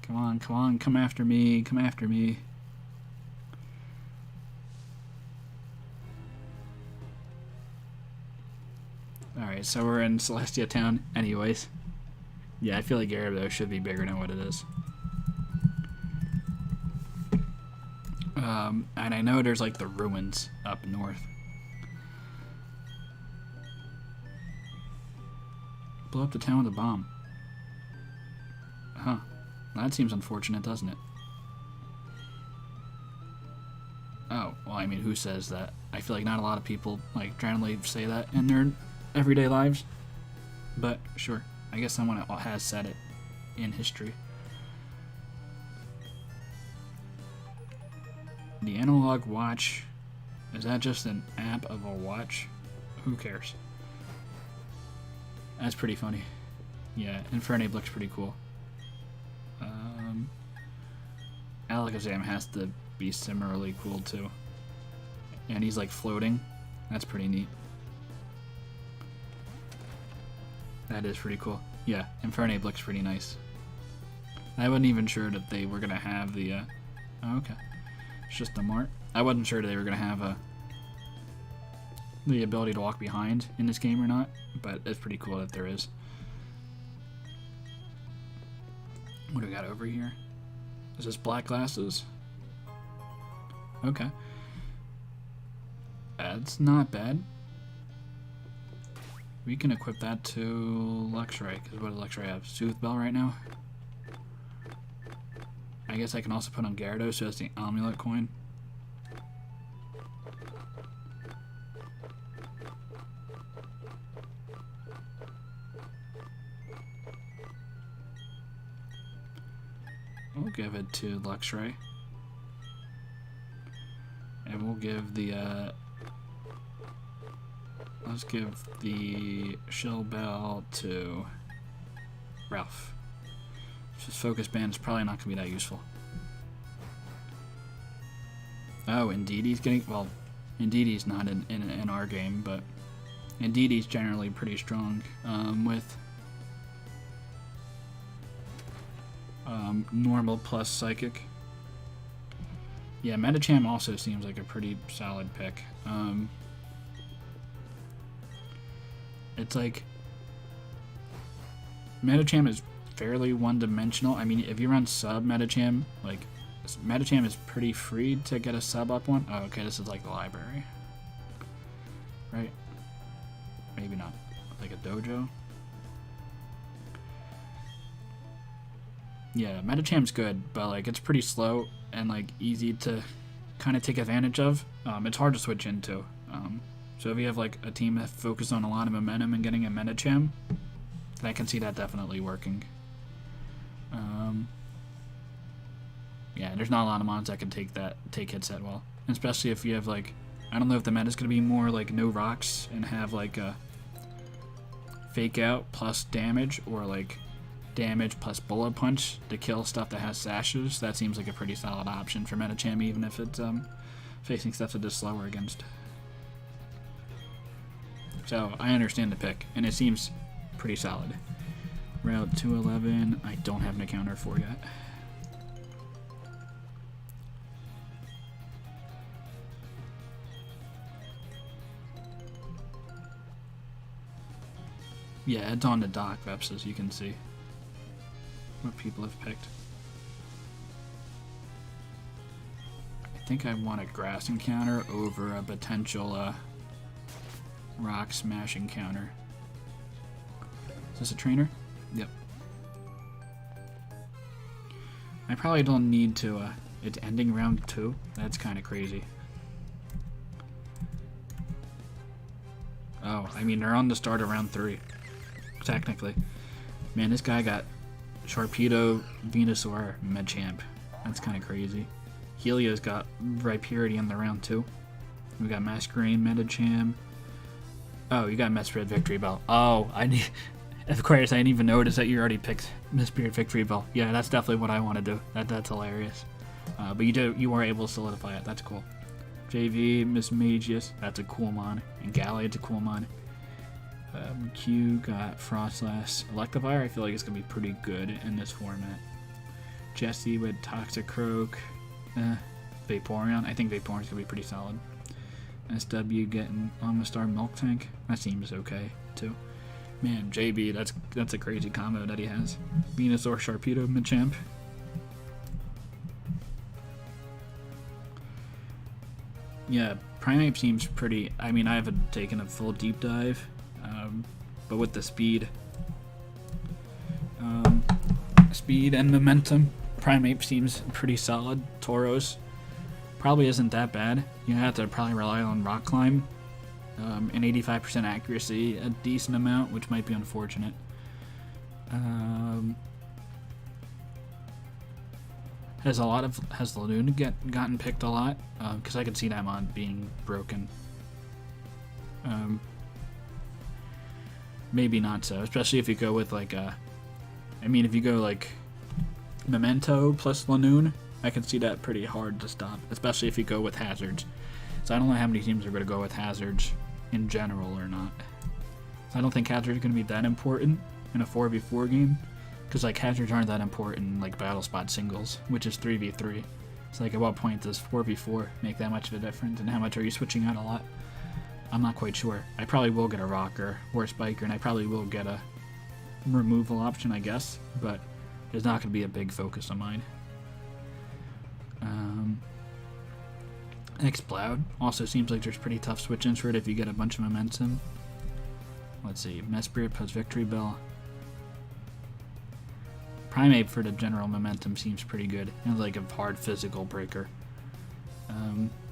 Come on, come on, come after me, come after me. Alright, so we're in Celestia Town anyways. Yeah, I feel like Gyarados should be bigger than what it is. And I know there's like the ruins up north. Blow up the town with a bomb. Huh. That seems unfortunate, doesn't it? Oh, well, I mean, who says that? I feel like not a lot of people, like, generally say that in their everyday lives. But, sure. I guess someone has said it in history. The analog watch. Is that just an app of a watch? Who cares? That's pretty funny. Yeah, Infernape looks pretty cool. Alakazam has to be similarly cool too. And he's like floating. That's pretty neat. That is pretty cool. Yeah, Infernape looks pretty nice. I wasn't even sure that they were gonna have the oh, okay. It's just the mart. I wasn't sure that they were gonna have the ability to walk behind in this game or not, but it's pretty cool that there is. What do we got over here? Is this black glasses? Okay. That's not bad. We can equip that to Luxray, because what does Luxray have? Sooth Bell right now? I guess I can also put on Gyarados, so that's the Amulet coin. We'll give it to Luxray. And we'll give the Let's give the Shell Bell to Ralph. Just Focus Band is probably not going to be that useful. Oh, indeed he's getting... Well, indeed he's not in our game, but indeed he's generally pretty strong with normal plus Psychic. Yeah, Medicham also seems like a pretty solid pick. It's like... Medicham is fairly one-dimensional. I mean, if you run sub Medicham, like... Medicham is pretty free to get a sub up one. Oh, okay, this is like the library. Right? Maybe not. Like a dojo? Yeah, Medicham's good, but like it's pretty slow and like easy to kind of take advantage of. It's hard to switch into. So if you have like a team that focuses on a lot of momentum and getting a Medicham, then I can see that definitely working. Yeah, there's not a lot of mons that can take hits that well. Especially if you have like, I don't know if the meta's gonna be more like no rocks and have like a fake out plus damage, or like damage plus bullet punch to kill stuff that has sashes. That seems like a pretty solid option for Medicham, even if it's facing stuff that is slower against. So I understand the pick, and it seems pretty solid. Route 211, I don't have an encounter for yet. Yeah, it's on the dock reps, as you can see what people have picked. I think I want a grass encounter over a potential rock smash encounter. Is this a trainer? Yep. I probably don't need to, it's ending round 2. That's kind of crazy. Oh, I mean, they're on the start of round 3. Technically. Man, this guy got Sharpedo, Venusaur, Medchamp. That's kind of crazy. Helios got Rhyperiority in the round 2. We got Masquerain, Medicham. Oh, you got Mesprit Victory Bell. Oh, of course, I didn't even notice that you already picked Mesprit Victory Bell. Yeah, that's definitely what I want to do. That's hilarious. But you were able to solidify it. That's cool. JV, Mismagius. That's a cool mon. And Gallade's a cool mon. Q got Frostlass. Electivire, I feel like it's going to be pretty good in this format. Jesse with Toxicroak. Vaporeon. I think Vaporeon's going to be pretty solid. SW getting Omastar Milk Tank. That seems okay, too. Man, JB, that's a crazy combo that he has. Venusaur, Sharpedo, Machamp. Yeah, Primeape seems pretty... I mean, I haven't taken a full deep dive, but with the speed and momentum, Primeape seems pretty solid. Tauros probably isn't that bad. You have to probably rely on Rock Climb, and 85% accuracy, a decent amount, which might be unfortunate. Has Laloon gotten picked a lot? Because I could see that mod being broken. Maybe not so, especially if you go with like if you go like Memento plus Lanoon, I can see that pretty hard to stop, especially if you go with hazards. So I don't know how many teams are going to go with hazards in general or not. So I don't think hazards are going to be that important in a 4v4 game, because like hazards aren't that important in like battle spot singles, which is 3v3. It's like, at what point does 4v4 make that much of a difference, and how much are you switching out a lot? I'm not quite sure. I probably will get a rocker or a spiker, and I probably will get a removal option, I guess, but it's not going to be a big focus of mine. Exploud also seems like there's pretty tough switch-ins for it if you get a bunch of momentum. Let's see, Mesprit plus Victory Bell. Primeape for the general momentum seems pretty good. And like a hard physical breaker.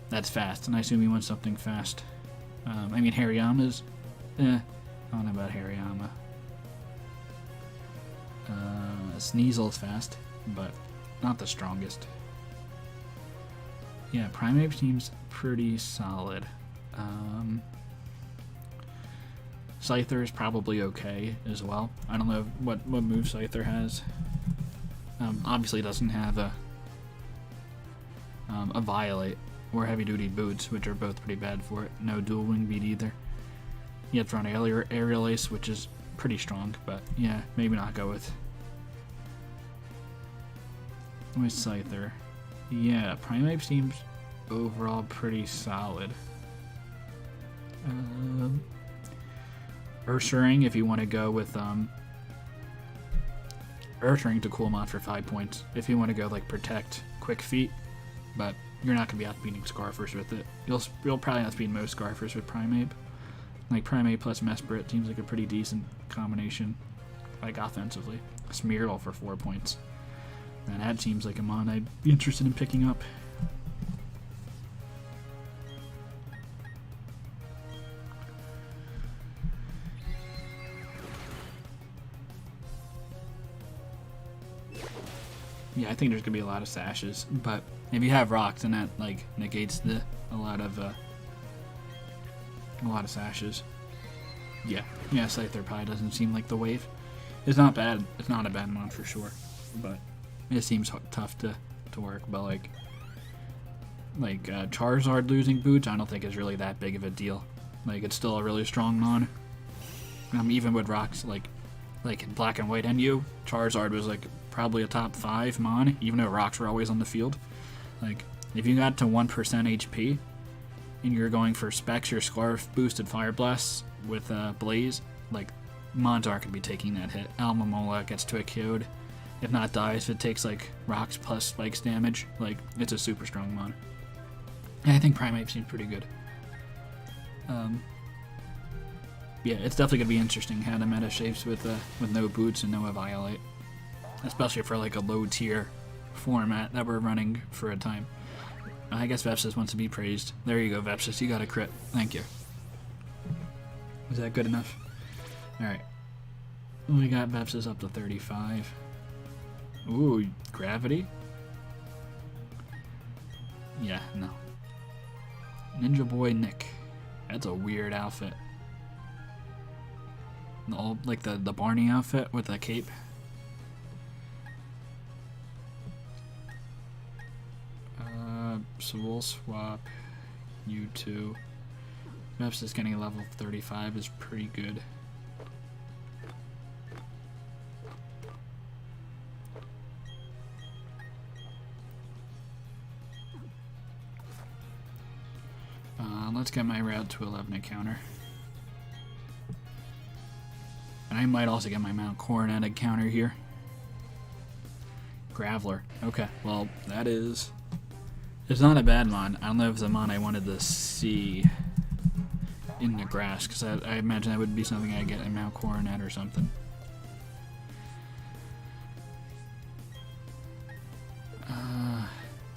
That's fast, and I assume you want something fast. Hariyama's... I don't know about Hariyama. Sneasel's fast, but not the strongest. Yeah, Primeape seems pretty solid. Scyther is probably okay as well. I don't know what move Scyther has. Obviously doesn't have a Violate or Heavy Duty Boots, which are both pretty bad for it. No Dual Wing Beat either. You have to run Aerial Ace, which is pretty strong, but yeah, maybe not go with Scyther. Yeah, Primeape seems overall pretty solid. Ursaring, if you want to go with Ursaring to cool mod for 5 points. If you want to go like Protect, Quick Feet, but you're not gonna be outbeating Scarfers with it. You'll probably outbeat most Scarfers with Primeape. Like Primeape plus Mesprit seems like a pretty decent combination, like offensively. Smeargle for 4 points. And that seems like a mon I'd be interested in picking up. Yeah, I think there's gonna be a lot of sashes, but if you have rocks, then that like negates a lot of sashes. Yeah, Scyther probably doesn't seem like the wave. It's not bad. It's not a bad mod for sure, but it seems tough to work. But like Charizard losing boots, I don't think is really that big of a deal. Like it's still a really strong mon. Even with rocks, like in Black and White NU, Charizard was like probably a top 5 mon, even though rocks were always on the field. Like if you got to 1% HP and you're going for specs or Scarf boosted Fire Blasts with Blaze, like mons aren't gonna be taking that hit. Almamola gets to a Kyode. If not dies, if it takes like rocks plus spikes damage, like it's a super strong mon. And I think Primeape seems pretty good. Yeah, it's definitely gonna be interesting how the meta shapes with no boots and no Violate, especially for like a low tier format that we're running for a time. I guess Vepsis wants to be praised. There you go, Vepsis. You got a crit. Thank you. Was that good enough? Alright. We got Vepsis up to 35. Ooh, Gravity? Yeah, no. Ninja Boy Nick. That's a weird outfit. All, like the Barney outfit with the cape. So we'll swap you two. Vepsis getting a level 35 is pretty good. Let's get my route to 11 encounter. And I might also get my Mount Coronet encounter here. Graveler. Okay, well, that is... It's not a bad mon. I don't know if it's a mon I wanted to see in the grass, because I imagine that would be something I'd get in Mount Coronet or something.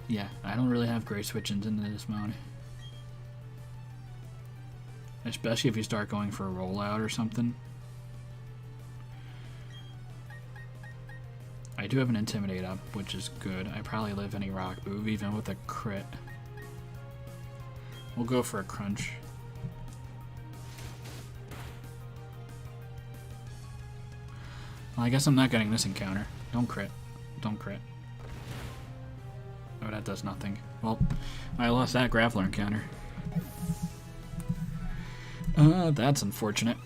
Yeah, I don't really have great switch-ins into this mon. Especially if you start going for a rollout or something. I do have an Intimidate up, which is good. I probably live any rock move, even with a crit. We'll go for a Crunch. Well, I guess I'm not getting this encounter. Don't crit. Don't crit. Oh, that does nothing. Well, I lost that Graveler encounter. That's unfortunate.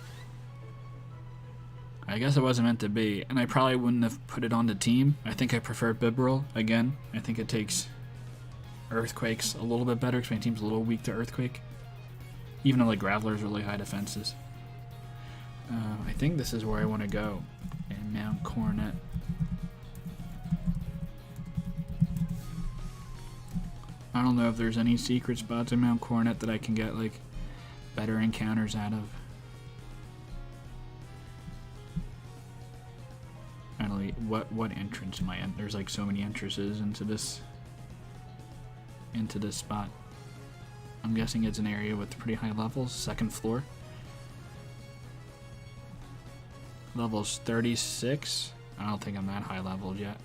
I guess it wasn't meant to be, and I probably wouldn't have put it on the team. I think I prefer Bibarel again. I think it takes Earthquakes a little bit better because my team's a little weak to Earthquake. Even though like Graveler's really high defenses. I think this is where I want to go in Mount Coronet. I don't know if there's any secret spots in Mount Coronet that I can get like better encounters out of. I don't know, what entrance am I in? There's like so many entrances into this spot. I'm guessing it's an area with pretty high levels. Second floor. Levels 36. I don't think I'm that high leveled yet.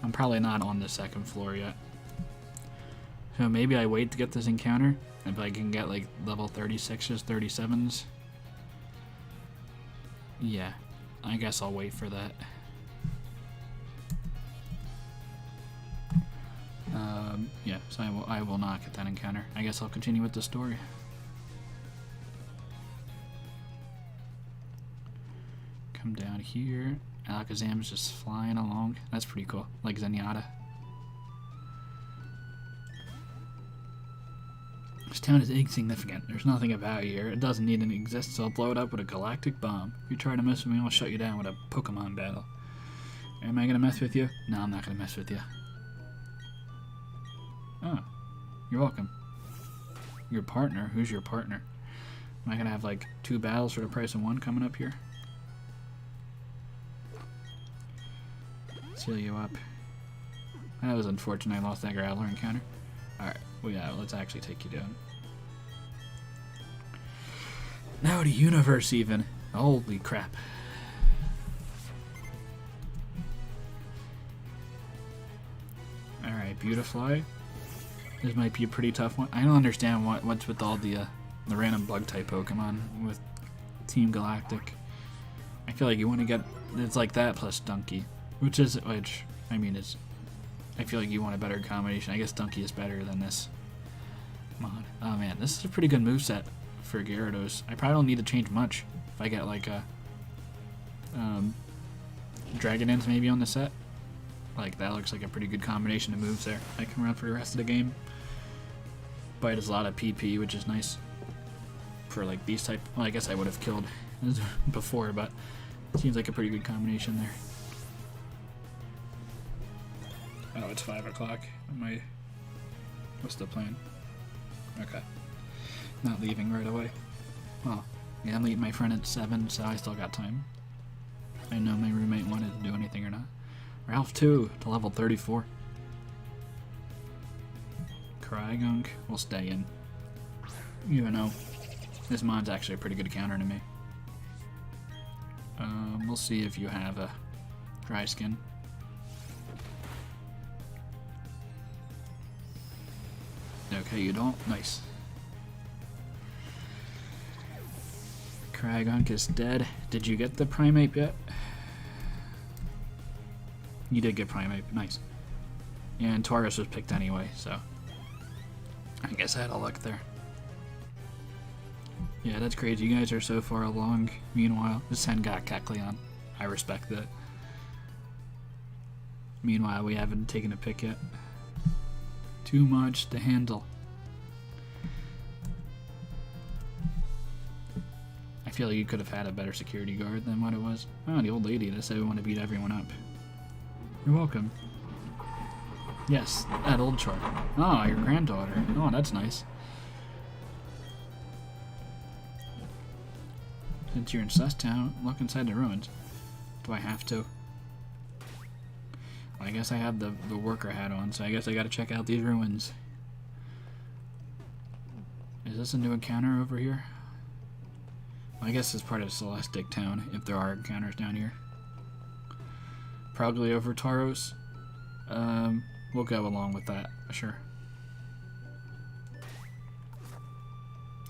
I'm probably not on the second floor yet. So maybe I wait to get this encounter. If I can get like level 36s, 37s. Yeah, I guess I'll wait for that. Yeah, so I will not get that encounter. I guess I'll continue with the story. Come down here. Alakazam's just flying along. That's pretty cool. Like Zenyatta. This town is insignificant. There's nothing about here. It doesn't need to exist, so I'll blow it up with a galactic bomb. If you try to mess with me, I'll shut you down with a Pokemon battle. Am I gonna mess with you? No, I'm not gonna mess with you. Oh, you're welcome. Your partner? Who's your partner? Am I gonna have like 2 battles for the price of 1 coming up here? Seal you up. That was unfortunate. I lost that Graveler encounter. Alright, well, yeah, let's actually take you down. Now the universe even. Holy crap. Alright, Beautifly. This might be a pretty tough one. I don't understand what's with all the random bug type Pokemon with Team Galactic. I feel like you want to get it's like that plus Donkey, which I mean is I feel like you want a better combination. I guess Donkey is better than this mod. Oh man, this is a pretty good moveset for Gyarados. I probably don't need to change much if I get like a Dragonins maybe on the set. Like that looks like a pretty good combination of moves there. I can run for the rest of the game. Bite is a lot of PP, which is nice for like these type. Well, I guess I would have killed before, but it seems like a pretty good combination there. Oh, it's 5 o'clock. What's the plan? Okay. Not leaving right away. Well, yeah, I'm meeting my friend at 7, so I still got time. I know my roommate wanted to do anything or not. Ralph 2 to level 34. Crygunk will stay in. Even though this mod's actually a pretty good counter to me. We'll see if you have a dry skin. Okay, you don't? Nice. Crygunk is dead. Did you get the Primeape yet? You did get Primeape. Nice. Yeah, and Taurus was picked anyway, so I guess I had a luck there. Yeah, that's crazy. You guys are so far along. Meanwhile, the Sen got Kecleon. I respect that. Meanwhile, we haven't taken a pick yet. Too much to handle. I feel like you could have had a better security guard than what it was. Oh, the old lady that said we want to beat everyone up. You're welcome. Yes, that old chart. Oh, your granddaughter. Oh, that's nice. Since you're in Susstown, look inside the ruins. Do I have to? Well, I guess I have the worker hat on, so I guess I gotta check out these ruins. Is this a new encounter over here? Well, I guess it's part of Celestic Town, if there are encounters down here. Probably over Tauros. We'll go along with that, sure.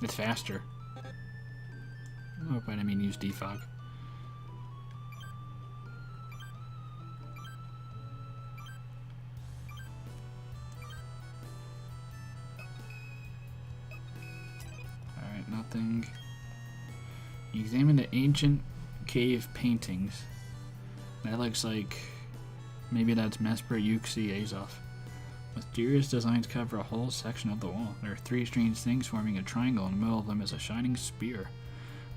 It's faster. Oh, but I mean use defog. Alright, nothing. You examine the ancient cave paintings. That looks like maybe that's Mesper, Yuxi, Azoth. Mysterious designs cover a whole section of the wall. There are 3 strange things forming a triangle. In the middle of them is a shining spear.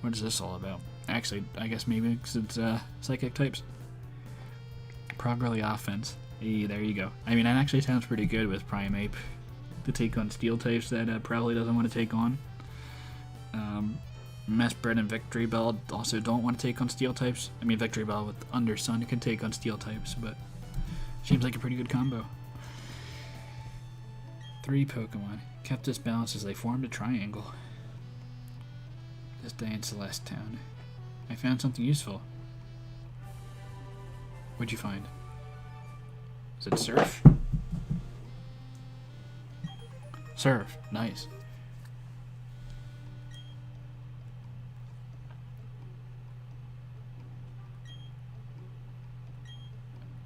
What is this all about? Actually, I guess maybe because it's psychic types. Progrally offense. Hey, there you go. I mean, that actually sounds pretty good with Primeape to take on steel types that probably doesn't want to take on. Mesprit and Victory Bell also don't want to take on steel types. I mean, Victory Bell with Under Sun can take on steel types, but seems like a pretty good combo. 3 Pokemon. Kept this balance as they formed a triangle. This day in Celeste Town. I found something useful. What'd you find? Is it surf? Serve. Nice.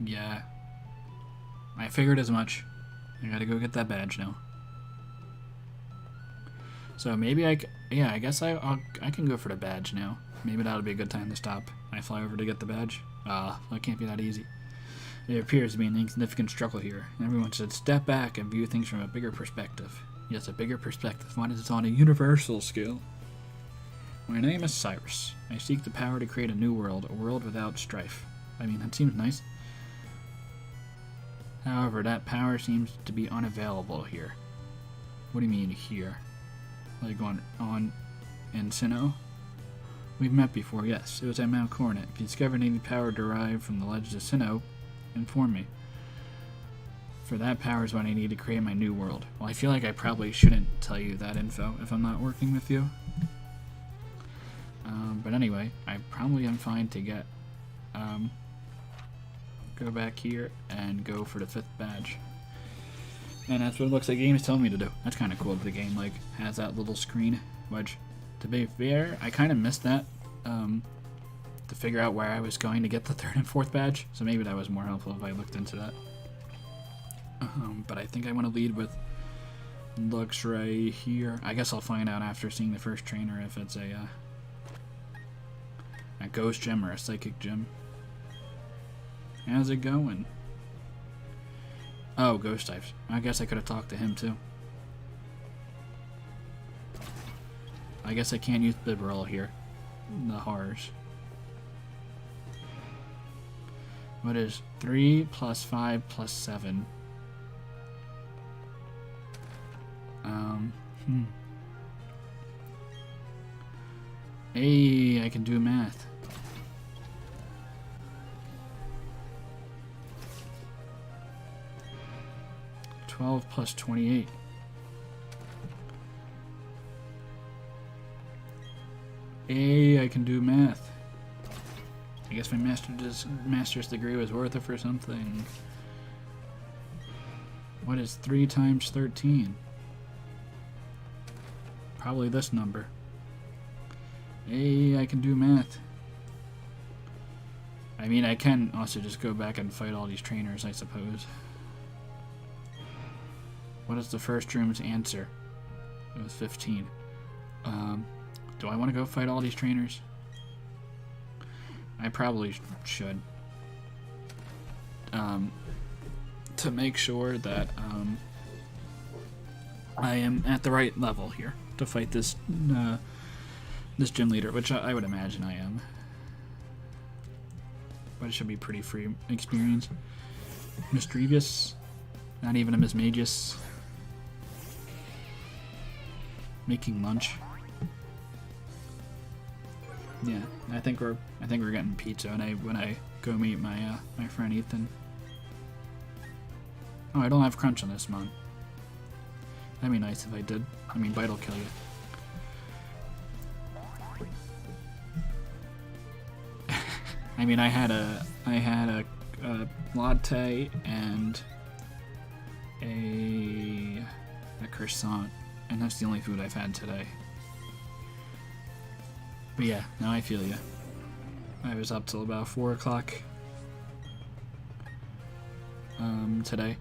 Yeah. I figured as much. I gotta go get that badge now. So maybe I guess I can go for the badge now. Maybe that'll be a good time to stop. I fly over to get the badge. That can't be that easy. There appears to be an insignificant struggle here. Everyone should step back and view things from a bigger perspective. Yes, a bigger perspective. One is on a universal scale. My name is Cyrus. I seek the power to create a new world, a world without strife. I mean, that seems nice. However, that power seems to be unavailable here. What do you mean here? Like on Encino? We've met before, yes. It was at Mount Coronet. If you discover any power derived from the Legends of Sinnoh, inform me. For that power is what I need to create my new world. Well, I feel like I probably shouldn't tell you that info if I'm not working with you. But anyway, I probably am fine to get go back here and go for the 5th badge. And that's what it looks like the game is telling me to do. That's kind of cool that the game like has that little screen, which, to be fair, I kind of missed that to figure out where I was going to get the 3rd and 4th badge. So maybe that was more helpful if I looked into that. But I think I want to lead with looks right here. I guess I'll find out after seeing the first trainer if it's a ghost gem or a psychic gem. How's it going? Oh, ghost types. I guess I could have talked to him too. I guess I can't use Bibarel here. The horrors. What is 3 plus 5 plus 7? Hey, I can do math. Plus 28. Hey, I can do math. I guess my master's degree was worth it for something. What is 3 times 13? Probably this number. Hey, I can do math. I mean, I can also just go back and fight all these trainers, I suppose. What is the first room's answer? It was 15. Do I want to go fight all these trainers? I probably should. To make sure that I am at the right level here to fight this this gym leader, which I would imagine I am. But it should be pretty free experience. Mischievous, not even a Mismagius. Making lunch. Yeah, I think we're getting pizza when I go meet my my friend Ethan. Oh, I don't have crunch on this one. That'd be nice if I did. I mean, bite'll kill you. I mean, I had a latte and a croissant, and that's the only food I've had today. But yeah, now I feel you. I was up till about 4 o'clock today.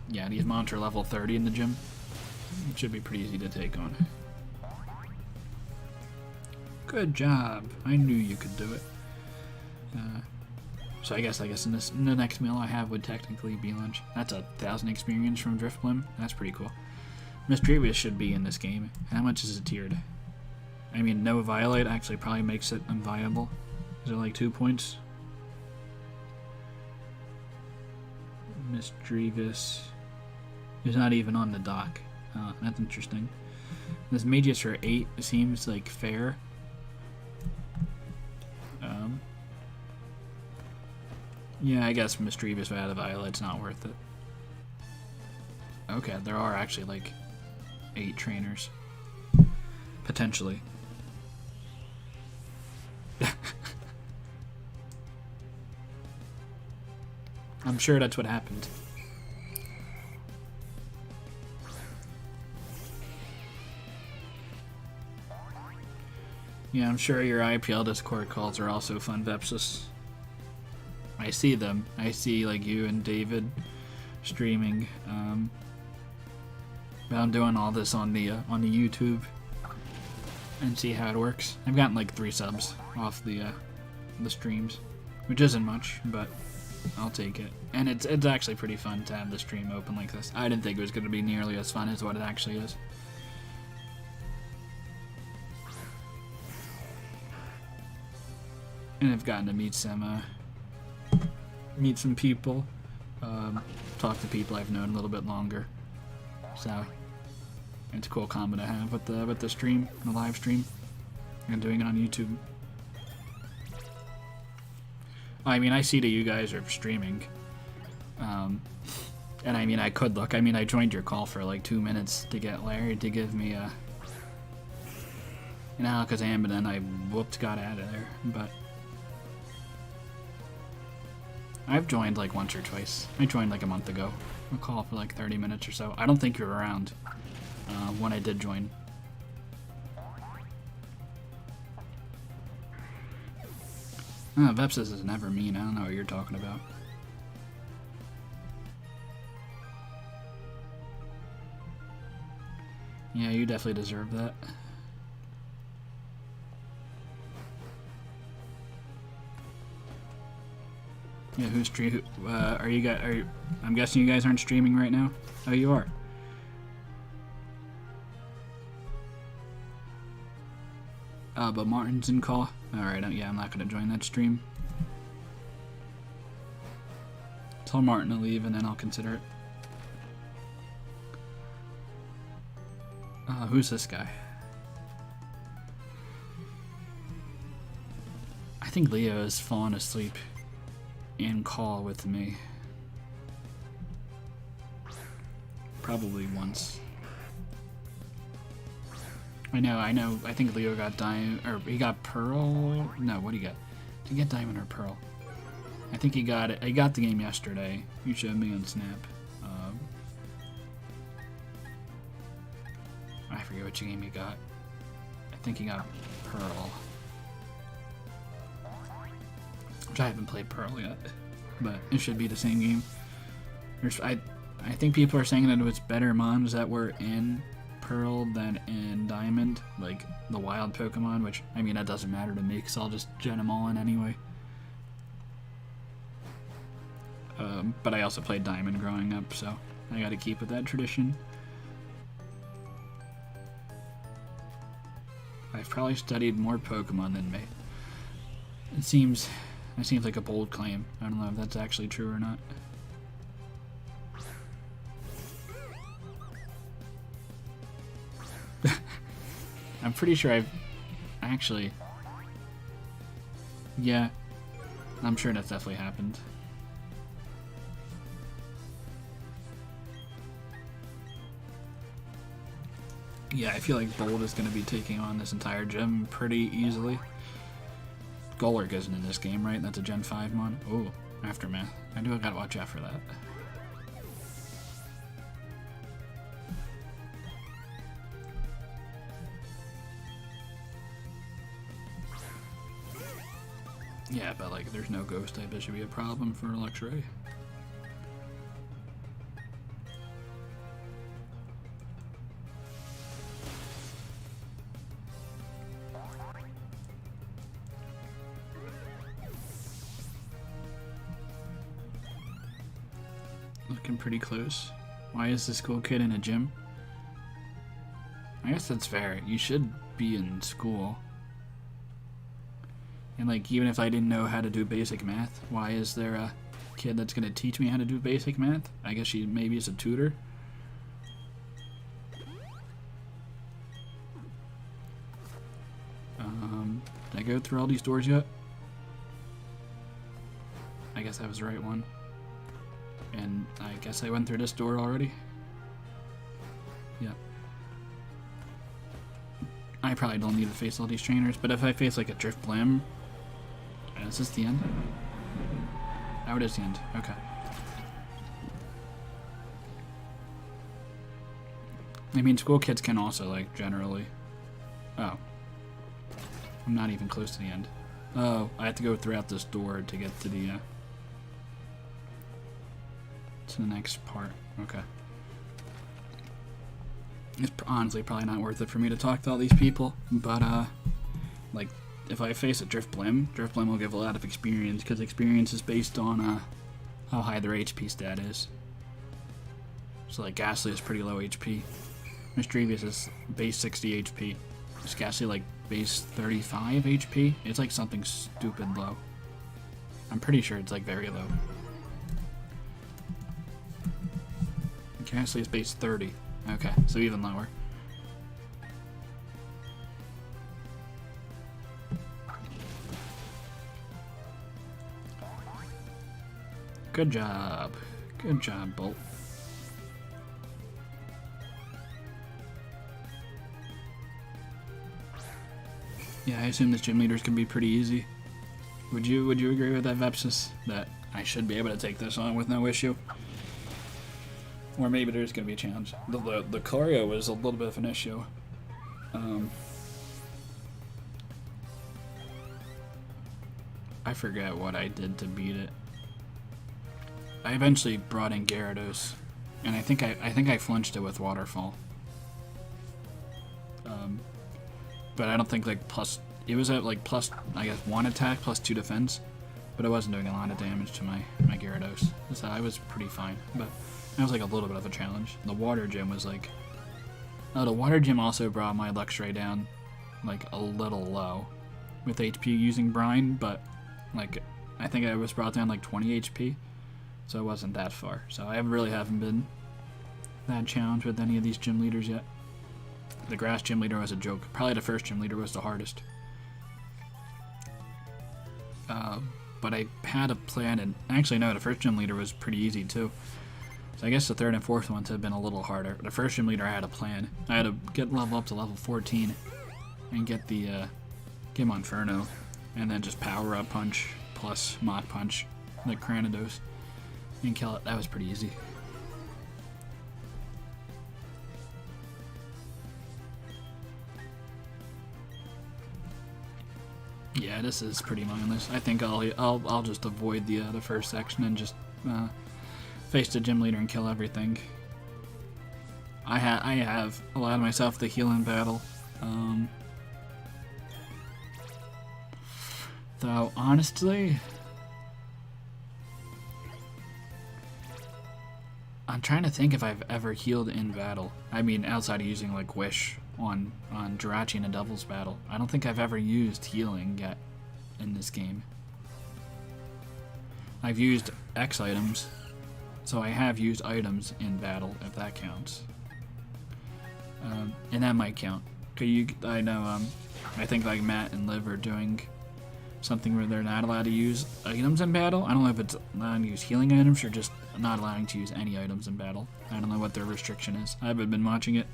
Yeah, these mons are level 30 in the gym. It should be pretty easy to take on. Good job. I knew you could do it. So I guess in the next meal I have would technically be lunch. That's 1,000 experience from Driftblim. That's pretty cool. Mischievous should be in this game. How much is it tiered? I mean, no Violate actually probably makes it unviable. Is it like 2 points? Mischievous is not even on the dock. That's interesting. This Magius for 8 seems like fair. Yeah, I guess Mischievous without a Violet's not worth it. Okay, there are actually like 8 trainers. Potentially. I'm sure that's what happened. Yeah, I'm sure your IPL Discord calls are also fun, Vepsis. I see them. I see like you and David streaming. But I'm doing all this on the YouTube and see how it works. I've gotten like 3 subs off the streams, which isn't much, but I'll take it. And it's actually pretty fun to have the stream open like this. I didn't think it was going to be nearly as fun as what it actually is. And I've gotten to meet some people, talk to people I've known a little bit longer. So it's a cool combo to have with the stream, the live stream, and doing it on YouTube. I mean, I see that you guys are streaming, and I mean, I could look. I mean, I joined your call for like 2 minutes to get Larry to give me a, Alakazam, and then I got out of there. But I've joined like once or twice. I joined like a month ago. A call for like 30 minutes or so. I don't think you were around when I did join. Oh, Vepsis is never mean. I don't know what you're talking about. Yeah, you definitely deserve that. Yeah, who's stream? Are you guys? I'm guessing you guys aren't streaming right now. Oh, you are. But Martin's in call. All right. Yeah, I'm not gonna join that stream. Tell Martin to leave, and then I'll consider it. Who's this guy? I think Leo has fallen asleep in call with me. Probably once. I know. I think Leo got diamond, or he got pearl. No, what did he get? Did he get diamond or pearl? I think he got it. I got the game yesterday. You showed me on Snap. I forget which game he got. I think he got pearl. Which I haven't played pearl yet, but it should be the same game. I think people are saying that it was better mons that were in pearl than in diamond, like the wild Pokemon, which, I mean, that doesn't matter to me because I'll just gen them all in anyway. But I also played diamond growing up, so I gotta keep with that tradition. I've probably studied more Pokemon than me. It seems like a bold claim. I don't know if that's actually true or not. I'm pretty sure I've actually... Yeah, I'm sure that's definitely happened. Yeah, I feel like Bold is going to be taking on this entire gym pretty easily. Golurk isn't in this game, right? That's a Gen 5 mon. Oh, Aftermath. I gotta watch out for that. Yeah, but like, there's no ghost type that should be a problem for Luxray. Looking pretty close. Why is this cool kid in a gym? I guess that's fair. You should be in school. And like, even if I didn't know how to do basic math, why is there a kid that's gonna teach me how to do basic math? I guess she maybe is a tutor. Did I go through all these doors yet? I guess that was the right one. And I guess I went through this door already. Yep. I probably don't need to face all these trainers, but if I face like a Drifblim... Is this the end? Oh, it is the end. Okay. I mean, school kids can also, like, generally... Oh. I'm not even close to the end. Oh, I have to go throughout this door to get to the next part. Okay. It's honestly probably not worth it for me to talk to all these people, but like, if I face a Drift Blim will give a lot of experience, because experience is based on how high their HP stat is. So like Ghastly is pretty low HP. Mischievous is base 60 HP. Is Ghastly like base 35 HP? It's like something stupid low. I'm pretty sure it's like very low. Ghastly is base 30. Okay, so even lower. Good job. Good job, Bolt. Yeah, I assume this gym leader's can be pretty easy. Would you agree with that, Vepsis? That I should be able to take this on with no issue? Or maybe there's going to be a challenge. The choreo was a little bit of an issue. I forget what I did to beat it. I eventually brought in Gyarados, and I think I flinched it with Waterfall. But I don't think like plus. It was at like plus, I guess, 1 attack plus 2 defense, but it wasn't doing a lot of damage to my Gyarados, so I was pretty fine. But that was like a little bit of a challenge. The water gym was like, oh, the water gym also brought my Luxray down like a little low with HP using Brine, but like I think I was brought down like 20 HP, so it wasn't that far. So I really haven't been that challenged with any of these gym leaders yet. The grass gym leader was a joke. Probably the first gym leader was the hardest. But I had a plan, and actually no, the first gym leader was pretty easy too. So I guess the third and fourth ones have been a little harder. The first gym leader I had a plan. I had to get level up to level 14 and get the get Monferno, and then just power up punch plus Mach Punch like Cranidos and kill it. That was pretty easy. Yeah, this is pretty mindless. I think I'll just avoid the first section and just face the gym leader and kill everything. I have allowed myself to heal in battle. Though honestly, I'm trying to think if I've ever healed in battle. I mean, outside of using like Wish on Jirachi in a doubles battle. I don't think I've ever used healing yet in this game. I've used X items, so I have used items in battle, if that counts. And that might count. I know, I think like Matt and Liv are doing something where they're not allowed to use items in battle. I don't know if it's allowed to use healing items or just not allowing to use any items in battle. I don't know what their restriction is. I haven't been watching it.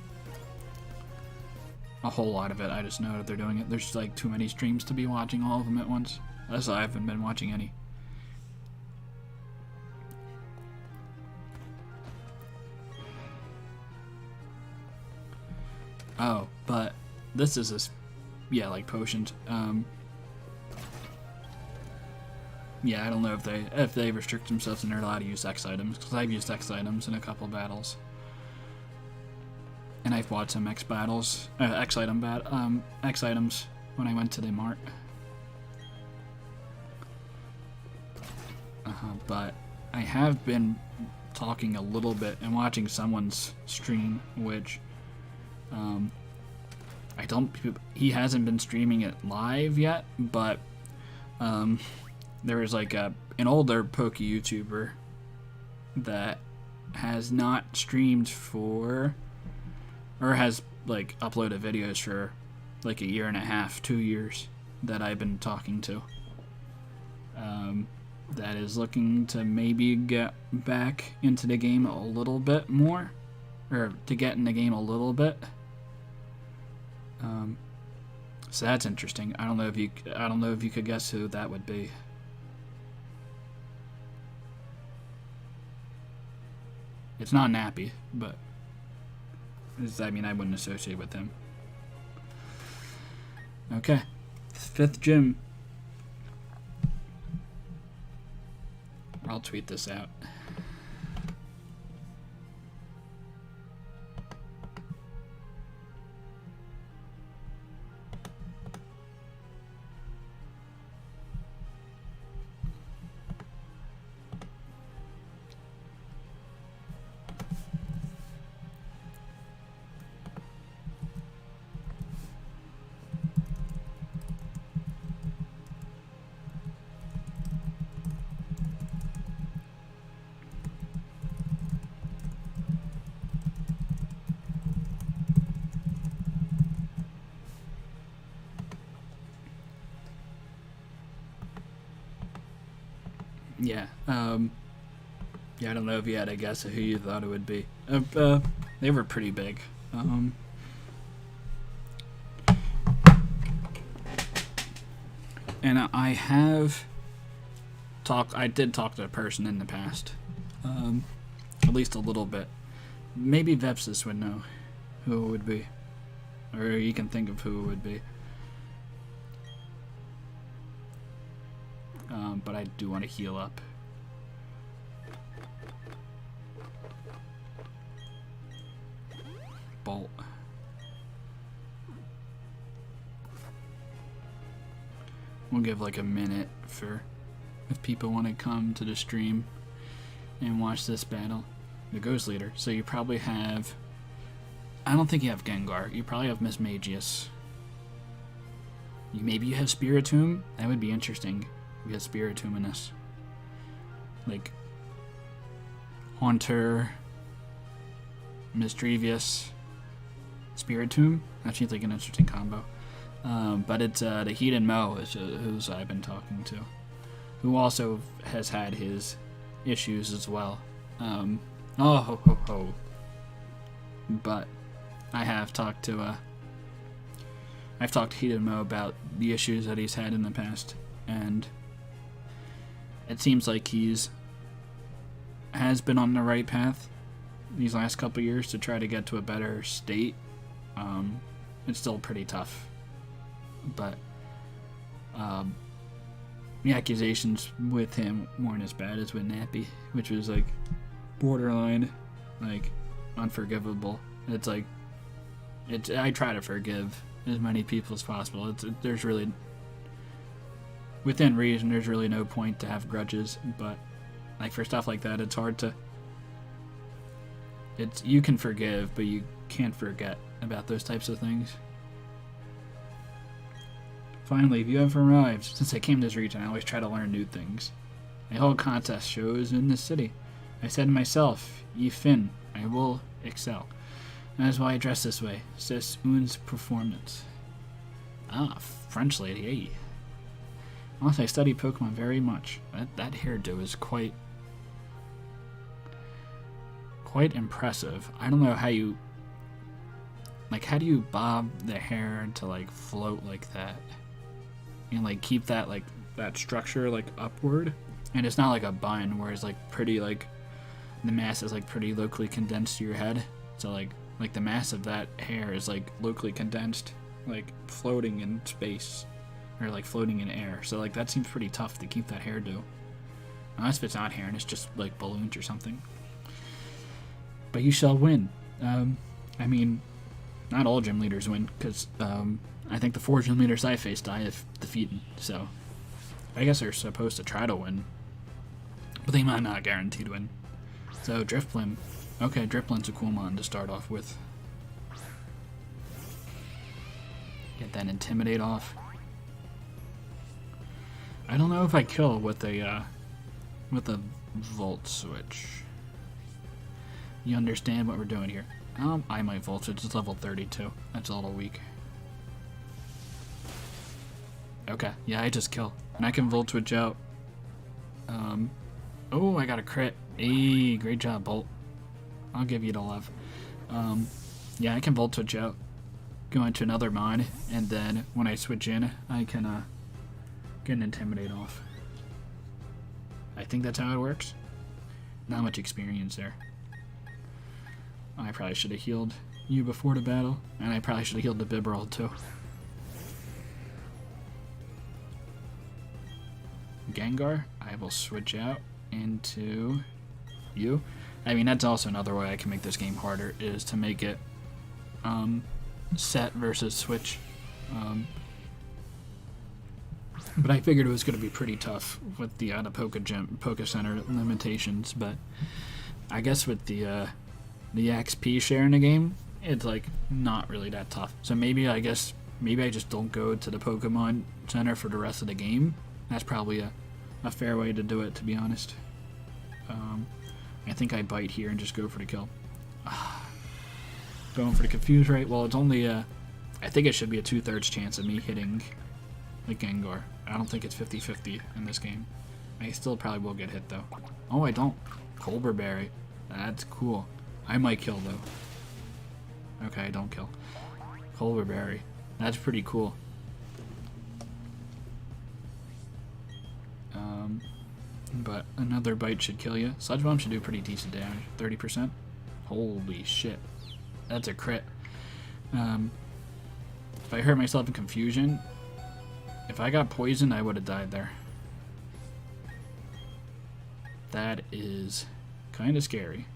A whole lot of it. I just know that they're doing it. There's like too many streams to be watching all of them at once. That's why I haven't been watching any. Oh, but this is this, yeah, like potions. Yeah, I don't know if they restrict themselves and they're allowed to use X items, because I've used X items in a couple battles. And I've bought some X items when I went to the mart. But I have been talking a little bit and watching someone's stream, which he hasn't been streaming it live yet, but there was like an older Poke YouTuber that has not streamed for, or has like uploaded videos for like a year and a half, 2 years, that I've been talking to. That is looking to maybe get back into the game a little bit more, or to get in the game a little bit. So that's interesting. I don't know if you could guess who that would be. It's not Nappy, but I mean, I wouldn't associate with him. Okay, 5th gym. I'll tweet this out. Yeah, yeah, I don't know if you had a guess of who you thought it would be. They were pretty big. And I did talk to a person in the past. At least a little bit. Maybe Vepsis would know who it would be. Or you can think of who it would be. But I do want to heal up. Bolt. We'll give like a minute for if people want to come to the stream and watch this battle. The Ghost Leader. So you probably have... I don't think you have Gengar. You probably have Miss Magius. Maybe you have Spiritomb. That would be interesting. We have Spiritomb in this. Like Haunter, Misdrevious, Spiritomb. That seems like an interesting combo. But it's the Heaton Mo is who's I've been talking to, who also has had his issues as well. But I have talked to I've talked to Heaton Mo about the issues that he's had in the past, and it seems like has been on the right path these last couple years to try to get to a better state. It's still pretty tough, but the accusations with him weren't as bad as with Nappy, which was like borderline, like unforgivable. It's like I try to forgive as many people as possible. There's really, within reason, there's really no point to have grudges, but like for stuff like that, it's hard to, you can forgive, but you can't forget about those types of things. Finally, you have arrived. Since I came to this region, I always try to learn new things. I hold contest shows in this city. I said to myself, ye Finn, I will excel. That is why I dress this way. C'est une performance. Ah, French lady, hey. Unless I study Pokemon very much. That hairdo is quite impressive. I don't know how you, like, how do you bob the hair to like float like that and like keep that like that structure like upward, and it's not like a bun where it's like pretty, like the mass is like pretty locally condensed to your head, so like the mass of that hair is like locally condensed, like floating in space or like floating in air. So like that seems pretty tough to keep that hairdo, unless if it's not hair and it's just like balloons or something. But you shall win. I mean, not all gym leaders win, because I think the 4 gym leaders I faced I have defeated. So I guess they're supposed to try to win, but they might not guaranteed win. So Drifblim. Okay, Drifblim's a cool mon to start off with. Get that Intimidate off. I don't know if I kill with a Volt Switch. You understand what we're doing here? I might Volt Switch. It's level 32. That's a little weak. Okay, yeah, I just kill. And I can Volt Switch out. Oh, I got a crit. Hey, great job, Bolt. I'll give you the love. Yeah, I can Volt Switch out. Go into another mod, and then when I switch in, I can get an Intimidate off. I think that's how it works. Not much experience there. I probably should have healed you before the battle, and I probably should have healed the Bibarel too. Gengar, I will switch out into you. I mean, that's also another way I can make this game harder, is to make it set versus switch. But I figured it was going to be pretty tough with the Poke Center limitations. But I guess with the XP share in the game, it's like not really that tough. So maybe I just don't go to the Pokemon Center for the rest of the game. That's probably a fair way to do it, to be honest. I think I bite here and just go for the kill. Going for the confuse rate. Well, it's only I think it should be a 2/3 chance of me hitting the Gengar. I don't think it's 50-50 in this game. I still probably will get hit though. Oh, I don't. Culver Berry. That's cool. I might kill though. Okay, I don't kill. Culver Berry. That's pretty cool. But another bite should kill you. Sludge Bomb should do pretty decent damage. 30%. Holy shit. That's a crit. If I hurt myself in confusion, if I got poisoned, I would have died there. That is kind of scary.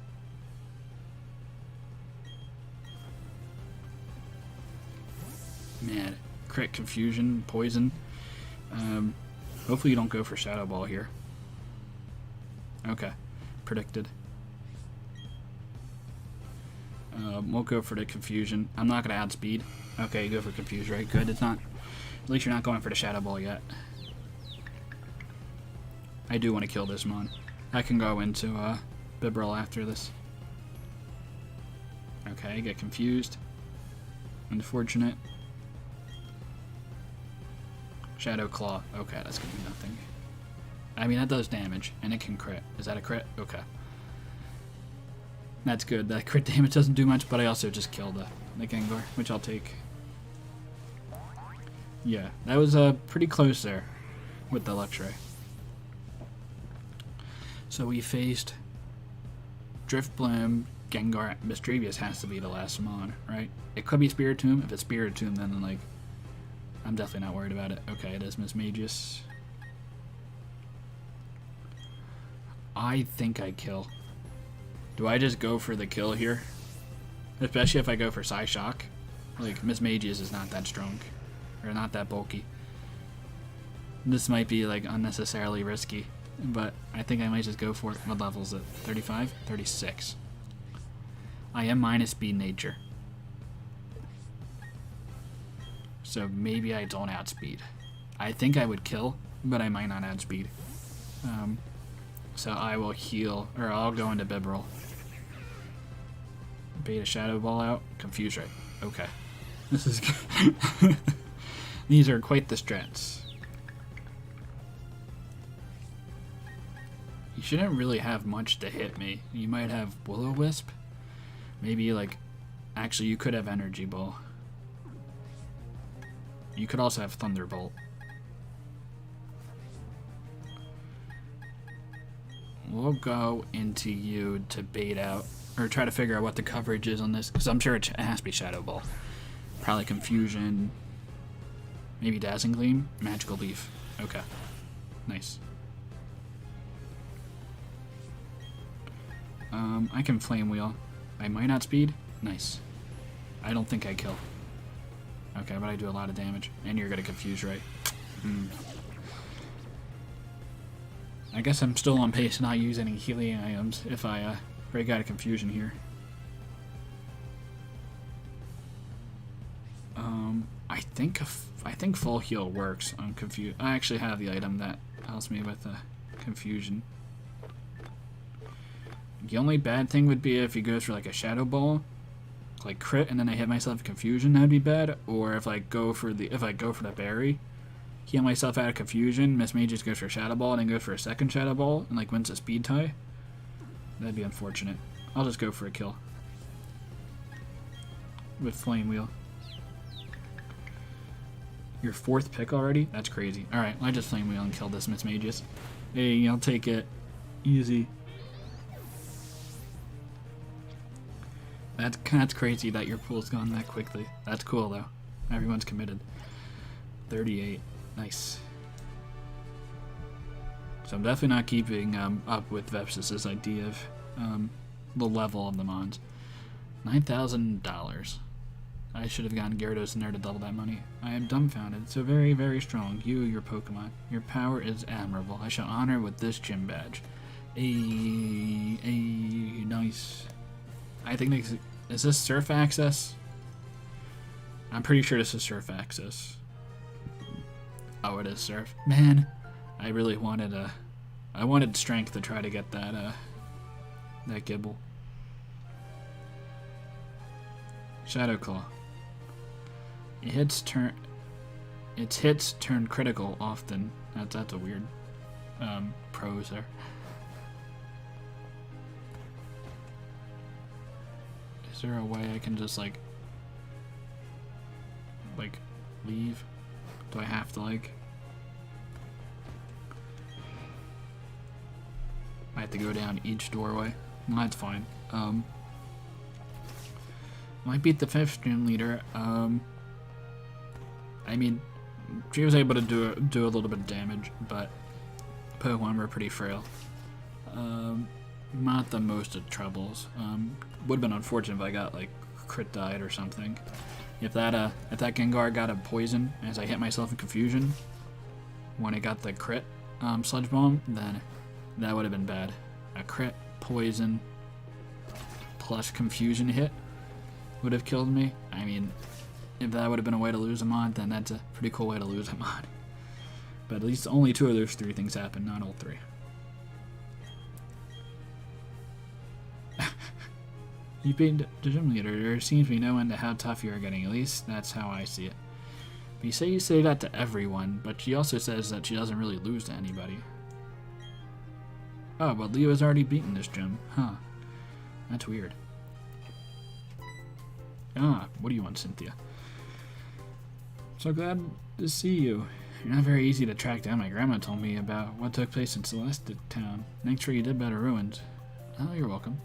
Man, crit, confusion, poison. Hopefully you don't go for Shadow Ball here. Okay, predicted. We'll go for the confusion. I'm not going to outspeed. Okay, you go for confuse, right? Good. It's not. At least you're not going for the Shadow Ball yet. I do want to kill this Mon. I can go into Bibarel after this. Okay, get confused. Unfortunate. Shadow Claw. Okay, that's gonna do nothing. I mean, that does damage, and it can crit. Is that a crit? Okay. That's good. That crit damage doesn't do much, but I also just killed the Gengar, which I'll take. Yeah, that was pretty close there with the Luxray. So we faced Drifblim, Gengar, Mischievous has to be the last Mon, right? It could be Spiritomb. If it's Spiritomb, then like I'm definitely not worried about it. Okay, it is Mismagius. I think I kill. Do I just go for the kill here? Especially if I go for Psyshock. Like, Mismagius is not that strong. Or not that bulky. This might be, like, unnecessarily risky. But I think I might just go for it. What level is it? 35? 36. I am minus speed nature. So maybe I don't outspeed. I think I would kill, but I might not outspeed. So I will heal, or I'll go into Bibarel. Beta Shadow Ball out. Confuse Ray. Okay. This is good. These are quite the strats. You shouldn't really have much to hit me. You might have Will-O-Wisp. Maybe like... Actually, you could have Energy Ball. You could also have Thunderbolt. We'll go into you to bait out, or try to figure out what the coverage is on this, because I'm sure it has to be Shadow Ball. Probably Confusion, maybe Dazzling Gleam, Magical Leaf. Okay, nice. I can Flame Wheel. I might not speed. Nice. I don't think I kill. Okay, but I do a lot of damage, and you're gonna confuse, right? I guess I'm still on pace to not use any healing items if I break out of confusion here. I think full heal works on confuse. I actually have the item that helps me with confusion. The only bad thing would be if he goes for like a Shadow Ball, like crit, and then I hit myself with confusion. That'd be bad. Or if I go for the berry, heal myself out of confusion. Mismagius goes for Shadow Ball and then goes for a second Shadow Ball and like wins a speed tie. That'd be unfortunate. I'll just go for a kill with Flame Wheel. Your fourth pick already? That's crazy. Alright, I just Flame Wheel and kill this Mismagius. Hey, I'll take it. Easy. That's crazy that your pool's gone that quickly. That's cool though. Everyone's committed. 38. Nice. So I'm definitely not keeping up with Vepsis' idea of the level of the mons. $9,000. I should have gotten Gyarados in there to double that money. I am dumbfounded. So very, very strong. You, your Pokemon. Your power is admirable. I shall honor with this gym badge. Nice. I think is this Surf Access? I'm pretty sure this is Surf Access. Oh, it is Surf. Man, I really wanted I wanted Strength to try to get that that Gibble. Shadow Claw. Its hits turn critical often. That's a weird prose there. Is there a way I can just like leave? Do I have to like? I have to go down each doorway. No, that's fine. Might beat the 5th gym leader. I mean, she was able to do a little bit of damage, but Pokemon were pretty frail. Not the most of troubles. Would have been unfortunate if I got like crit died or something. If that Gengar got a poison as I hit myself in confusion when it got the crit Sludge Bomb, then that would have been bad. A crit, poison, plus confusion hit would have killed me. I mean, if that would have been a way to lose a mod, then that's a pretty cool way to lose a mod. But at least only 2 of those 3 things happened, not all 3. You beat the gym leader. There seems to be no end to how tough you are getting. At least that's how I see it. But you say that to everyone, but she also says that she doesn't really lose to anybody. Oh, but Leo has already beaten this gym. Huh. That's weird. Ah, what do you want, Cynthia? So glad to see you. You're not very easy to track down. My grandma told me about what took place in Celeste Town. Make sure you did better ruins. Oh, you're welcome.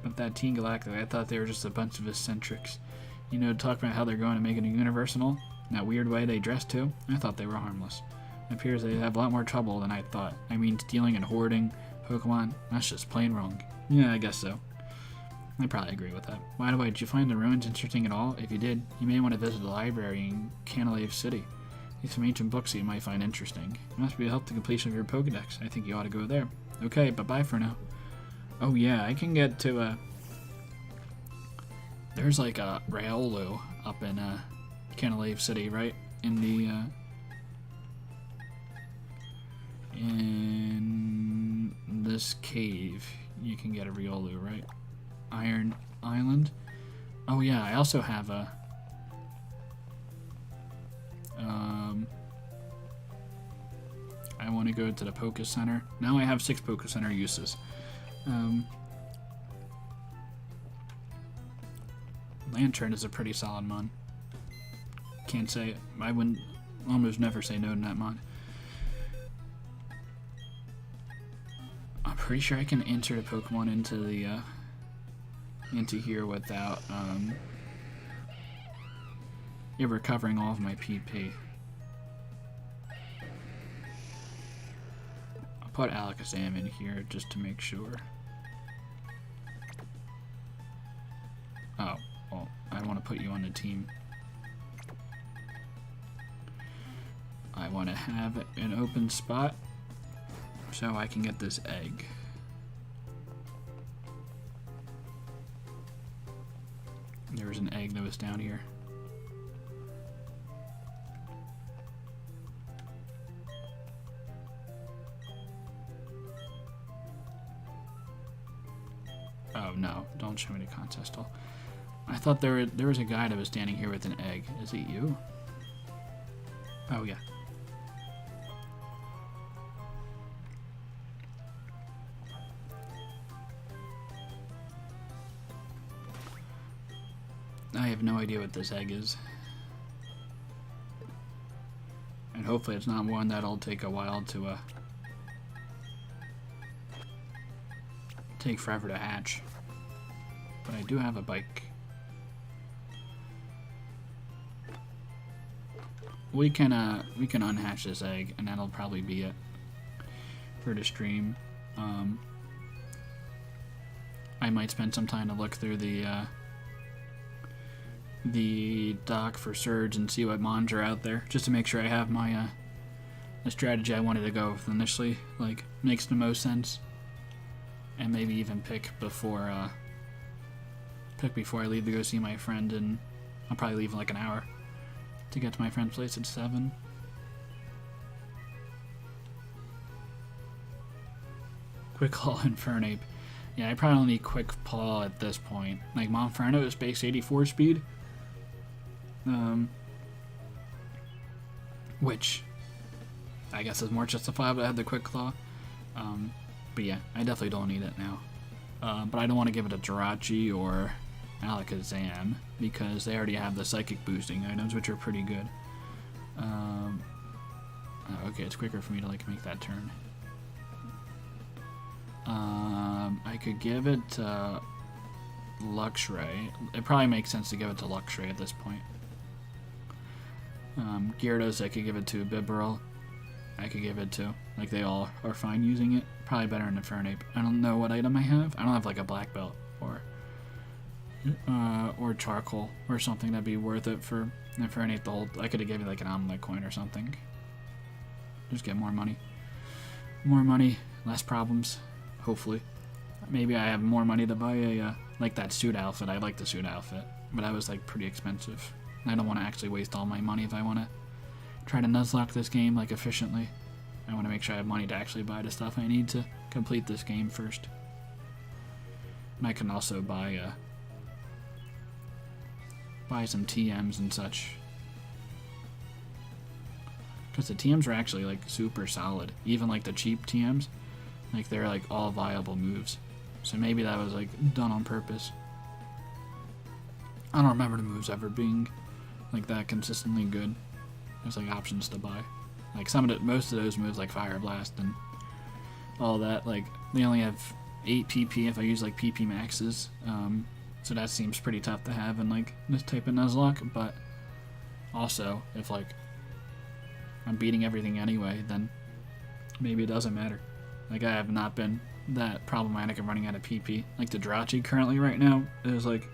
But that Team Galactic, I thought they were just a bunch of eccentrics. You know, talk about how they're going to make a new universe and all. In that weird way they dress too. I thought they were harmless. It appears they have a lot more trouble than I thought. I mean, stealing and hoarding Pokemon, that's just plain wrong. Yeah, I guess so. I probably agree with that. By the way, did you find the ruins interesting at all? If you did, you may want to visit the library in Canalave City. There's some ancient books that you might find interesting. It must be a help to completion of your Pokedex. I think you ought to go there. Okay, bye-bye for now. Oh yeah, I can get to there's like a Riolu up in Canalave City, right? In the in this cave you can get a Riolu, right? Iron Island. Oh yeah, I also have a I want to go to the Poké Center. Now I have 6 Poké Center uses. Lantern is a pretty solid mod. Can't say I wouldn't almost never say no to that mod. I'm pretty sure I can enter the Pokemon into the into here without it recovering all of my PP. I'll put Alakazam in here just to make sure. Oh, well, I want to put you on the team. I want to have an open spot so I can get this egg. There was an egg that was down here. Oh no, don't show me the contest hall. I thought there was a guy that was standing here with an egg. Is it you? Oh yeah. I have no idea what this egg is. And hopefully it's not one that'll take a while to take forever to hatch. But I do have a bike. We can unhatch this egg and that'll probably be it. for the stream. I might spend some time to look through the doc for Surge and see what mons are out there, just to make sure I have my the strategy I wanted to go with initially, like, makes the most sense, and maybe even pick before I leave to go see my friend, and I'll probably leave in like an hour to get to my friend's place at 7. Quick Claw Infernape. Yeah, I probably need Quick Paw at this point. Like, Monferno is base 84 speed. Which I guess is more justifiable to have the Quick Claw. But yeah, I definitely don't need it now. But I don't want to give it a Jirachi or Alakazam because they already have the Psychic boosting items, which are pretty good. Okay, it's quicker for me to like make that turn. I could give it to Luxray. It probably makes sense to give it to Luxray at this point. Gyarados, I could give it to Bibarel. I could give it to. Like, they all are fine using it. Probably better than Infernape. I don't know what item I have. I don't have like a black belt or charcoal or something that'd be worth it for Infernape to hold. I could have given like an omelet coin or something. Just get more money. More money, less problems. Hopefully. Maybe I have more money to buy a like that suit outfit. I like the suit outfit, but that was like pretty expensive. I don't want to actually waste all my money if I want to try to Nuzlocke this game like efficiently. I want to make sure I have money to actually buy the stuff I need to complete this game first. And I can also buy some TMs and such. Because the TMs are actually like super solid. Even like the cheap TMs, like they're like all viable moves. So maybe that was like done on purpose. I don't remember the moves ever being like that consistently good. There's like options to buy. Like most of those moves like Fire Blast and all that, like they only have 8 PP if I use like PP maxes. So that seems pretty tough to have in like this type of Nuzlocke, but also if like I'm beating everything anyway, then maybe it doesn't matter. Like I have not been that problematic of running out of PP. Like the Jirachi currently right now is like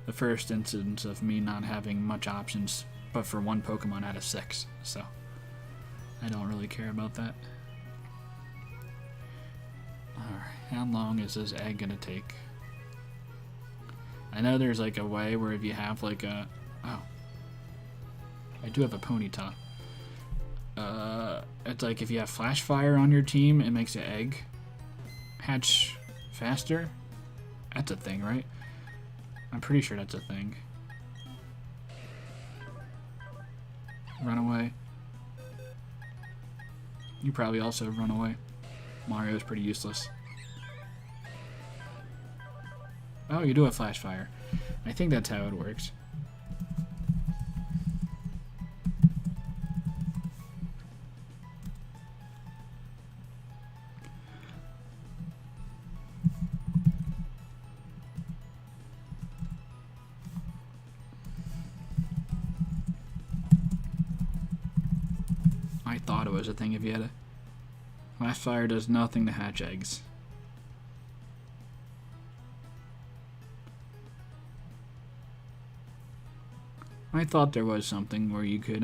the first instance of me not having much options but for one Pokemon out of 6, so I don't really care about that. Alright, how long is this egg gonna take? I know there's like a way where if you have like a... Oh. I do have a Ponyta. It's like if you have Flash Fire on your team, it makes the egg hatch faster. That's a thing, right? I'm pretty sure that's a thing. Run away. You probably also run away. Mario's pretty useless. Oh, you do have Flash Fire. I think that's how it works. I thought it was a thing if you had a... Flash Fire does nothing to hatch eggs. I thought there was something where you could,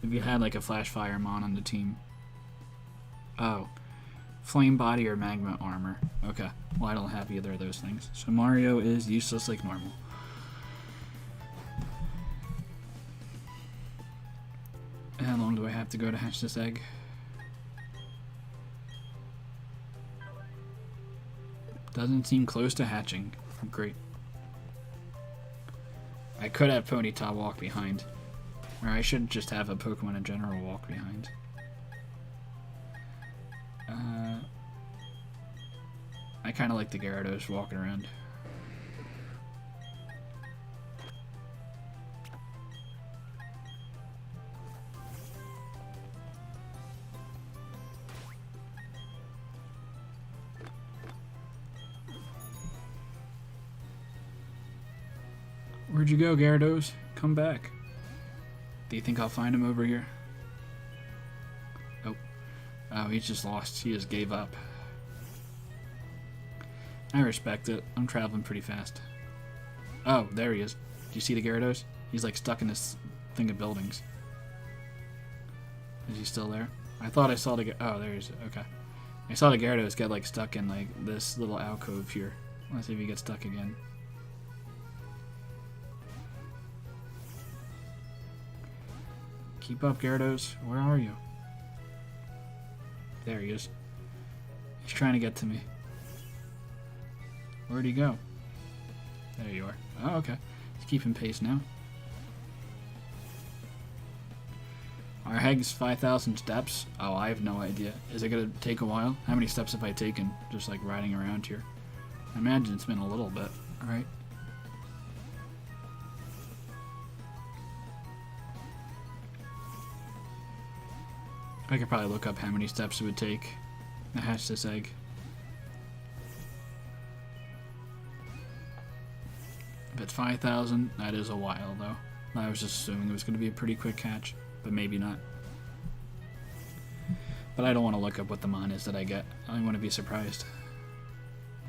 if you had like a Flash Fire mon on the team. Oh. Flame Body or Magma Armor. Okay. Well, I don't have either of those things. So Mario is useless like normal. How long do I have to go to hatch this egg? Doesn't seem close to hatching. Great. I could have Ponyta walk behind. Or I should just have a Pokemon in general walk behind. I kind of like the Gyarados walking around. Where'd you go, Gyarados? Come back. Do you think I'll find him over here? Oh. Oh, he's just lost. He just gave up. I respect it. I'm traveling pretty fast. Oh, there he is. Do you see the Gyarados? He's like stuck in this thing of buildings. Is he still there? I thought I saw the... Oh, there he is. Okay. I saw the Gyarados get like stuck in like this little alcove here. Let's see if he gets stuck again. Keep up, Gyarados. Where are you? There he is. He's trying to get to me. Where'd he go? There you are. Oh, okay. He's keeping pace now. Our Heg's 5,000 steps. Oh, I have no idea. Is it going to take a while? How many steps have I taken just like riding around here? I imagine it's been a little bit, right? I could probably look up how many steps it would take to hatch this egg. If it's 5,000, that is a while though. I was just assuming it was going to be a pretty quick hatch, but maybe not. But I don't want to look up what the mon is that I get. I want to be surprised.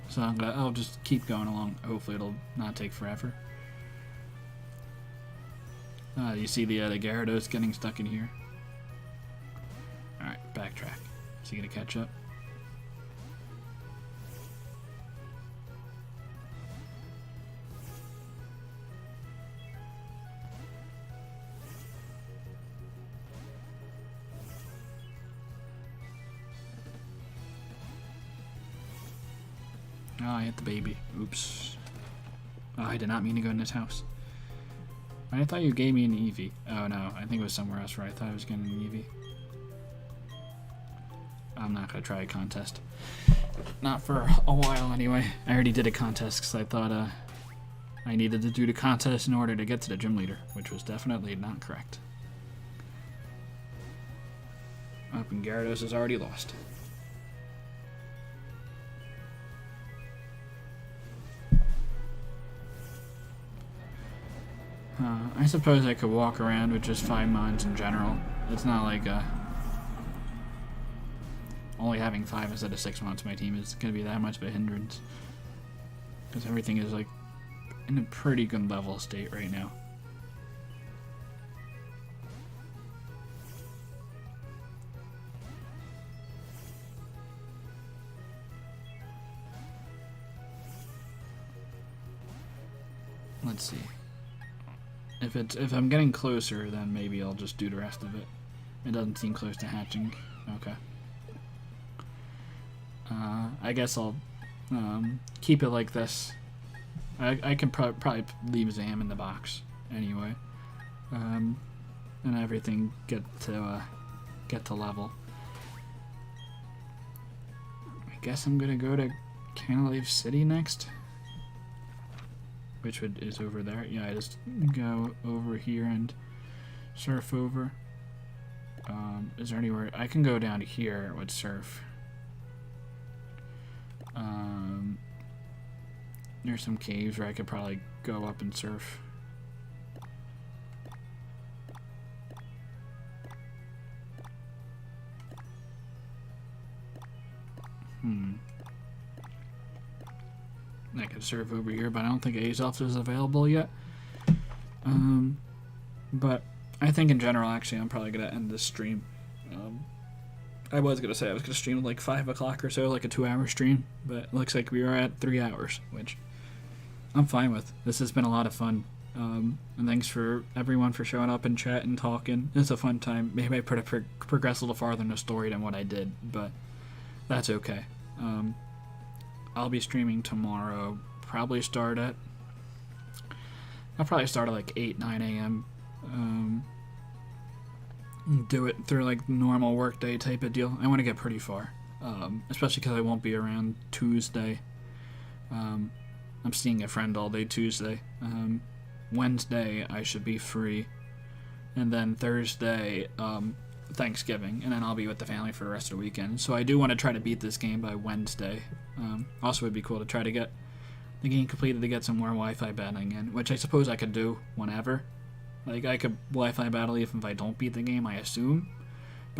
So I'll just keep going along. Hopefully it'll not take forever. You see the Gyarados getting stuck in here. Alright, backtrack. Is he gonna catch up? Oh, I hit the baby. Oops. Oh, I did not mean to go in this house. I thought you gave me an Eevee. Oh no, I think it was somewhere else where I thought I was getting an Eevee. I'm not going to try a contest. Not for a while anyway. I already did a contest because I thought I needed to do the contest in order to get to the gym leader, which was definitely not correct. Up and Gyarados is already lost. I suppose I could walk around with just 5 mons in general. It's not like only having 5 instead of 6 mons to my team is going to be that much of a hindrance. Because everything is like in a pretty good level state right now. Let's see. If I'm getting closer, then maybe I'll just do the rest of it. It doesn't seem close to hatching. Okay. I guess I'll keep it like this. I can probably leave Zam in the box anyway, and everything get to level. I guess I'm gonna go to Canalave City next. Which is over there. Yeah, I just go over here and surf over. Is there anywhere I can go down here with surf? There's some caves where I could probably go up and surf. I could surf over here, but I don't think Azelf is available yet. But I think in general, actually, I'm probably going to end this stream. I was going to say I was going to stream at like 5 o'clock or so, like a 2-hour stream, but it looks like we are at 3 hours, which I'm fine with. This has been a lot of fun. And thanks for everyone for showing up and chat and talking. It's a fun time. Maybe I progress a little farther in the story than what I did, but that's okay. I'll be streaming tomorrow. I'll probably start at like 8, 9 a.m. Do it through like normal workday type of deal. I want to get pretty far, especially because I won't be around Tuesday. I'm seeing a friend all day Tuesday. Wednesday I should be free, and then Thursday Thanksgiving, and then I'll be with the family for the rest of the weekend. So I do want to try to beat this game by Wednesday. Also, it'd be cool to try to get the game completed to get some more Wi-Fi battling in, which I suppose I could do whenever. Like, I could Wi-Fi battle even if I don't beat the game, I assume.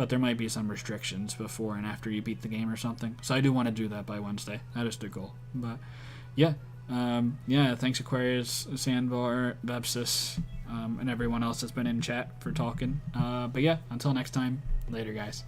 but there might be some restrictions before and after you beat the game or something. So I do want to do that by Wednesday. That is the goal. But yeah, thanks Aquarius, Sandbar, Bepsis, and everyone else that's been in chat for talking. But yeah, until next time, later guys.